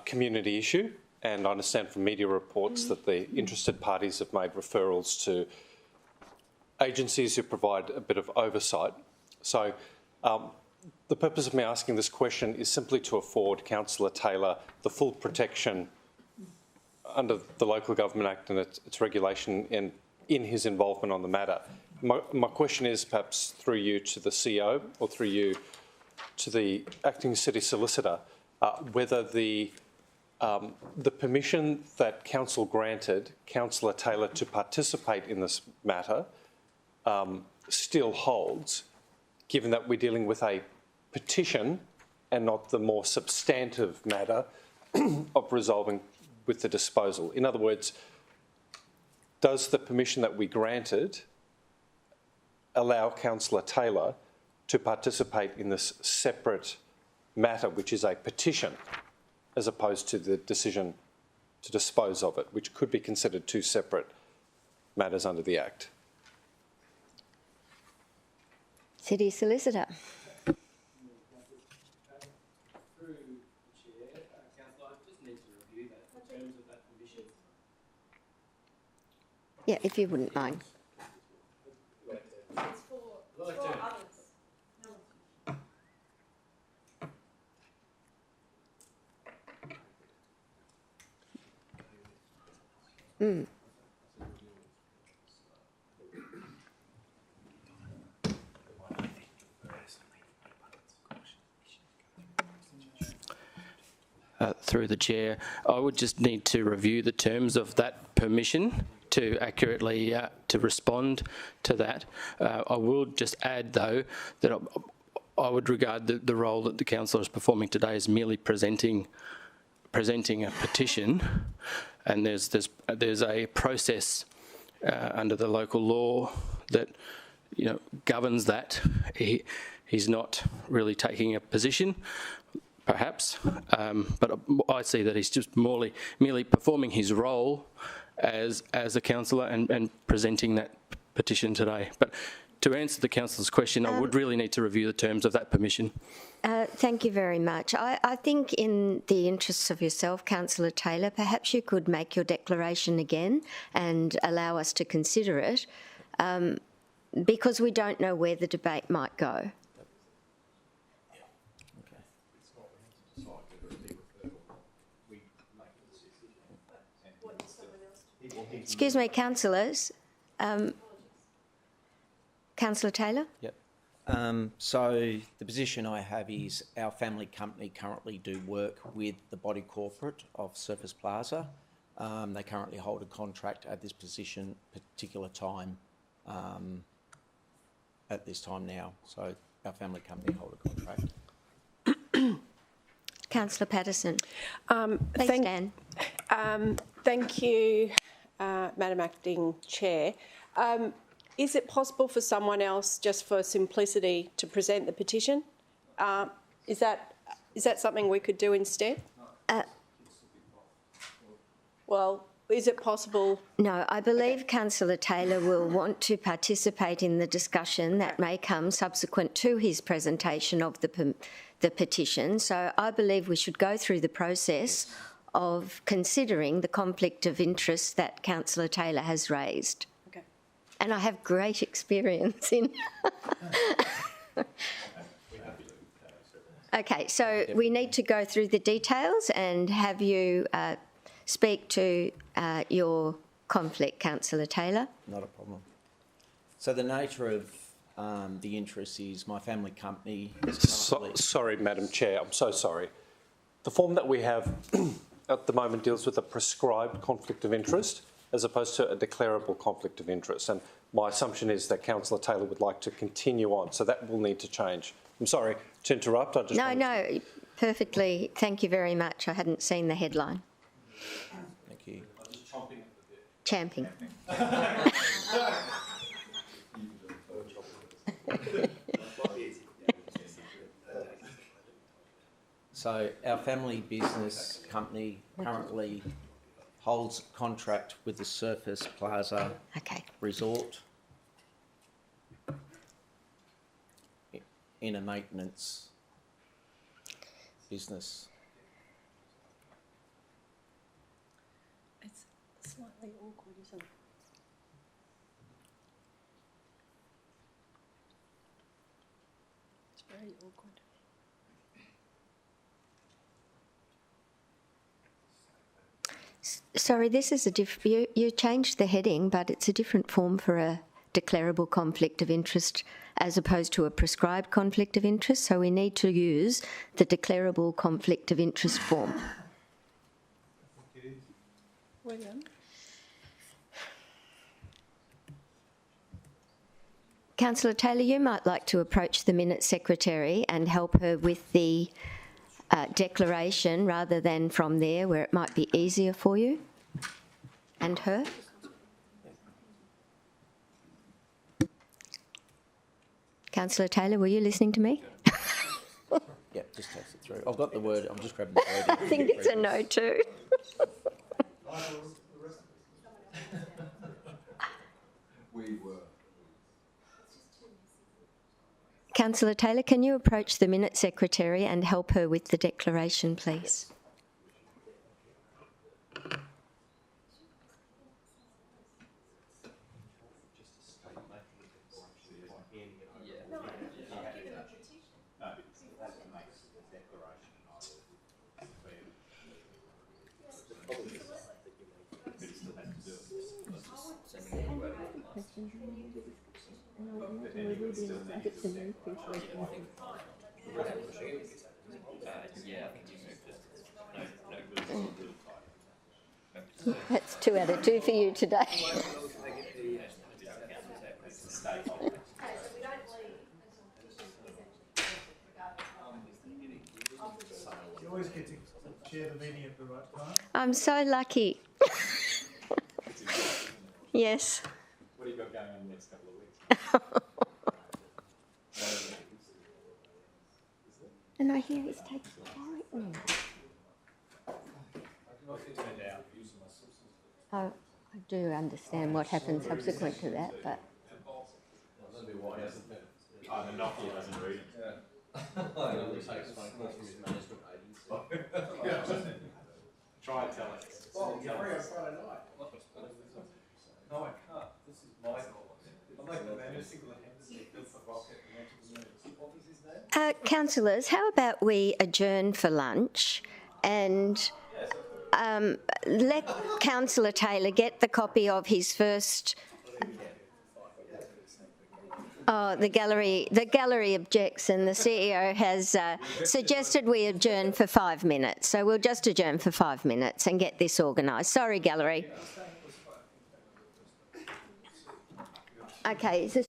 S8: community issue, and I understand from media reports that the interested parties have made referrals to agencies who provide a bit of oversight. So the purpose of me asking this question is simply to afford Councillor Taylor the full protection under the Local Government Act and its regulation and in his involvement on the matter. My question is, perhaps through you to the CEO or through you to the Acting City Solicitor, whether the permission that Council granted Councillor Taylor to participate in this matter still holds, given that we're dealing with a petition and not the more substantive matter of resolving with the disposal. In other words, does the permission that we granted allow Councillor Taylor to participate in this separate matter, which is a petition, as opposed to the decision to dispose of it, which could be considered two separate matters under the Act?
S3: City Solicitor. Yeah, if you wouldn't mind.
S9: through the chair, I would just need to review the terms of that permission to accurately to respond to that. I will just add, though, that I would regard the role that the councillor is performing today as merely presenting a petition, and there's a process under the local law that governs that. He's not really taking a position, perhaps, but I see that he's just merely performing his role as a councillor and presenting that petition today. But to answer the councillor's question, I would really need to review the terms of that permission.
S3: Thank you very much. I think in the interests of yourself, Councillor Taylor, perhaps you could make your declaration again and allow us to consider it, because we don't know where the debate might go. Excuse me, councillors. Councillor Taylor?
S6: Yep. So the position I have is our family company currently do work with the body corporate of Surfers Plaza. They currently hold a contract at this particular time, at this time now. So our family company hold a contract.
S3: Councillor Patterson. Please stand.
S16: Thank you, Madam Acting Chair. Is it possible for someone else, just for simplicity, to present the petition? Is that something we could do instead? Well, is it possible?
S3: No, I believe Councillor Taylor will want to participate in the discussion that may come subsequent to his presentation of the petition. So I believe we should go through the process of considering the conflict of interest that Councillor Taylor has raised.
S16: Okay.
S3: And I have great experience in... Okay, so we need to go through the details and have you speak to your conflict, Councillor Taylor.
S6: Not a problem. So the nature of the interest is my family company is
S8: Sorry, Madam Chair, I'm so sorry. The form that we have at the moment deals with a prescribed conflict of interest as opposed to a declarable conflict of interest. And my assumption is that Councillor Taylor would like to continue on, so that will need to change. I'm sorry to interrupt. I just
S3: No, perfectly. Thank you very much. I hadn't seen the headline.
S6: Thank you.
S3: Champing.
S6: So our family business company currently holds contract with the Surfers Plaza Resort in a maintenance business.
S16: It's slightly awkward, isn't it? It's very awkward.
S3: Sorry, this is a you changed the heading, but it's a different form for a declarable conflict of interest as opposed to a prescribed conflict of interest, so we need to use the declarable conflict of interest form.
S16: Well done.
S3: Councillor Taylor, you might like to approach the Minute Secretary and help her with the declaration rather than from there where it might be easier for you and her. Councillor Taylor, were you listening to me?
S6: Yeah, just text it through. I've got the word. I'm just grabbing the word.
S3: I think it's a no too. Councillor Taylor, can you approach the Minute Secretary and help her with the declaration, please? That's 2 out of 2 for you today.
S12: You always get to chair the meeting at the right time.
S3: I'm so lucky. Yes.
S5: What have you got going on the next couple of weeks?
S3: And I hear he's taking time. Oh, I do understand what happened subsequent to that, but...
S5: The Nokia doesn't read it. Try and tell it.
S11: Well, you're free on Friday night. No, I can't. This is my call. I'm like the man who single-handedly built the rocket and went to the moon. What was his name?
S3: Councillors, how about we adjourn for lunch and let Councillor Taylor get the copy of his first... Oh, the gallery objects, and the CEO has suggested we adjourn for 5 minutes. So we'll just adjourn for 5 minutes and get this organised. Sorry, gallery. Okay, is this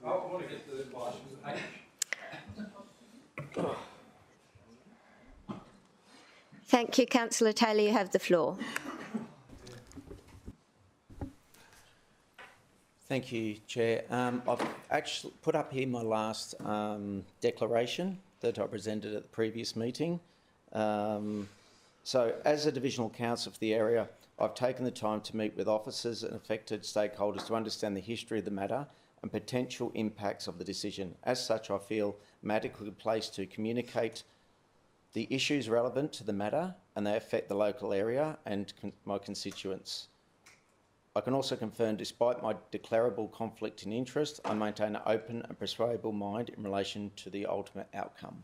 S11: I want to get to the advice.
S3: Thank you, Councillor Taylor. You have the floor.
S6: Thank you, Chair. I've actually put up here my last declaration that I presented at the previous meeting. So, as a divisional council for the area, I've taken the time to meet with officers and affected stakeholders to understand the history of the matter and potential impacts of the decision. As such, I feel I'm adequately placed to communicate the issues relevant to the matter and they affect the local area and my constituents. I can also confirm, despite my declarable conflict in interest, I maintain an open and persuadable mind in relation to the ultimate outcome.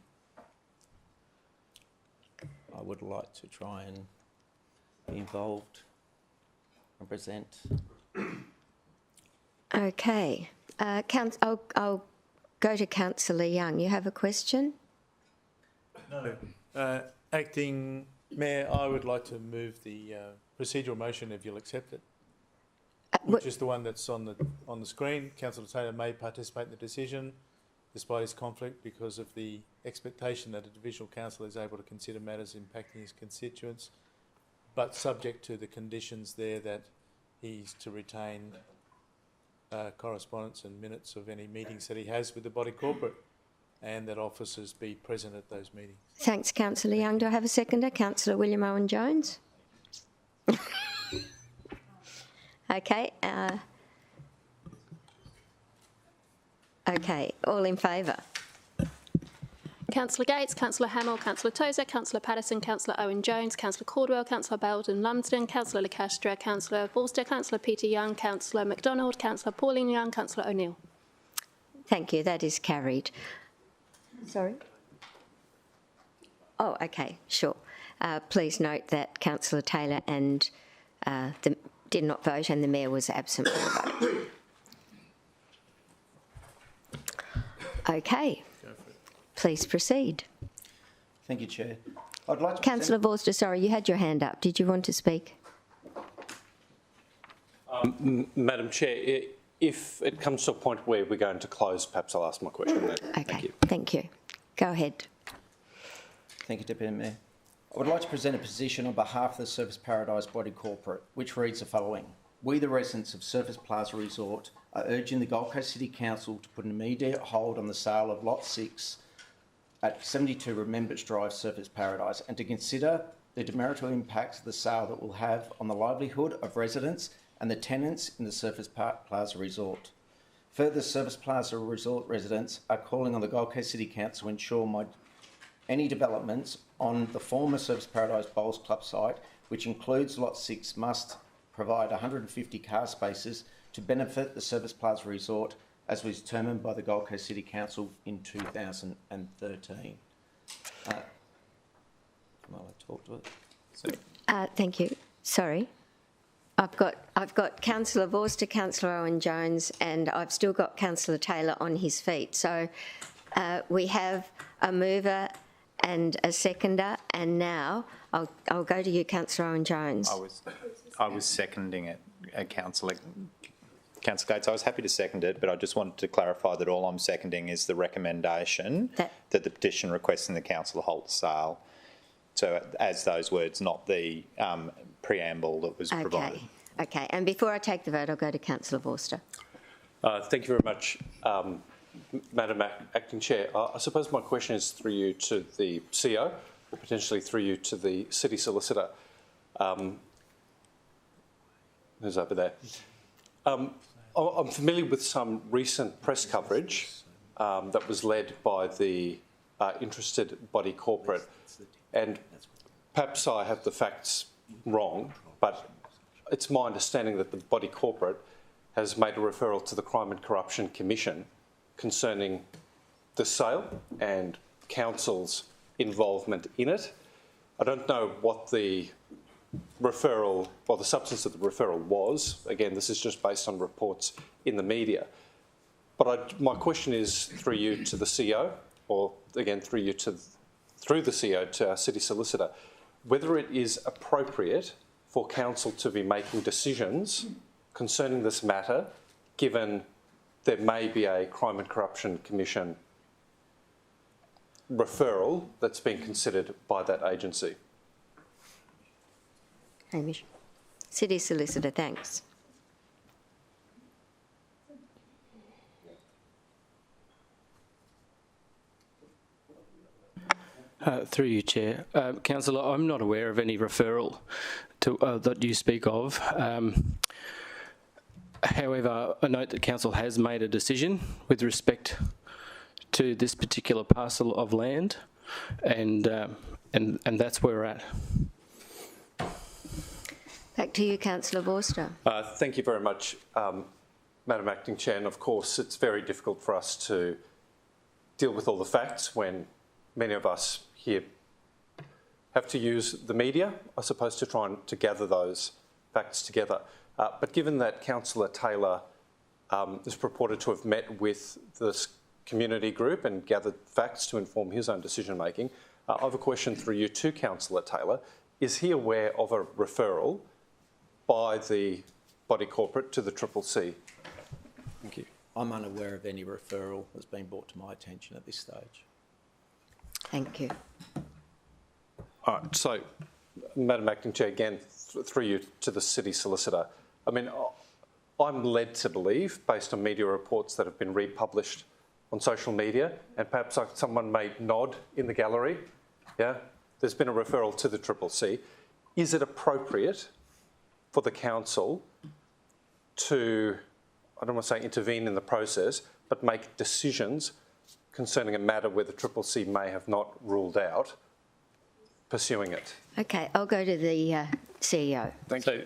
S6: I would like to try and be involved and present.
S3: Okay. I'll go to Councillor Young. You have a question?
S12: No. Acting Mayor, I would like to move the procedural motion if you'll accept it. Which is the one that's on the screen. Councillor Taylor may participate in the decision despite his conflict because of the expectation that a divisional council is able to consider matters impacting his constituents, but subject to the conditions there that he's to retain correspondence and minutes of any meetings that he has with the body corporate and that officers be present at those meetings.
S3: Thanks, Councillor Young. Do I have a seconder? Councillor William Owen Jones. Okay. Okay. All in favour?
S13: Councillor Gates, Councillor Hamill, Councillor Tozer, Councillor Patterson, Councillor Owen Jones, Councillor Caldwell, Councillor Belden Lumsden, Councillor Lecastre, Councillor Forster, Councillor Peter Young, Councillor MacDonald, Councillor Pauline Young, Councillor O'Neill.
S3: Thank you. That is carried. Sorry? Oh, okay. Sure. Please note that Councillor Taylor and did not vote and the Mayor was absent from the vote. Okay. Please proceed.
S6: Thank you, Chair. I'd like to
S3: Councillor Forster, sorry, you had your hand up. Did you want to speak?
S8: Madam Chair, if it comes to a point where we're going to close, perhaps I'll ask my question then.
S3: Okay,
S8: Thank you.
S3: Thank you. Go ahead.
S6: Thank you, Deputy Mayor. I would like to present a position on behalf of the Surfers Paradise Body Corporate, which reads the following. We, the residents of Surfers Plaza Resort, are urging the Gold Coast City Council to put an immediate hold on the sale of Lot 6 at 72 Remembrance Drive, Surfers Paradise, and to consider the detrimental impacts the sale that will have on the livelihood of residents and the tenants in the Surfers Plaza Resort. Further, Surfers Plaza Resort residents are calling on the Gold Coast City Council to ensure any developments on the former Surfers Paradise Bowls Club site, which includes Lot 6, must provide 150 car spaces to benefit the Surfers Plaza Resort as was determined by the Gold Coast City Council in 2013. Can I talk to it?
S3: Thank you. Sorry. I've got Councillor Forster, Councillor Owen Jones, and I've still got Councillor Taylor on his feet. So we have a mover and a seconder, and now I'll go to you, Councillor Owen Jones.
S17: I was seconding it, Councillor Gates. I was happy to second it, but I just wanted to clarify that all I'm seconding is the recommendation that the petition requesting the council hold the sale. So as those words, not the preamble that was provided.
S3: Okay, and before I take the vote, I'll go to Councillor Forster.
S8: Thank you very much, Madam Acting Chair. I suppose my question is through you to the CEO, or potentially through you to the City Solicitor. Who's over there? I'm familiar with some recent press coverage that was led by the interested body corporate, and perhaps I have the facts wrong, but it's my understanding that the body corporate has made a referral to the Crime and Corruption Commission concerning the sale and council's involvement in it. I don't know what the referral, or the substance of the referral was. Again, this is just based on reports in the media. But my question is through you to the CEO, or again through the CEO to our City Solicitor, whether it is appropriate for council to be making decisions concerning this matter, given there may be a Crime and Corruption Commission referral that's being considered by that agency.
S3: Hamish. City Solicitor, thanks.
S9: Through you, Chair. Councillor, I'm not aware of any referral that you speak of. However, I note that Council has made a decision with respect to this particular parcel of land, and that's where we're at.
S3: Back to you, Councillor Vorster.
S8: Thank you very much, Madam Acting Chair. And of course, it's very difficult for us to deal with all the facts when many of us here have to use the media, I suppose, to try and to gather those facts together. But given that Councillor Taylor is purported to have met with this community group and gathered facts to inform his own decision making, I have a question through you to Councillor Taylor. Is he aware of a referral by the body corporate to the CCC? Thank you.
S6: I'm unaware of any referral that's been brought to my attention at this stage.
S3: Thank you.
S8: All right, so, Madam Acting Chair, again, through you to the City Solicitor. I mean, I'm led to believe, based on media reports that have been republished on social media, and perhaps someone may nod in the gallery, yeah, there's been a referral to the CCC. Is it appropriate for the Council to, I don't want to say intervene in the process, but make decisions concerning a matter where the CCC may have not ruled out pursuing it?
S3: Okay, I'll go to the CEO.
S19: Thank you.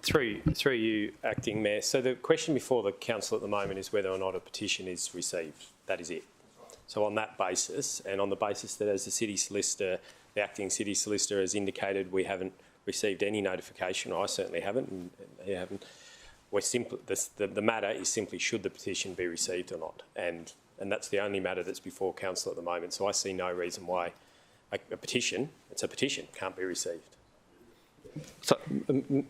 S19: Through you, Acting Mayor. So the question before the Council at the moment is whether or not a petition is received. That is it. So on that basis, and on the basis that as the City Solicitor, the Acting City Solicitor has indicated we haven't received any notification, or I certainly haven't, and you haven't, we're simply, the matter is simply should the petition be received or not. And that's the only matter that's before Council at the moment. So I see no reason why a petition, it's a petition, can't be received.
S8: So,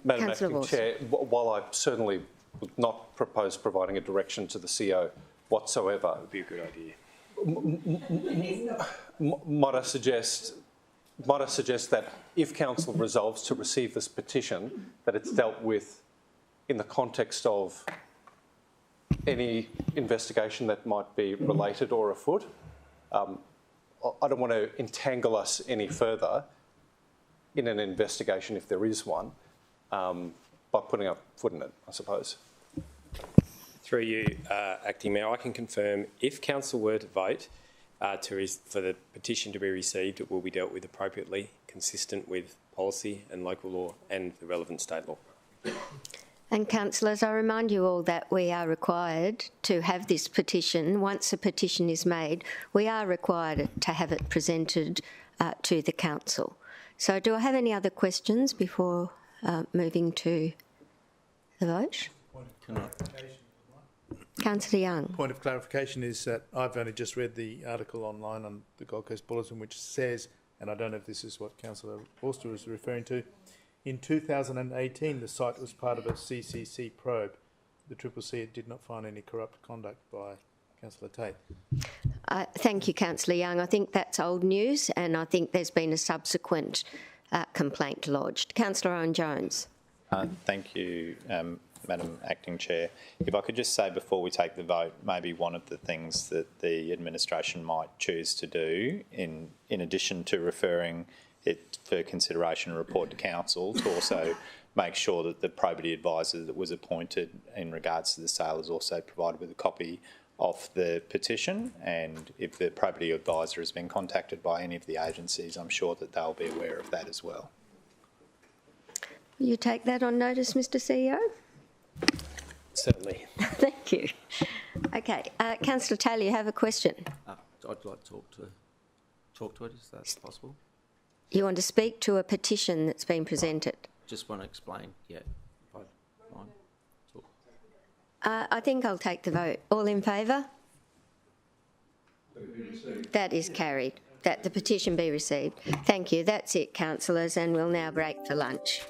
S8: Madam Acting Chair, while I certainly would not propose providing a direction to the CEO whatsoever,
S19: it would be a good idea.
S8: Might I suggest that if Council resolves to receive this petition, that it's dealt with in the context of any investigation that might be related or afoot. I don't want to entangle us any further in an investigation, if there is one, by putting a foot in it, I suppose.
S19: Through you, Acting Mayor, I can confirm if Council were to vote for the petition to be received, it will be dealt with appropriately, consistent with policy and local law and the relevant state law.
S3: And councillors, I remind you all that we are required to have this petition. Once a petition is made, we are required to have it presented to the council. So do I have any other questions before moving to the vote? Councillor Young.
S12: Point of clarification is that I've only just read the article online on the Gold Coast Bulletin which says, and I don't know if this is what Councillor Forster is referring to, in 2018 the site was part of a CCC probe. The CCC did not find any corrupt conduct by Councillor Tate.
S3: Thank you, Councillor Young. I think that's old news, and I think there's been a subsequent complaint lodged. Councillor Owen-Jones.
S17: Thank you, Madam Acting Chair. If I could just say before we take the vote, maybe one of the things that the administration might choose to do, in addition to referring it for consideration and report to Council, to also make sure that the probity advisor that was appointed in regards to the sale is also provided with a copy of the petition, and if the probity advisor has been contacted by any of the agencies, I'm sure that they'll be aware of that as well.
S3: Will you take that on notice, Mr. CEO?
S19: Certainly.
S3: Thank you. Okay, Councillor Taylor, you have a question.
S6: I'd like to talk to it, is that possible?
S3: You want to speak to a petition that's been presented?
S6: Just want to explain, yeah.
S3: I think I'll take the vote. All in favour? That is carried. That the petition be received. Thank you. That's it, councillors, and we'll now break for lunch.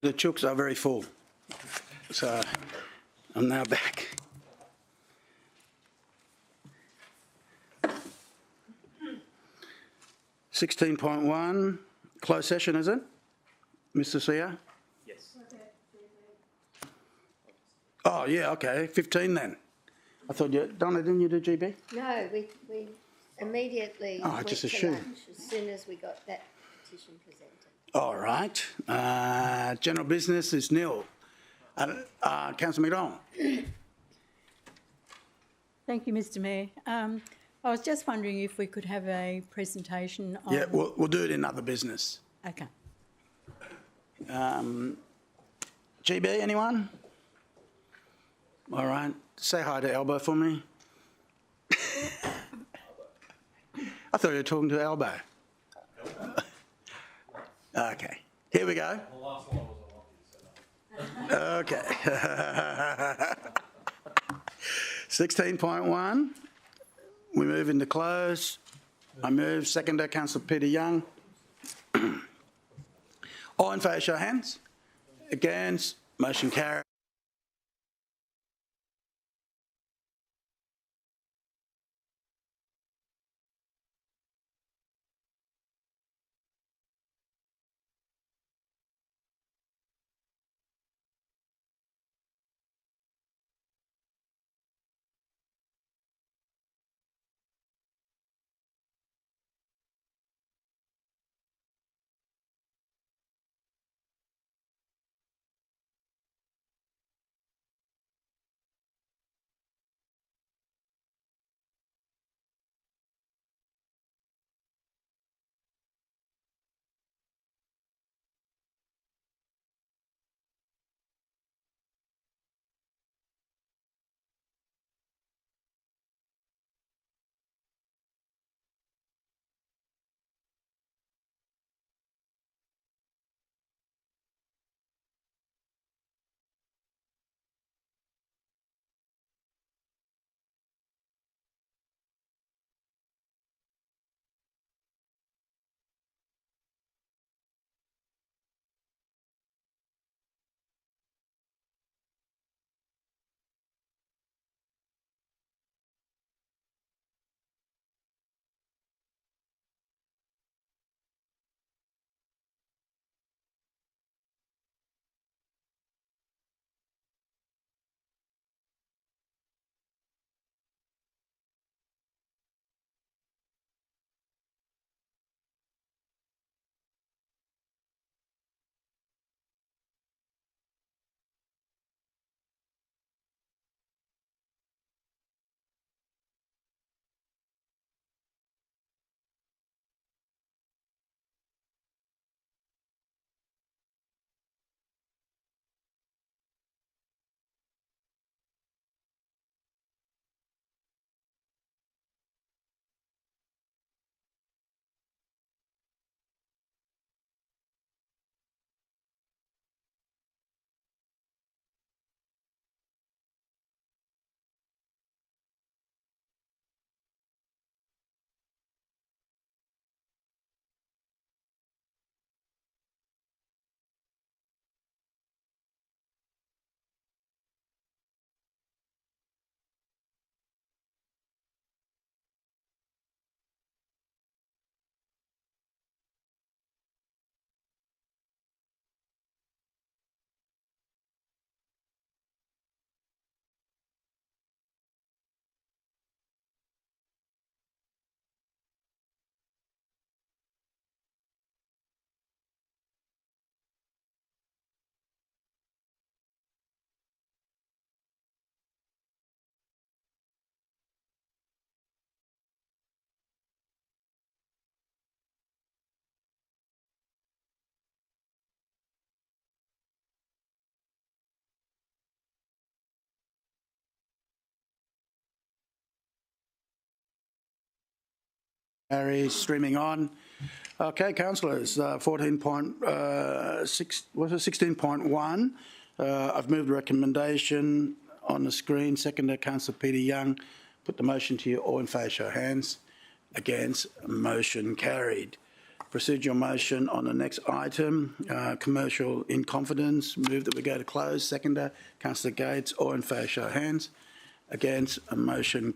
S1: The chooks are very full, so I'm now back. (16.1) closed session, is it, Mr. Sia?
S5: Yes.
S1: Oh yeah, okay. 15 then. I thought you, Donna, didn't you do GB?
S3: No, we immediately
S1: Oh, I
S3: went
S1: just
S3: to
S1: assumed.
S3: lunch as soon as we got that petition presented.
S1: All right. General business is nil. Councillor McDonald.
S14: Thank you, Mr. Mayor. I was just wondering if we could have a presentation on...
S1: Yeah, we'll do it in other business.
S14: Okay.
S1: GB, anyone? All right. Say hi to Elbow for me. I thought you were talking to Elbow. Okay. Here we go. Okay. 16.1. We move into close. I move. Seconder, Councillor Peter Young. All in favour, show of hands. Against. Motion carried. Harry, streaming on. Okay, councillors, 16.1. I've moved the recommendation on the screen. Seconder, Councillor Peter Young. Put the motion to you. All in favour, show of hands. Against, motion carried. Procedural motion on the next item, commercial in confidence. Move that we go to close. Seconder, Councillor Gates. All in favour, show of hands. Against, a motion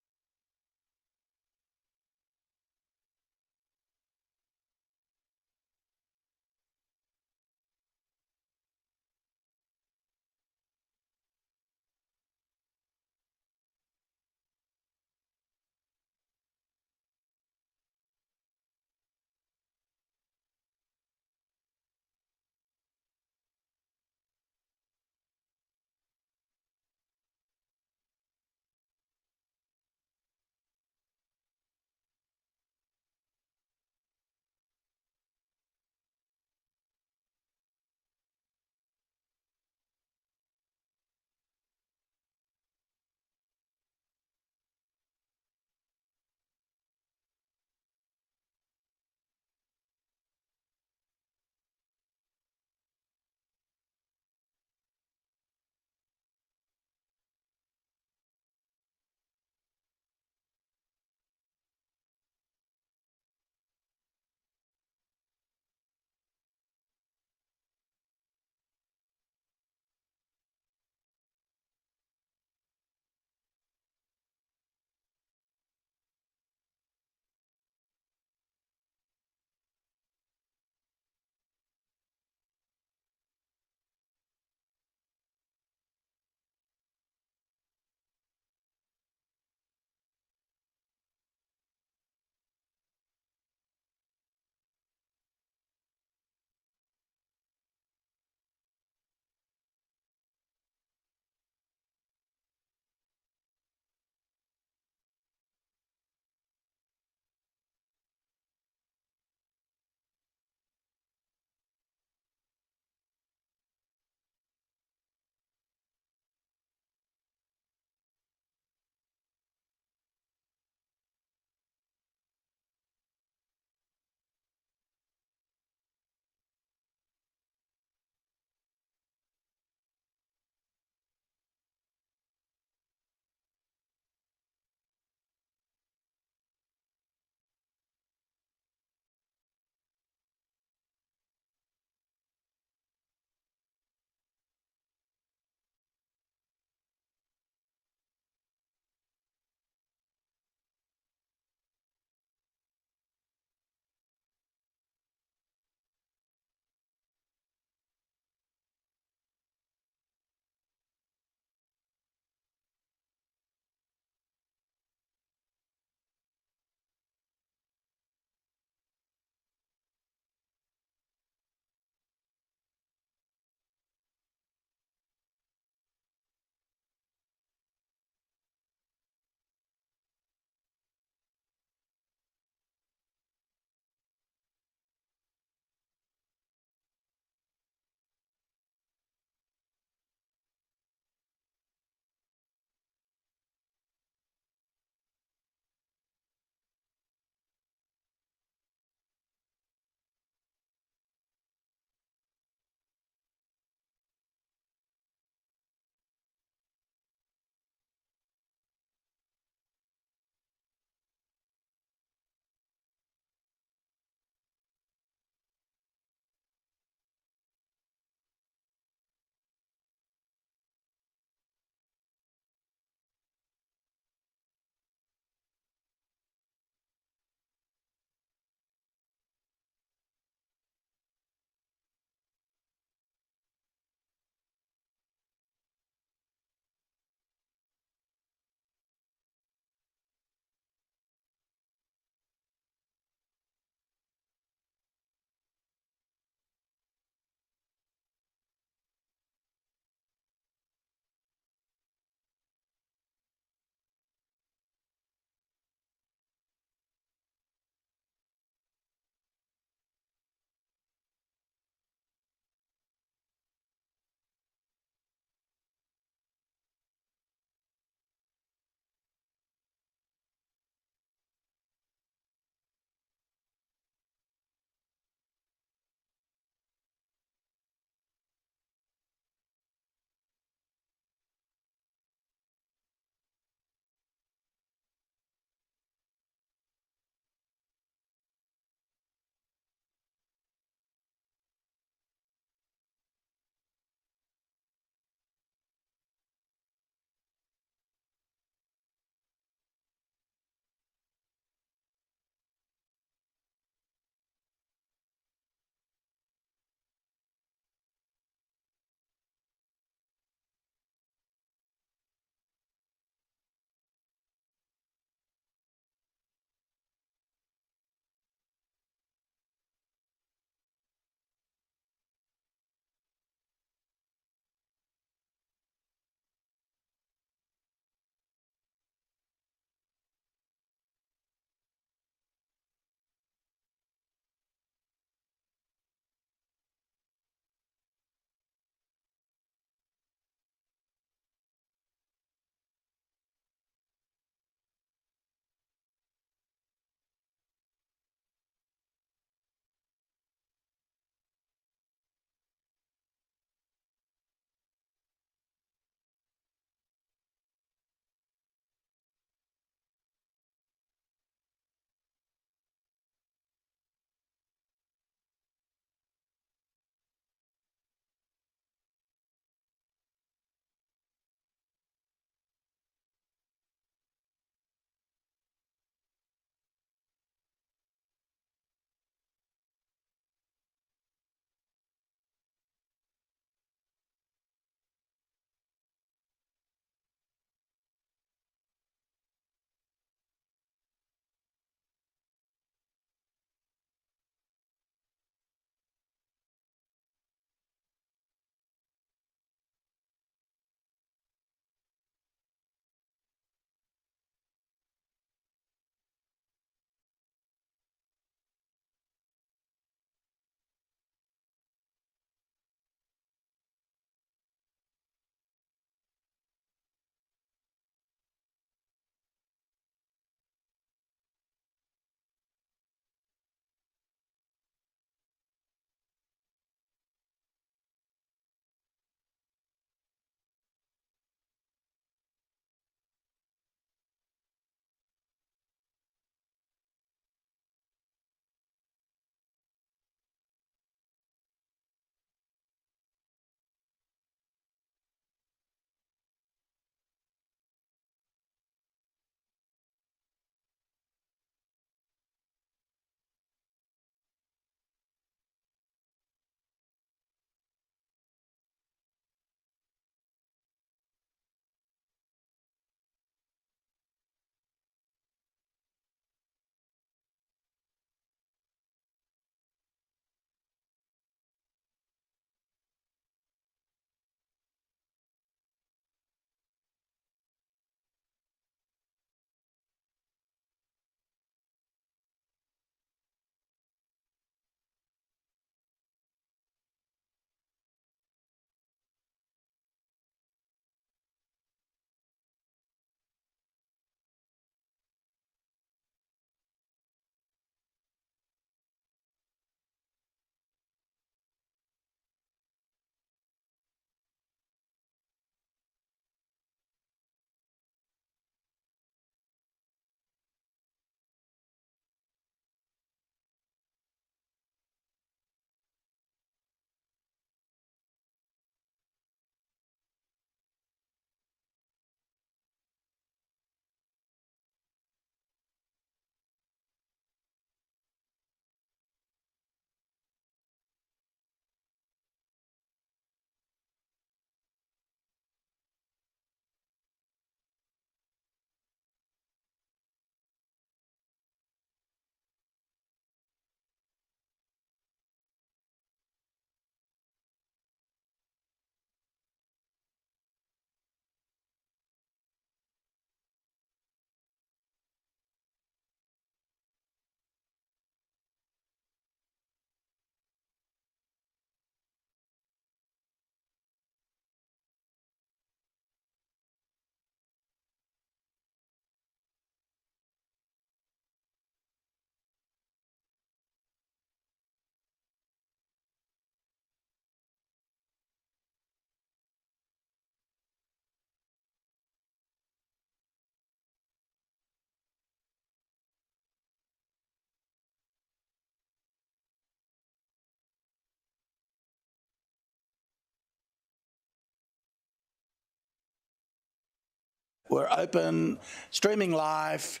S1: We're open, streaming live.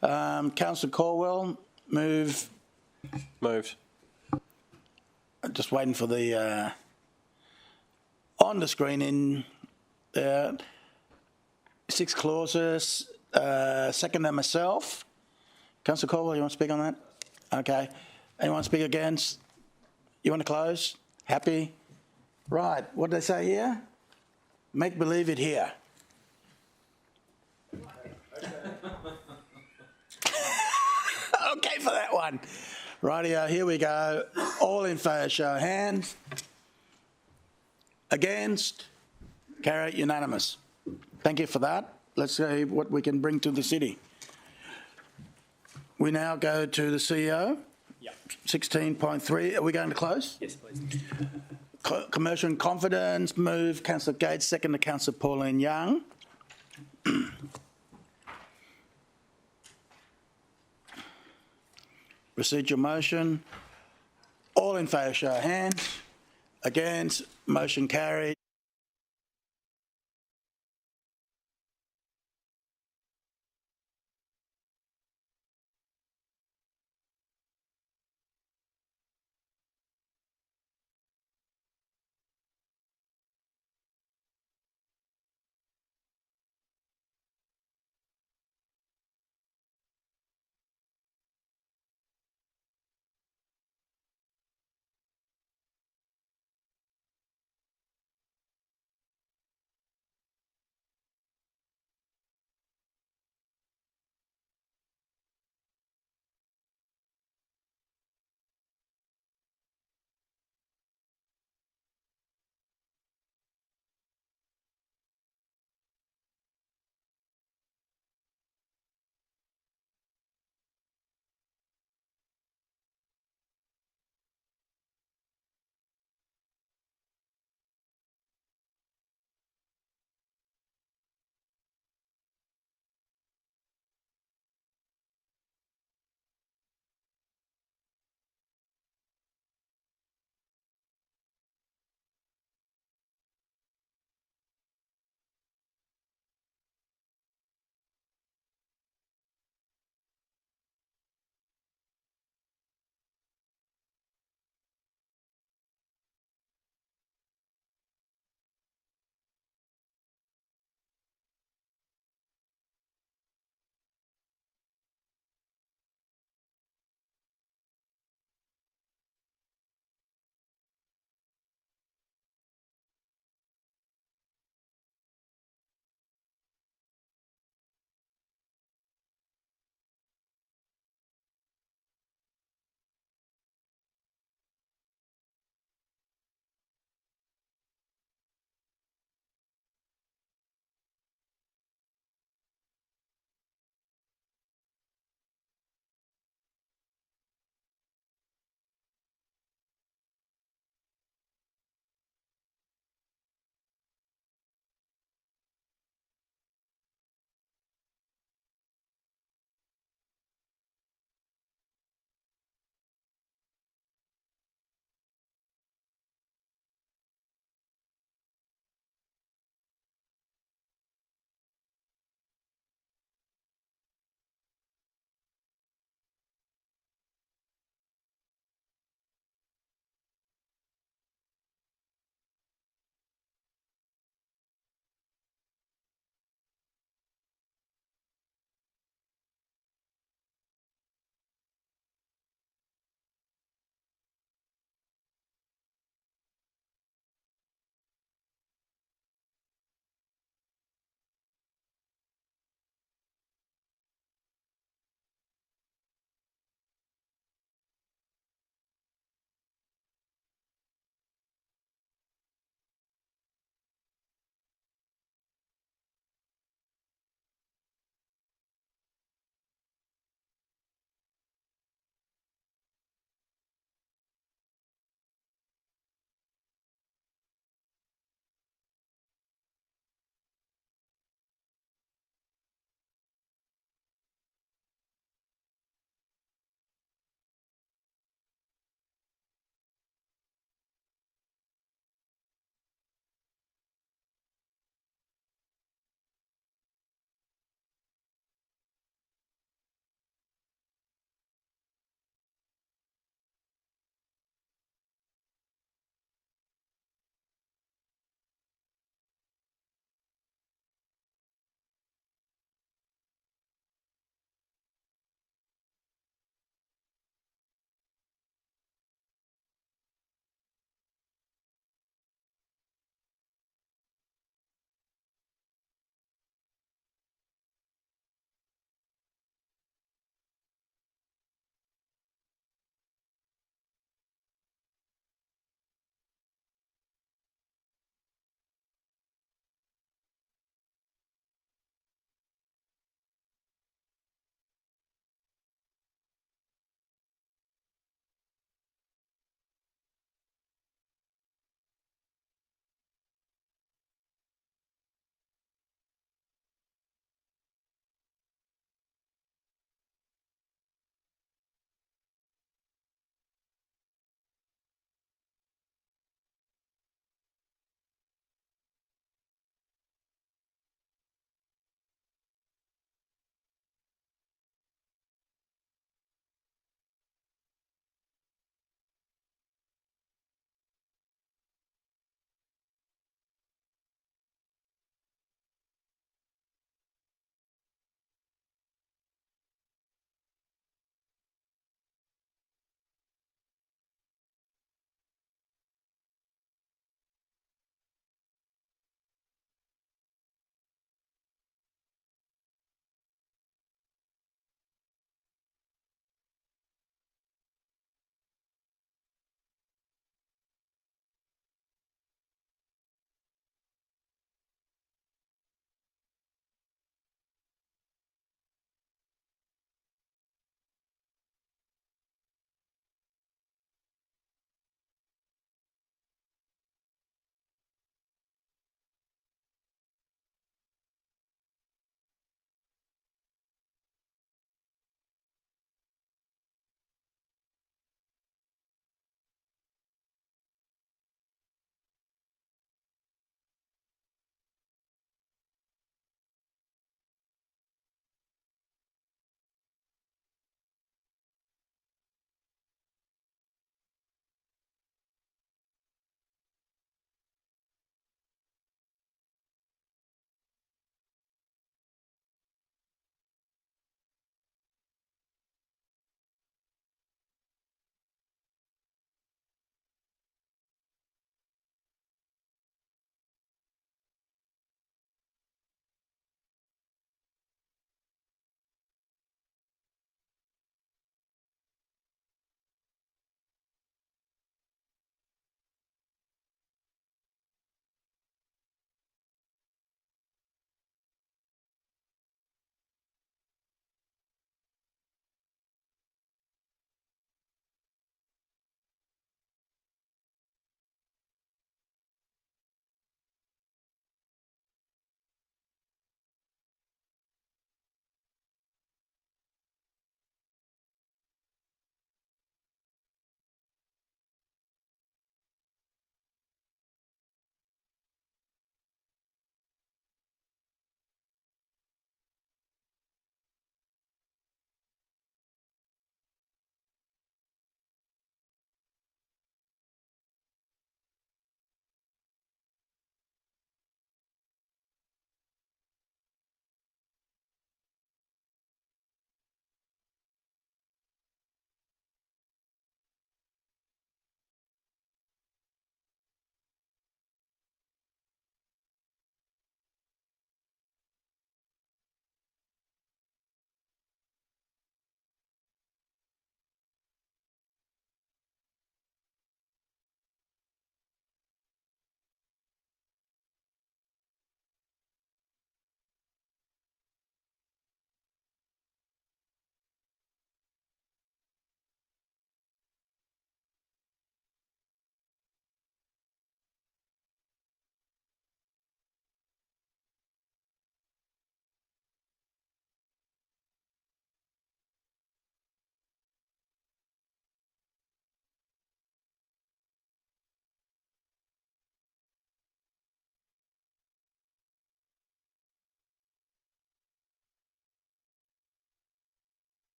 S1: Councillor Caldwell, move.
S8: Moved.
S1: Just waiting for the on the screen in there. 6 clauses. Second and myself. Councillor Koala, you want to speak on that? Okay. Anyone speak against? You want to close? Happy? Right. What did they say here? Make believe it here. Okay for that one. Rightio, here we go. All in favour, show of hands. Against? Carry unanimous. Thank you for that. Let's see what we can bring to the city. We now go to the CEO.
S19: Yep.
S1: 16.3. Are we going to close?
S19: Yes, please.
S1: Commercial and confidence, move. Councillor Gates, second to Councillor Pauline Young. Procedure motion. All in favour, show of hands. Against, motion carried.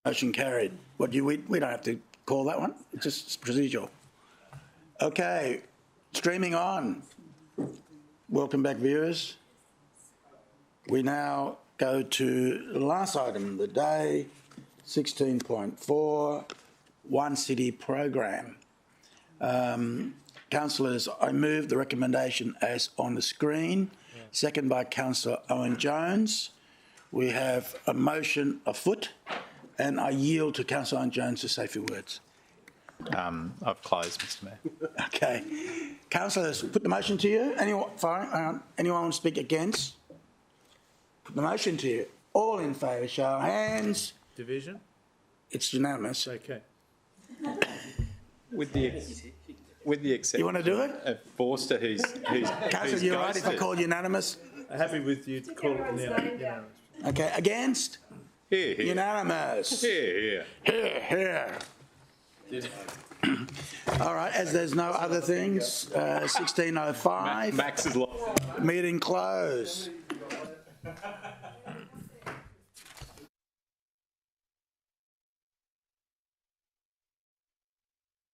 S1: Motion carried. We don't have to call that one. It's just procedural. Okay, streaming on. Welcome back, viewers. We now go to the last item of the day, 16.4, One City Program. Councillors, I move the recommendation as on the screen. Second by Councillor Owen Jones. We have a motion afoot, and I yield to Councillor Owen Jones to say a few words.
S15: I've closed, Mr Mayor.
S1: Okay. Councillors, put the motion to you. Anyone want to speak against? Put the motion to you. All in favour, show of hands.
S12: Division?
S1: It's unanimous.
S12: Okay.
S15: With the exception,
S1: you want to do it?
S15: Of Forster, who's
S1: Councillor, you're right if I call unanimous.
S12: I'm happy with you to call it unanimous.
S1: Okay, against?
S15: Here.
S1: Unanimous.
S15: Here.
S1: All right, as there's no other things, 16:05.
S15: Max is lost.
S1: Meeting closed.